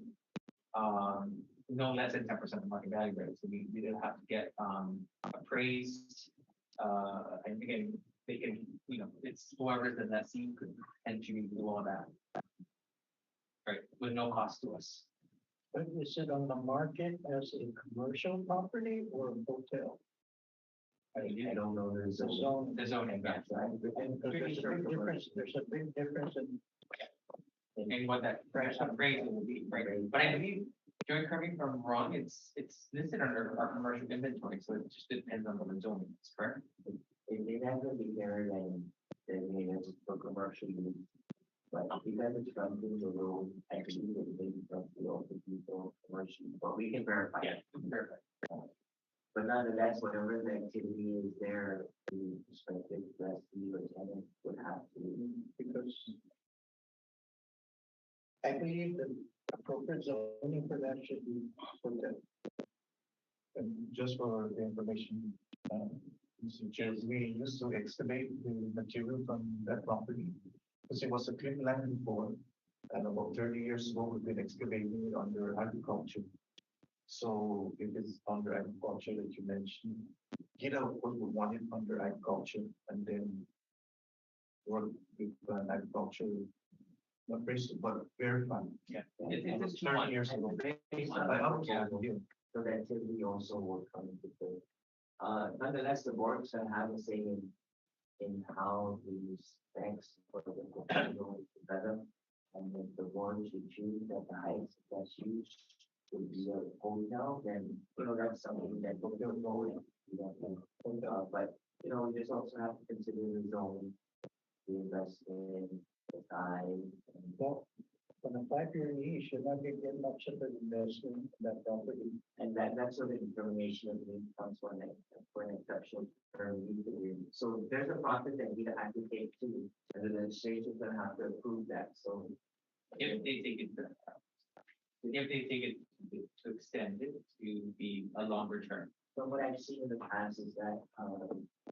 No less than 10% of market value, right? So we do have to get, appraised. And again, they can, it's whoever's the lessee could potentially do all that. Right, with no cost to us. But is it on the market as a commercial property or a hotel? I don't know, there's a The zone. The zoning, yeah. There's a big difference in And what that price appraisal will be, right? But I believe, Joey, correct me if I'm wrong, it's listed under our commercial inventory, so it just depends on the zoning, that's correct? It has to be there and designated for commercial use. But because it's from the road, I believe it may be from the open people commercial, but we can verify. Yeah, perfect. But nonetheless, whatever the activity is there, the prospective lessee or tenant would have to, because I believe the appropriate zoning for that should be hotel. And just for the information, Mr. Chair, we used to excavate the material from that property because it was a clean land before. And about 30 years ago, we've been excavating it under agriculture. So if it's under agriculture that you mentioned, Gita, of course, would want it under agriculture and then work with agriculture, not based, but verified. Yeah. It was It's 30 years ago. so the activity also will come into play. Nonetheless, the board can have a say in how the specs for the proposal is developed. And if the board should choose that the heights that's used would be a hotel, then, that's something that will go in. But, we just also have to consider the zone, the investment, the size, and Well, on a 5-year lease, you're not going to get much of an investment in that property. And that's sort of determination of the income for an exception term lease agreement. So there's a process that we have to take to, and the legislature is gonna have to approve that, so. If they take it, to extend it to be a longer term. From what I've seen in the past is that,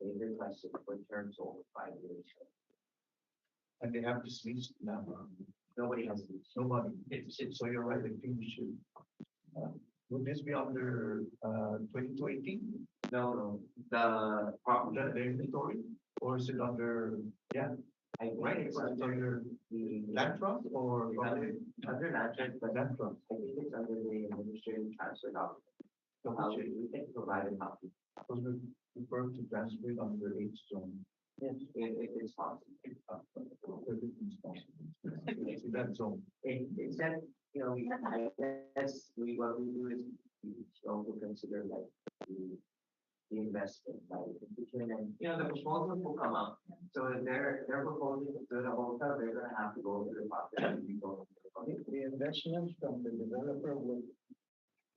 they requested for terms over 5 years. And they have this lease now. Nobody has these. Nobody. So you're right, I think we should. Would this be under 2218? No, the property, The inventory? Or is it under, yeah, I think right, it's it's under the. land trust or? Under that, but Land trust. I think it's under the administrative transfer document. So We can provide a copy. because we prefer to transfer it under H zone. Yes. If it's possible. Everything's possible. It's in that zone. It's that, I guess what we do is we also consider like the investment by the constituent and, you know, the proposals will come up. So if they're proposing to build a hotel, they're gonna have to go through the process and be going through the process. The investments from the developer will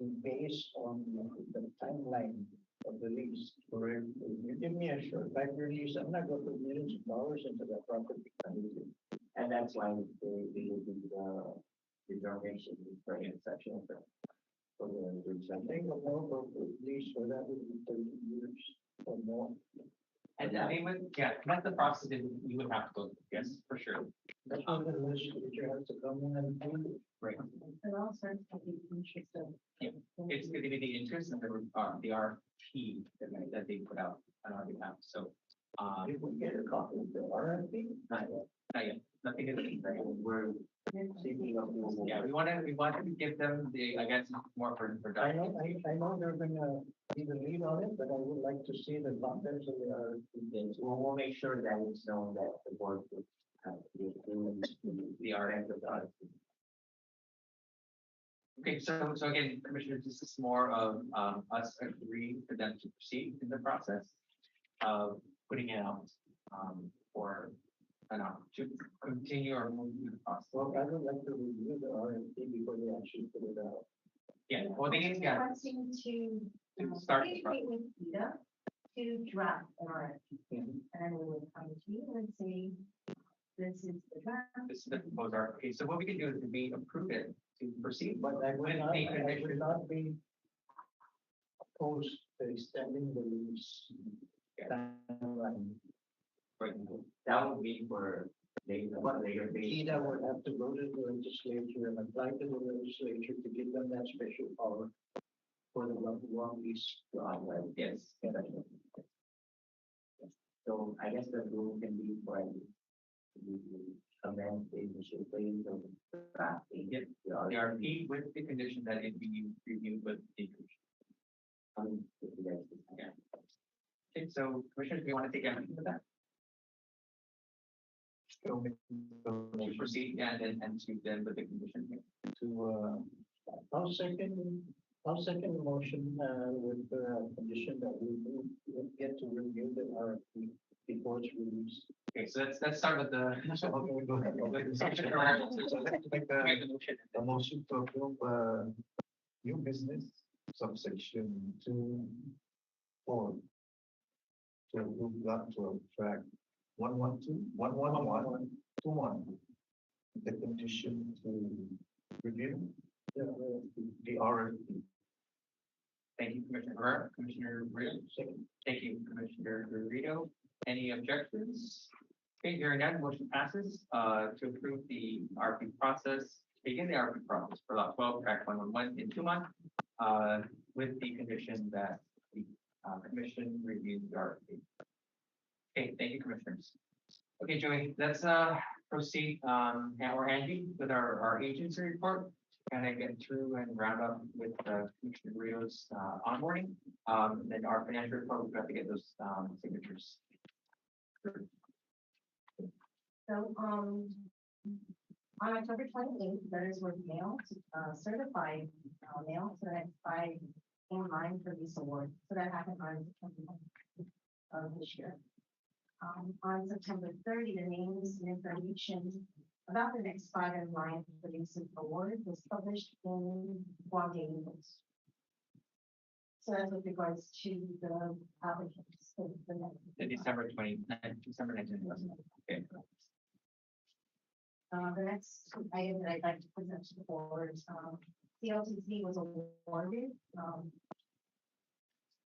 be based on the timeline of the lease. Correct. You give me a short life release, I'm not going to put millions of dollars into that property. And that's why they will do the donation for exception for the I think a more appropriate lease for that would be 30 years or more. And they would, yeah, that's the process that you would have to go, through. Yes, for sure. That's one of the legislature has to come in and do. Right. And also, I think interesting. It's going to be the interest and the RFP that they put out on our behalf. So, If we get a copy of the RFP, not yet, nothing is, we're seeking approval. yeah, we wanted to give them the, I guess, more for I production. know they're gonna be the lead on it, but I would like to see the contents of the RFP. Yes, we'll make sure that it's known that the board would have the RF of the RFP. Okay, so again, Commissioners, this is more of us agreeing for them to proceed in the process of putting it out for to continue or move through the process. Well, I would like to review the RFP before they actually put it out. Yeah, well, they need, yeah, Requesting to start the communicate with PETA to draft an RFP. And we will come to you and say, this is the draft. this is the proposed RFP. So what we can do is we approve it to proceed. But I With would the not, I condition- would not be opposed to extending the lease timeline. Right. That would be for later date. PETA would have to go to the legislature and apply to the legislature to give them that special power for the one lease. Yes. So I guess the rule can be for amend the initial phase of drafting. Yep. The RFP with the condition that it be reviewed with the commission. Yeah. Okay, so Commissioners, do you want to take action for that? To proceed and to then with the condition I'll second the motion, with the condition that we will get to review the RFP before it's released. Okay, so let's start with the. A motion to approve, new business subsection 2(4). To approve lot 12 track 112, 111, 21. The condition to review the RFP. Thank you, Commissioner Guerrero. Commissioner Rio. Thank you, Commissioner Garrido. Any objections? Okay, hearing none, motion passes to approve the RFP process, begin the RFP process for lot 12, track 111 in 2 months, with the condition that the commission reviews the RFP. Okay, thank you, Commissioners. Okay, Joey, let's proceed, or Angie, with our agency report. Kind of get through and round up with Commissioner Rio's onboarding. Then our financial report, we've got to get those signatures. So, on October 28th, letters were mailed, certified mail to the next 5 in line for this award. So that happened on September of this year. On September 30, the names and information about the next 5 in line for this award was published in Guam Daily News. So that's with regards to the applicants. The December 19th. Okay. The next item that I'd like to present to the board is, CLTC was awarded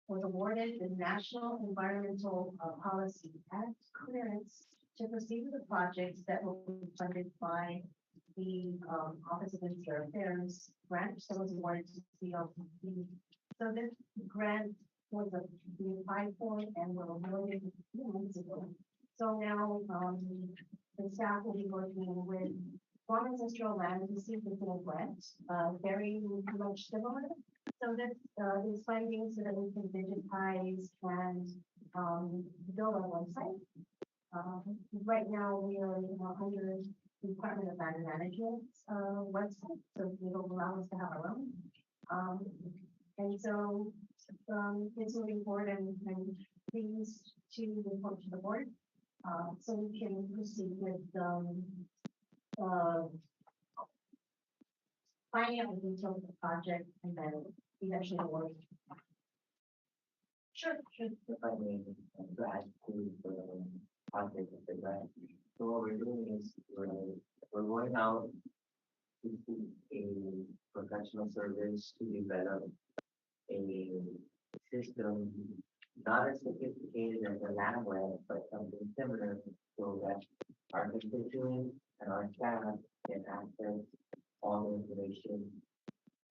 the National Environmental Policy Act clearance to proceed with the projects that will be funded by the Office of Insular Affairs grant that was awarded to CLTC. So this grant was we applied for and were awarded a few months ago. So now the staff will be working with Guam Ancestral Land to see if we can grant, very much similar. So this is funding so that we can digitize and build our website. Right now we are under the Department of Land Management website, so it'll allow us to have our own. And so, it's moving forward and I'm pleased to report to the board. So we can proceed with, uh, finding out the details of the project and then eventually award. Sure, sure. If I may, add to the context of the grant. So what we're doing is we're going out to seek a professional service to develop a system not as sophisticated as the land web, but something similar so that our constituents and our staff can access all the information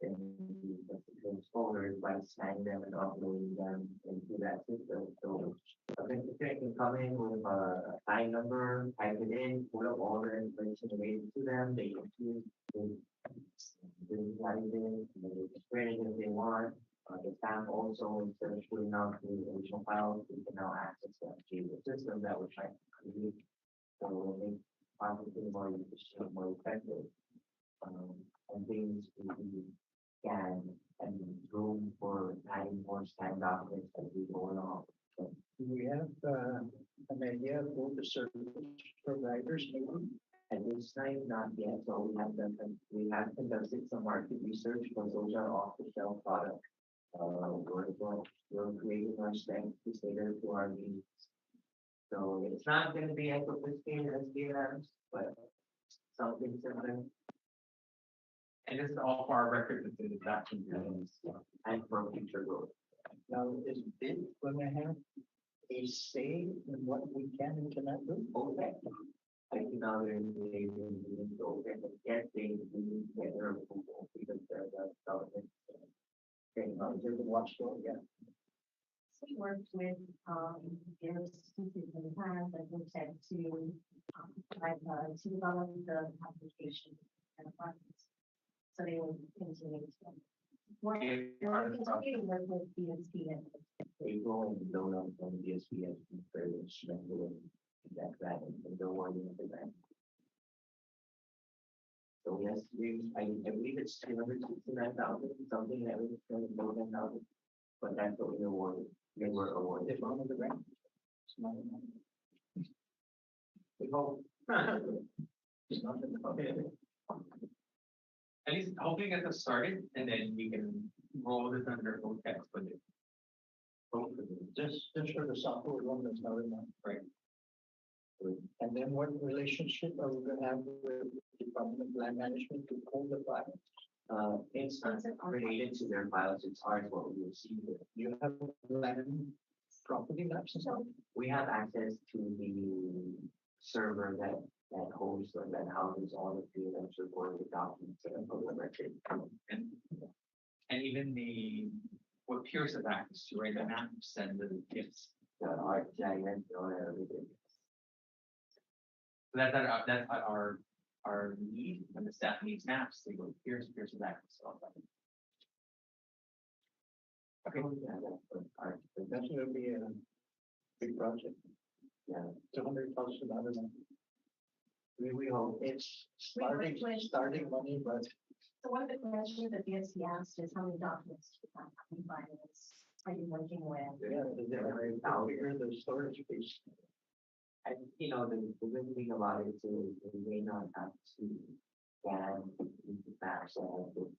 in the constituents folders by scanning them and uploading them into that system. So a constituent can come in with a high number, type it in, pull up all the information related to them, they can choose to visualize it, and they can print it if they want. The staff also, instead of putting out the original files, we can now access that to the system that we're trying to create. So we'll make processing more efficient, more effective. And things to be scanned and room for adding more scanned documents as we go along. So Do we have an idea of who the service providers may be? at this time, not yet, so we have conducted some market research, because those are off-the-shelf products. We're creating our strength to cater to our needs. So it's not gonna be as sophisticated as DLMs, but something similar. And this is all for our record, that the document. And for future growth. Now, is BID going to have a say in what we can and cannot do? Okay. I think now they're in the so and yes, they do get their approval because they're the government. Okay, There's a watchdog, yeah. We worked with, various institutions in the past, like we said, to, to develop the application and funds. So they will continue to. Work, Yeah, continue to work with BSP and. April and loan up from the DSP has been very instrumental in that grant and the awarding of the grant. So yes, I believe it's 269,000, something that was going to go 10,000, but that's what we awarded. They were awarded. If one of the grant. It's not enough. We hope. It's not enough. At least hoping get this started, and then we can roll this under full text budget. Just for the software one that's not enough. Right. And then what relationship are we gonna have with the Department of Land Management to hold the file? It's not related to their files, it's ours what we receive. You have land property maps and stuff? We have access to the server that hosts or that houses all of the events recorded documents that are public record. And even what peers have access to, right, the maps and the gifts. The ArcGIS or everything. So that's our need, when the staff needs maps, they go to peers has access to all that. Okay. Yeah, That's gonna be a big project. yeah. It's $100,000. We hope It's worked with- starting money, but So one of the questions that BSP asked is how many documents do you have finance are you working with? yeah, bigger the storage space. And you know, the good thing about it is we may not have to scan the maps or have to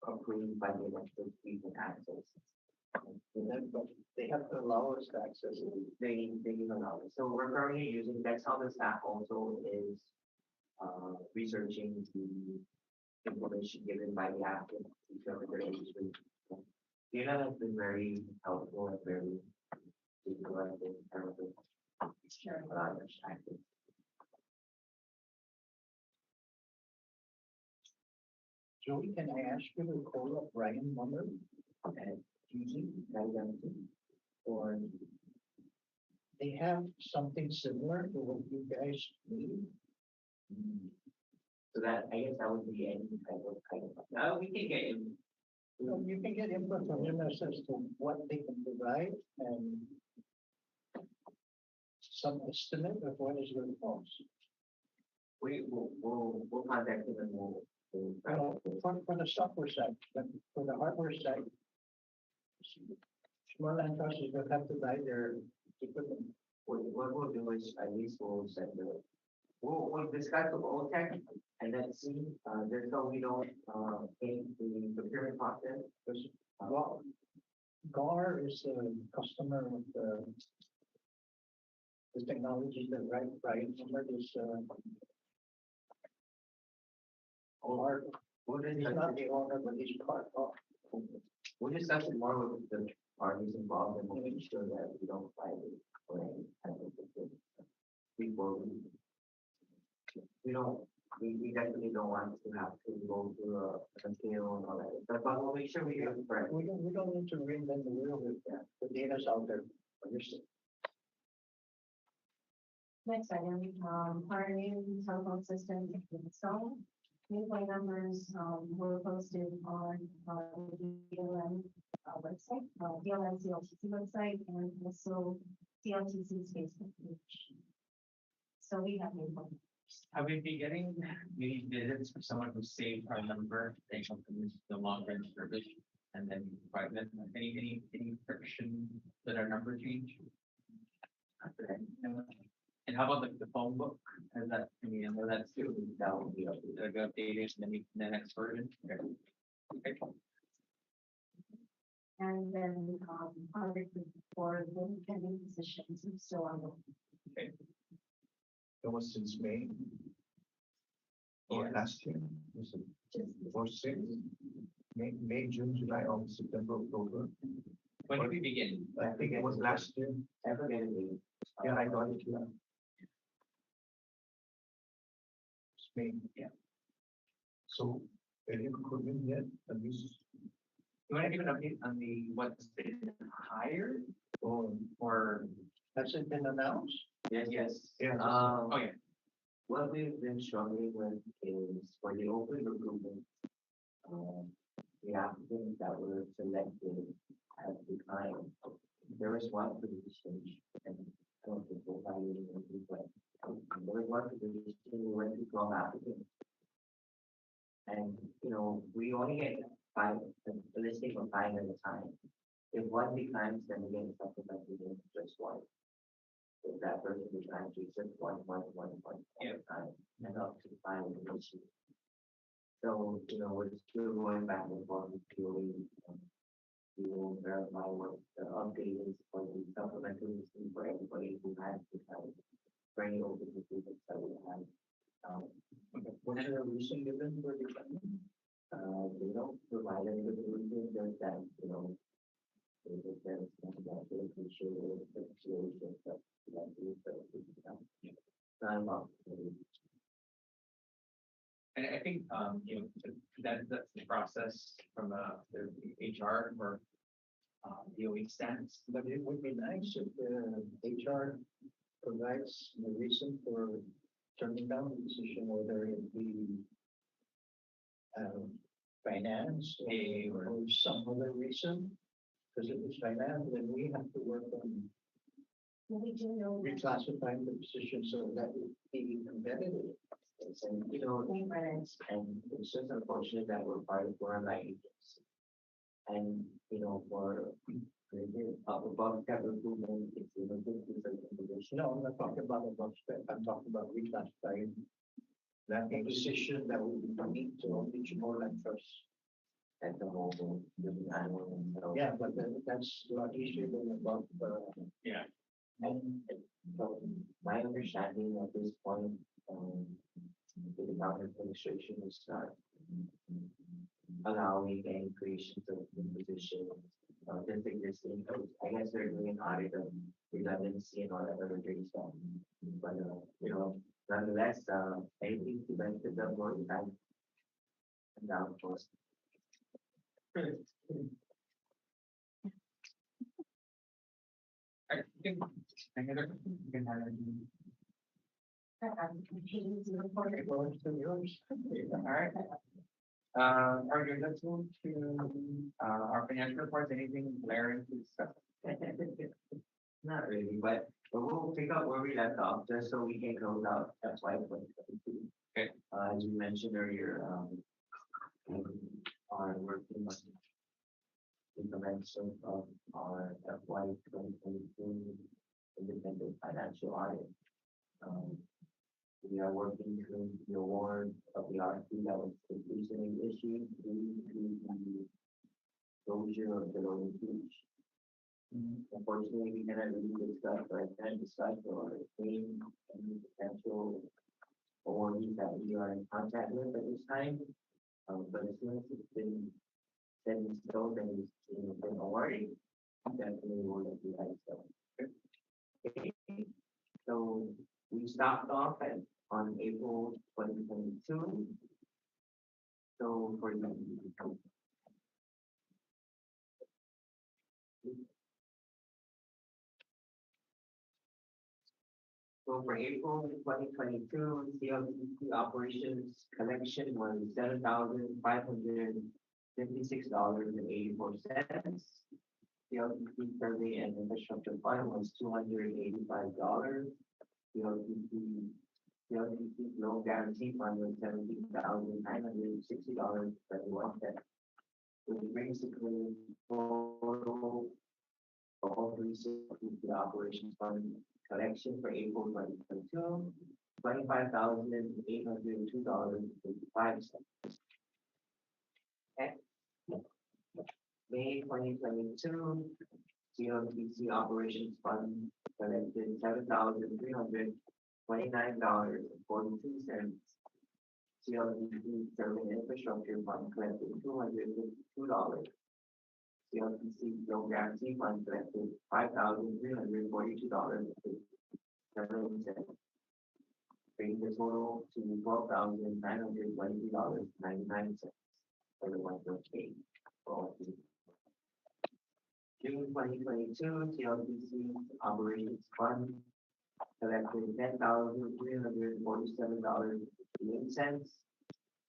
approved by the electric we can access. But they have to allow us to access it. They can allow it. So we're currently using, that's how the staff also is researching the information given by the applicant. Because their industry. Data has been very helpful and very utilized in terms of Sure. active. Joey, can I ask you to call up Ryan Mummer And using identity or they have something similar to what you guys need? so that I guess that would be any kind of we can get in. You can get input from him as to what they can provide and some estimate of what is going to cost. We'll contact him and we'll. For the software side, but for the hardware side, Small land trusts will have to buy their equipment. What we'll do is at least we'll send we'll discuss the whole tech and then see, just so we don't, change the procurement process. Because GAR is a customer of the technology that right number is or We'll he's discuss not it, the owner, but he's part of. we'll discuss it more with the parties involved and we'll make sure that we don't violate or any type of procurement before we don't, we definitely don't want to have to go through a sale and all that. But we'll make sure we get it correct. We don't need to reinvent the wheel with that. The data's out there. Understood. Next item, our new telephone system installed. New phone numbers, were posted on, the DLN, website, DLN CLTC website, and also CLTC's Facebook page. So we have new phone numbers. Have we been getting many visits for someone who saved our number, they come from this no longer in service, and then provide them, any friction that our number change? And how about like the phone book? Has that, I mean, I know that's too, that will be updated in the next version. Okay. Okay. And then, our recruit for the pending positions is still on the. That was since May. Or Yes. last year, was it, or six? May, June, July, August, September, October. When did we begin? I think it was last year. I forget it. Yeah, I got it, yeah. It's May. Yeah. So, any recruitment yet, at least, You want to give an update on the what's been hired or? Has it been announced? Yes. Yeah. Oh, yeah. What we've been struggling with is for the open recruitment, the applicants that were selected at the time, there was one position, and I don't think we'll value it, but there was one position, we went to 12 applicants. And, we only get five, a listing of 5 at a time. If one declines, then we get supplementary just one. If that person declines, we just one at a time, and up to 5 in the issue. So, we're still going back and forth with POE. We will verify what the update is for the supplementary listing for everybody who has decided for any open recruitments that we have. Was there a reason given for declining? They don't provide any of the reason, just that, they just said it's not about the appreciation, but that is not about. And I think, that's the process from the HR or DOE stance. But it would be nice if the HR provides the reason for turning down the decision, whether it be finance or some other reason. Because if it's finance, then we have to work on We do know. reclassifying the position so that it be competitive. And, and it's just unfortunate that we're part of foreign languages. And, for above that recruitment, it's information. No, I'm not talking about above step, I'm talking about reclassifying that position that would need to reach more like first. At the whole, living animal. So, Yeah, but that's a lot easier than above. Yeah. and so my understanding at this point, the Department of Administration is not allowing any creations of new positions. Just existing, I guess they're doing an audit of redundancy and all that other great stuff. But, nonetheless, anything to benefit them more than down for us. I think, you can have it. It goes to yours. All right. All right, let's move to, our financial reports, anything glaring to discuss? Not really, but we'll pick up where we left off, just so we can close out FY 2022. Okay. As you mentioned earlier, we are working on implementation of our FY 2022 independent financial audit. Um, we are working through the award of the RFP that was recently issued due to the closure of the Logan Beach. Unfortunately, we cannot really discuss or can discuss or name any potential awardees that we are in contact with at this time. But as soon as it's been set in stone and it's been awarded, definitely will let you guys know. Okay, so we stopped off at on April 2022. So for the So for April 2022, CLTC operations collection was $7,556.84. CLTC survey and infrastructure fund was $285. CLTC loan guarantee fund was $17,960.31. Which basically total all three CLTC operations fund collection for April 2022, $25,802.55. Okay. May 2022, CLTC operations fund collected $7,329.42. CLTC serving infrastructure fund collected $252. CLTC loan guarantee fund collected $5,342.07, bringing the total to $12,923.99 for the month of May. June 2022, CLTC operations fund collected $10,347.58.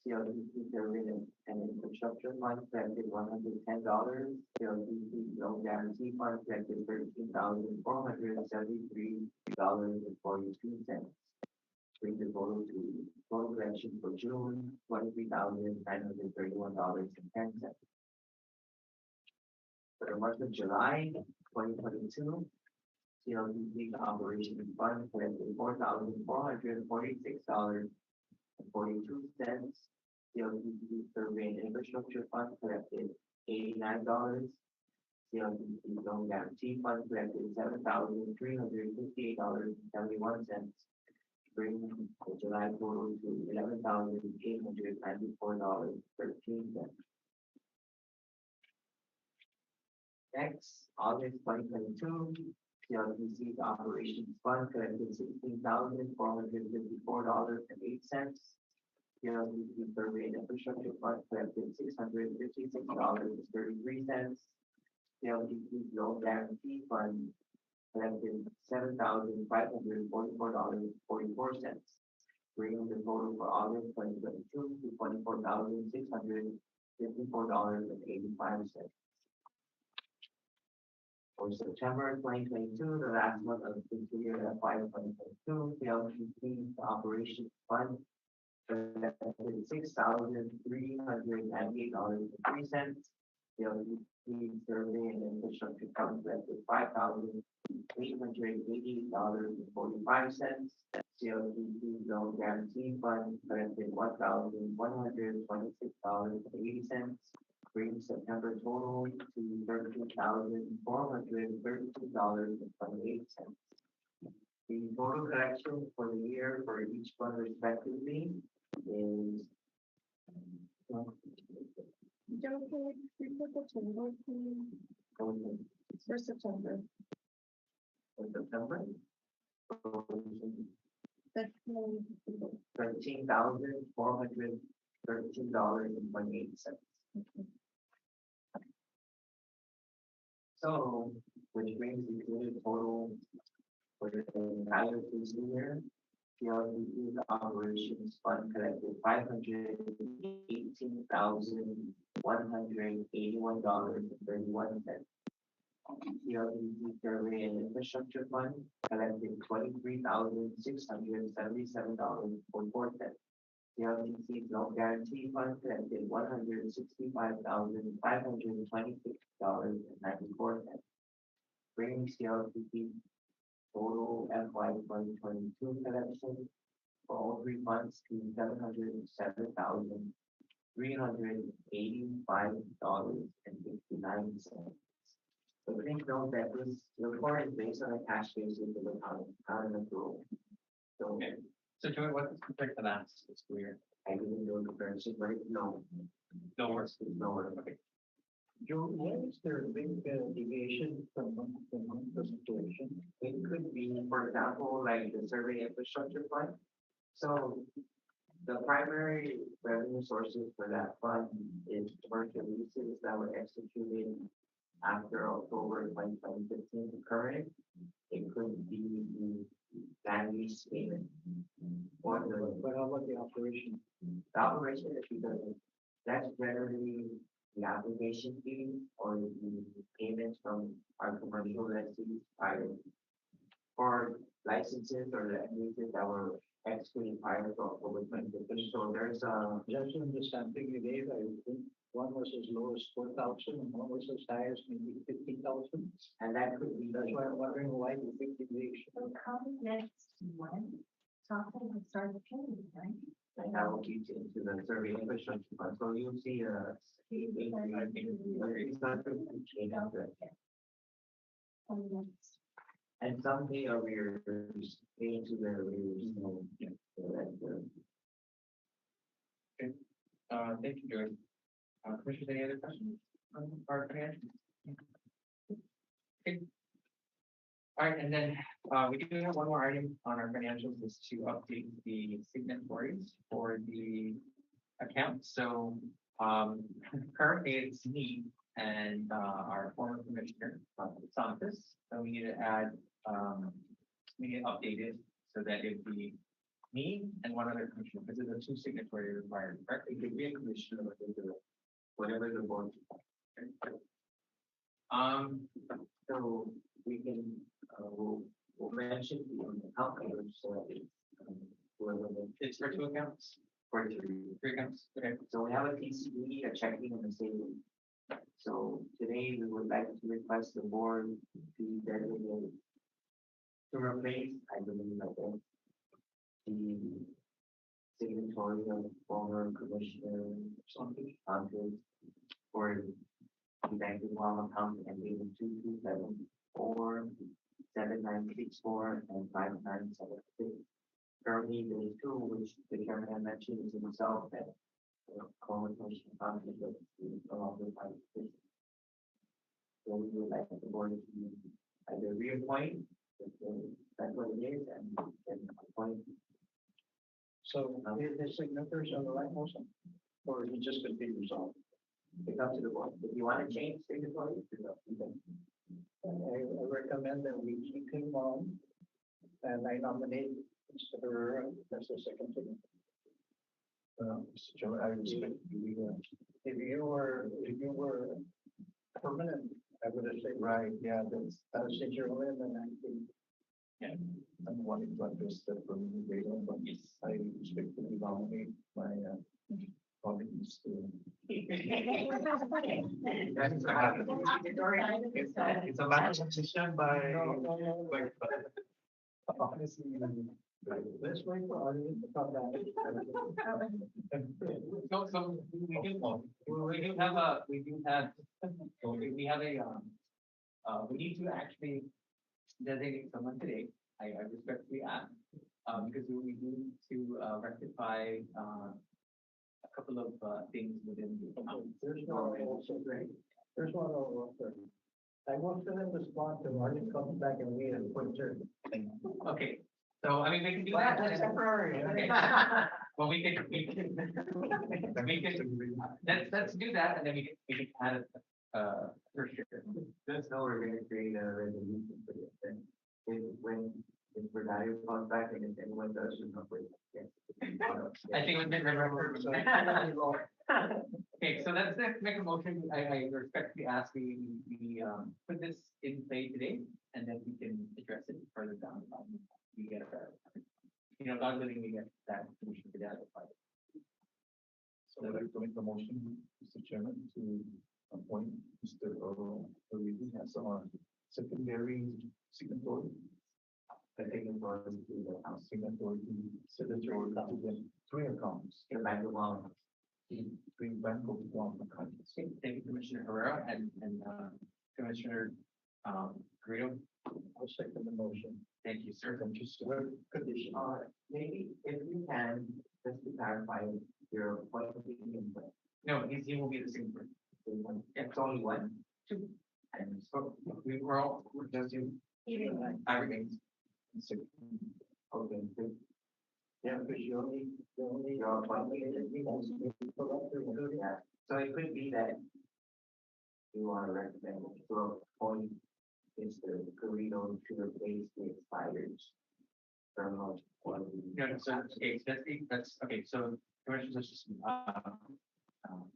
CLTC survey and infrastructure fund collected $110. CLTC loan guarantee fund collected $13,473.42. Bring the total to total collection for June $23,931.10. For the month of July 2022, CLTC operations fund collected $4,446.42. CLTC survey and infrastructure fund collected $89. CLTC loan guarantee fund collected $7,358.71. Bringing the July total to $11,894.13. Next, August 2022, CLTC's operations fund collected $16,454.08. CLTC survey and infrastructure fund collected $656.33. CLTC's loan guarantee fund collected $7,544.44, bringing the total for August 2022 to $24,654.85. For September 2022, the last month of the fiscal year FY 2022, CLTC's operations fund collected $6,398.03. CLTC survey and infrastructure fund collected $5,888.45. CLTC loan guarantee fund collected $1,126.80, bringing September total to $13,432.28. The total collection for the year for each fund respectively is Joe, can we put the table please, for September? for September. That's $13,413.28. So, which brings the total for the entire fiscal year. CLTC's operations fund collected $518,181.31. CLTC survey and infrastructure fund collected $23,677.44. CLTC loan guarantee fund collected $165,526.94, bringing CLTC total FY 2022 collection for all three funds to $707,385.69. So please note that this report is based on a cash basis of accounting accrual. So Okay. So Joey, what's compared to last fiscal year? I didn't do the currency, but no, No worse. it's lower. Okay. Joe, why is there a big deviation from month to month situation? It could be, for example, like the survey infrastructure fund. So the primary revenue sources for that fund is commercial leases that were executed after October 2015 to current. It could be the land lease payment or But how about the operation? the operation is because that's generally the application fee or the payments from our commercial lessees prior for licenses or leases that were executed prior to October 2015. So there's Just from the sampling you gave, I think one was as low as 4,000 and one was as high as maybe 15,000. and that could be That's why I'm wondering why the big deviation. So come next one, talking and start the training, right? that will feed into the survey infrastructure fund. So you'll see it's not going to change after. And some pay arrears pay into their arrears, you know. So that's, Thank you, Joey. Commissioners, any other questions on our financials? Okay. All right, and then, we do have one more item on our financials is to update the signatories for the account. So, currently it's me and, our former commissioner, Santos. So we need to add, we need to update it so that it'd be me and one other commissioner, because it's a two signatory required, correct? it could be a commissioner, but whatever the board. So we can, we'll mention the account numbers, so it's, whoever the It's for two accounts, for three. three accounts, okay. So we have a TCE, a checking and a saving. So today we would like to request the board to designate to replace, I believe, like that, the signatory of former commissioner something for the bank account and leaving 227 4 7964 and 5976. Currently, there is two, which the chairman had mentioned is himself that former commissioner conflict with along with my position. So we would like the board to either reappoint, that's what it is, and appoint. So is the signatures on the right motion? Or is it just going to be resolved? It's up to the board. If you want to change signatories, it's up to them. I recommend that we keep him on. And I nominate Mr. Herrera as the second signature. Mr. Chairman, I respect you. If you were permanent, I would have said, Right, yeah, that's, since you're in, then I think. I'm wanting to address that from the data, but Yes. I respectfully nominate my colleagues to. That's It's a matter of decision by. Honestly. Let's wait for audience to come back. So we have a, we have a, we need to actually designate someone today. I respectfully ask, because we need to, rectify, a couple of, things within the account. There's no, there's one over. I will fill in the spot till Martin comes back and we have put her. Okay, so I mean, we can do that. That's temporary. Okay. Well, we can, let's do that, and then we can add a, first year. That's how we're gonna create a resolution for this thing. If we're not even calling back and if anyone does, we're not waiting. I think we did remember. Okay, so let's make a motion. I respectfully ask we put this in play today, and then we can address it further down the line. We get a, God willing, we get that solution to that. I'd like to make a motion, Mr. Chairman, to appoint Mr. Reedy as our secondary signatory. I think it was to the signatory to the three accounts. In Bank of Guam. Three Bank of Guam accounts. Okay, thank you, Commissioner Herrera and Commissioner Garrido. I'll second the motion. Thank you, sir. Thank you, sir. Condition. Maybe if you can, just to clarify, your appointing in No, he will be the same person. it's only one. Two. And so we're just you. Everything. Okay, good. Yeah, because you only. Your appointment is Yeah, so it could be that you want to recommend to appoint Mr. Carino to replace the expired term of one. No, no, so, okay, that's, okay, so, Commissioner, let's just,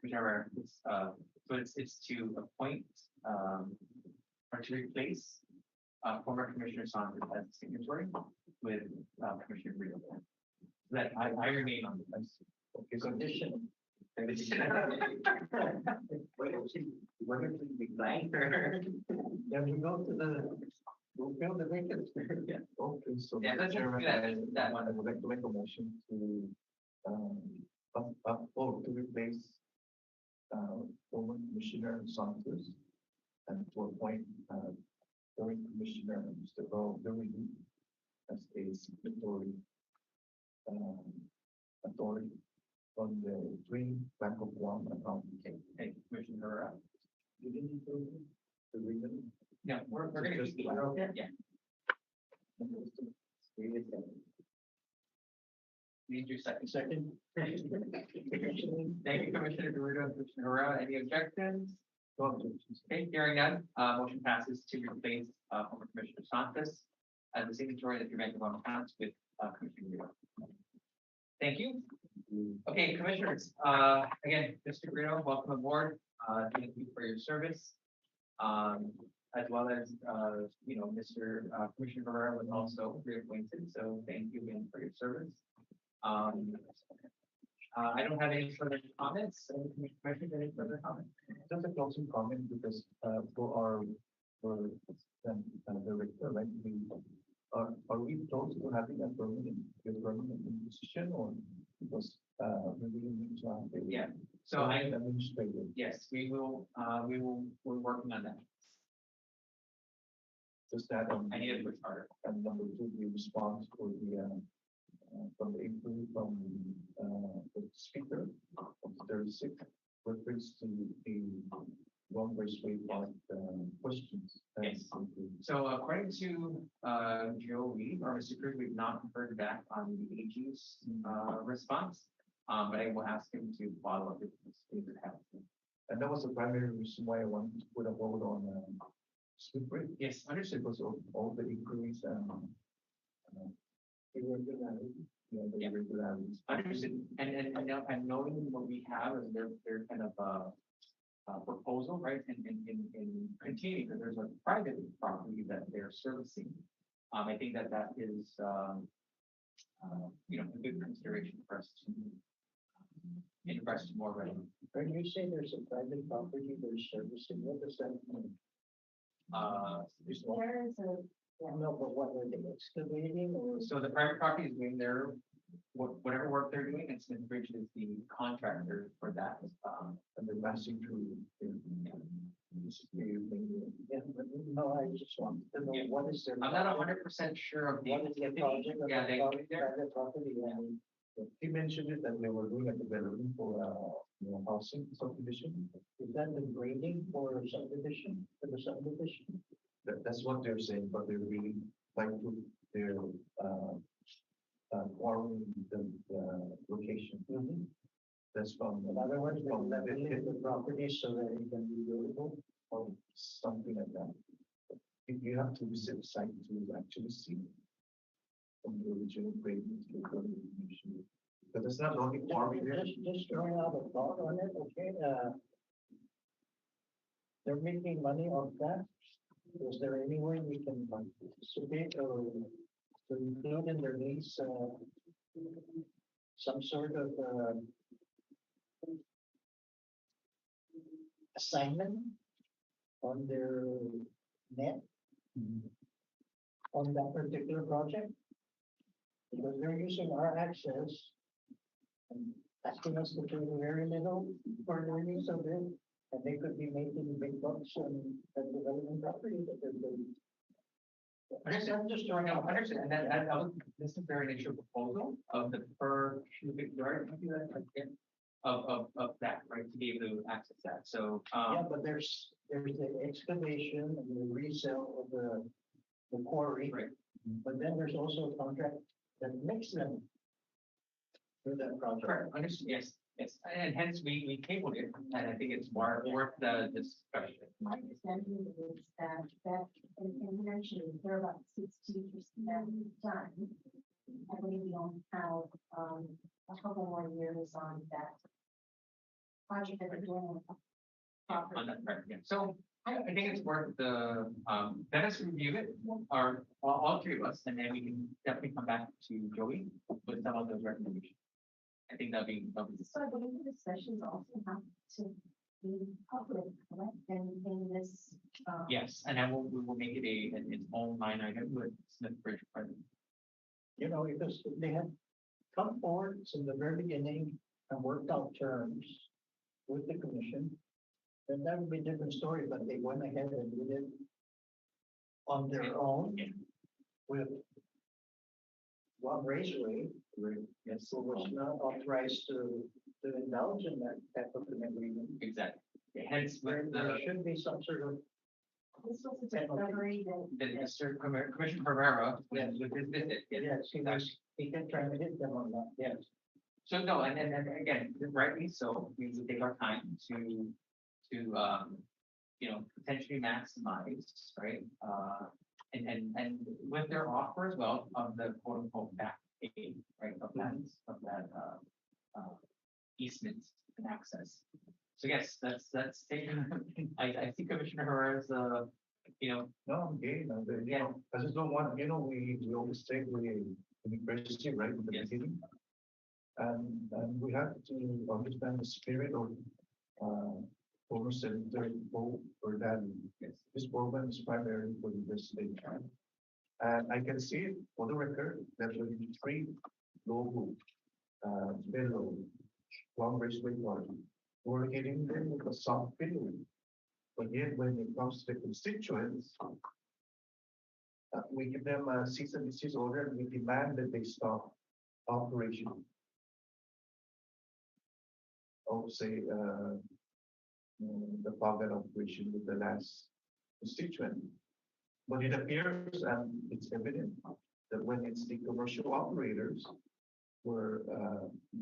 Commissioner, so it's to appoint, or to replace, former Commissioner Saunders as signatory with, Commissioner Rio. That I remain on the list. Okay, so Condition. Wait, what if we decline her? Then we go to we'll fill the vacancy. yeah, okay, so Yeah, Mr. let's Chairman, do that one. I would like to make a motion to to replace former Commissioner Santos and to appoint current Commissioner Mr. Reedy as a signatory authority on the three Bank of Guam account. Okay, Commissioner Herrera. You didn't do the reason. No, we're gonna Just keep, the- yeah, need your second. Second. Thank you, Commissioner Garrido and Commissioner Herrera. Any objections? Okay, hearing none, motion passes to replace, former Commissioner Santos as the signatory of the Bank of Guam accounts with, Commissioner Rio. Thank you. Okay, Commissioners, again, Mr. Garrido, welcome aboard. Thank you for your service. As well as, Mr. Commissioner Herrera was also reappointed, so thank you again for your service. I don't have any further comments. Any Commissioners, any further comments? Just a closing comment because for the director, like are we close to having a permanent position or because we really need to have a Yeah, so administrator. yes, we're working on that. Just that I need to push harder. and number two, the response for the from the inquiry from the speaker of 36 reference to the one way part questions. Yes. So according to Joey or Mr. Cruz, we've not heard back on the AG's response. But I will ask him to follow up if it happens. And that was the primary reason why I wanted to put a hold on Slippery. Yes, understood. Because of all the inquiries and irregularities. Yeah, the Yeah. irregularities. Understood. And knowing what we have as their kind of proposal, right? In continuing, because there's a private property that they're servicing. I think that is a good consideration for us to invest more revenue. When you say there's a private property they're servicing, what does that mean? There's one. There is a, No, but what are they excavating or? So the private property is doing whatever work they're doing, and Smith Bridge is the contractor for that. And they're passing through. Yeah, but no, I just want to know Yeah. what is their. I'm not 100% sure of the. What is the project? of Yeah, the they, private property, and He mentioned it that they were doing a development for housing subdivision. is that the grading for subdivision, for the subdivision? That's what they're saying, but they're really like to their quarrying the location. That's from. In other words, they're from leveling the property so that it can be buildable. or something like that. If you have to visit the site to actually see from the original grading to the information. But it's not only quarry. Just throwing out a thought on it, okay, they're making money off that. Is there any way we can participate or to include in their lease, some sort of, assignment on their net on that particular project? Because they're using our access and asking us to pay very little for their use of it, and they could be making big bucks on the development property that they're building. I'm just throwing out. Understand, that was, this is their initial proposal of the per cubic yard, maybe that's like it, of that, right, to be able to access that, so, Yeah, but there's the excavation and the resale of the quarry. Right. But then there's also a contract that makes them for that project. correct, understood, yes, yes, and hence we tabled it, and I think it's worth the discussion. My understanding is that, and you mentioned they're about 60% done. I believe we don't have, a couple more years on that project that they're doing. On that, right, yeah, so I think it's worth the, let us review it, or all three of us, and then we can definitely come back to Joey with some of those recommendations. I think that'd be. So I believe the sessions also have to be public, correct? And in this, Yes, and then we will make it its own line item with Smith Bridge Department. You know, because they had come forward from the very beginning and worked out terms with the commission. Then that would be a different story, but they went ahead and did it on their own with one raceway, Yes, who was not authorized to indulge in that type of an agreement. exactly. Hence, with There the, should be some sort of this was a discovery that. Mr. Commissioner Pereira, Yes. with his visit. yes, he can try to hit them on that. Yes. So no, and again, rightly so, we would take our time to, you know, potentially maximize, right? And with their offer as well of the quote unquote back pay, right, of that, easement and access. So yes, that's taken, I see Commissioner Herrera's, you know, No, I'm game, you know, I just don't want, you know, we always say we privacy, right, in the Yes. beginning. And we have to understand the spirit of, former Senator Bo for that. This program is primarily for the state. And I can see it for the record that when you three logo, below, long raceway party, we're getting them with a soft feeling. But yet when it comes to the constituents, we give them a cease and desist order and we demand that they stop operation. Of say, the pocket operation with the last constituent. But it appears and it's evident that when it's the commercial operators were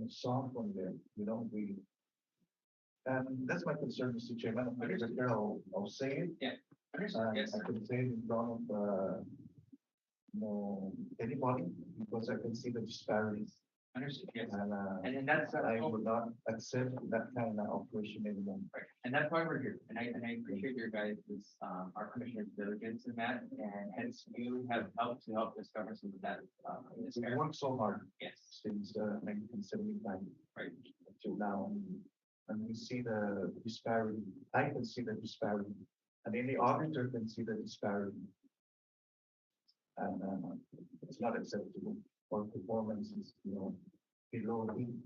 soft on there, you know, and that's my concern, Mr. Chairman. I'll say it. yeah, understood, yes, I can say it in front of, anybody, because I can see the disparities. understood, yes. And And that's, I would not accept that kind of operation anymore. right, and that's why we're here, and I appreciate your guys', our commissioner's diligence in that, and hence you have helped discover some of that, in this We area. worked so hard Yes, since 1975 right, till now, and we see the disparity. I can see the disparity, and any auditor can see the disparity. And it's not acceptable for performances, you know, below in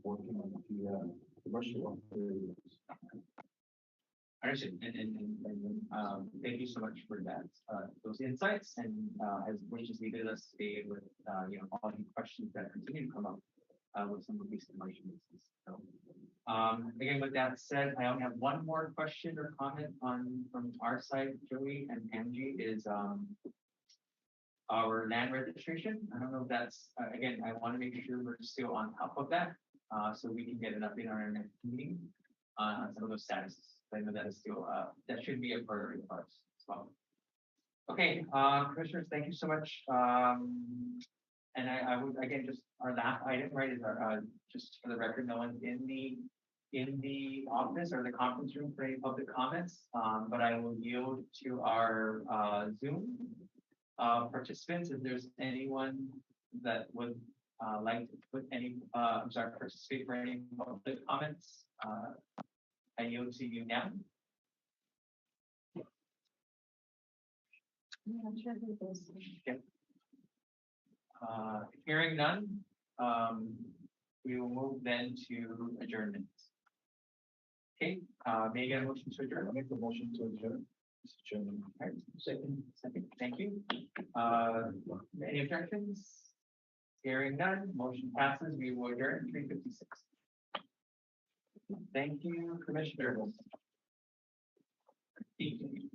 working on the commercial operators. understood, and thank you so much for that, those insights, and, as which has leaded us today with, you know, all the questions that continue to come up, with some of these commercial uses. So, again, with that said, I only have one more question or comment from our side, Joey and Angie, is, our land registration. I don't know if that's, again, I want to make sure we're still on top of that, so we can get an update on our next meeting, on some of those statuses. I know that is still, that should be a priority of ours as well. Okay, commissioners, thank you so much. And I would, again, just our last item, right, is our, just for the record, no one's in the office or the conference room for any public comments. But I will yield to our, Zoom, participants, if there's anyone that would like to put any, participate for any public comments? I yield to you now. I'm not sure who this is. Hearing none, we will move then to adjournment. Okay, may I get a motion to adjourn? I make the motion to adjourn, Mr. Chairman. All right, second, thank you. Any objections? Hearing none, motion passes, we will adjourn 3:56. Thank you, Commissioner. Thank you.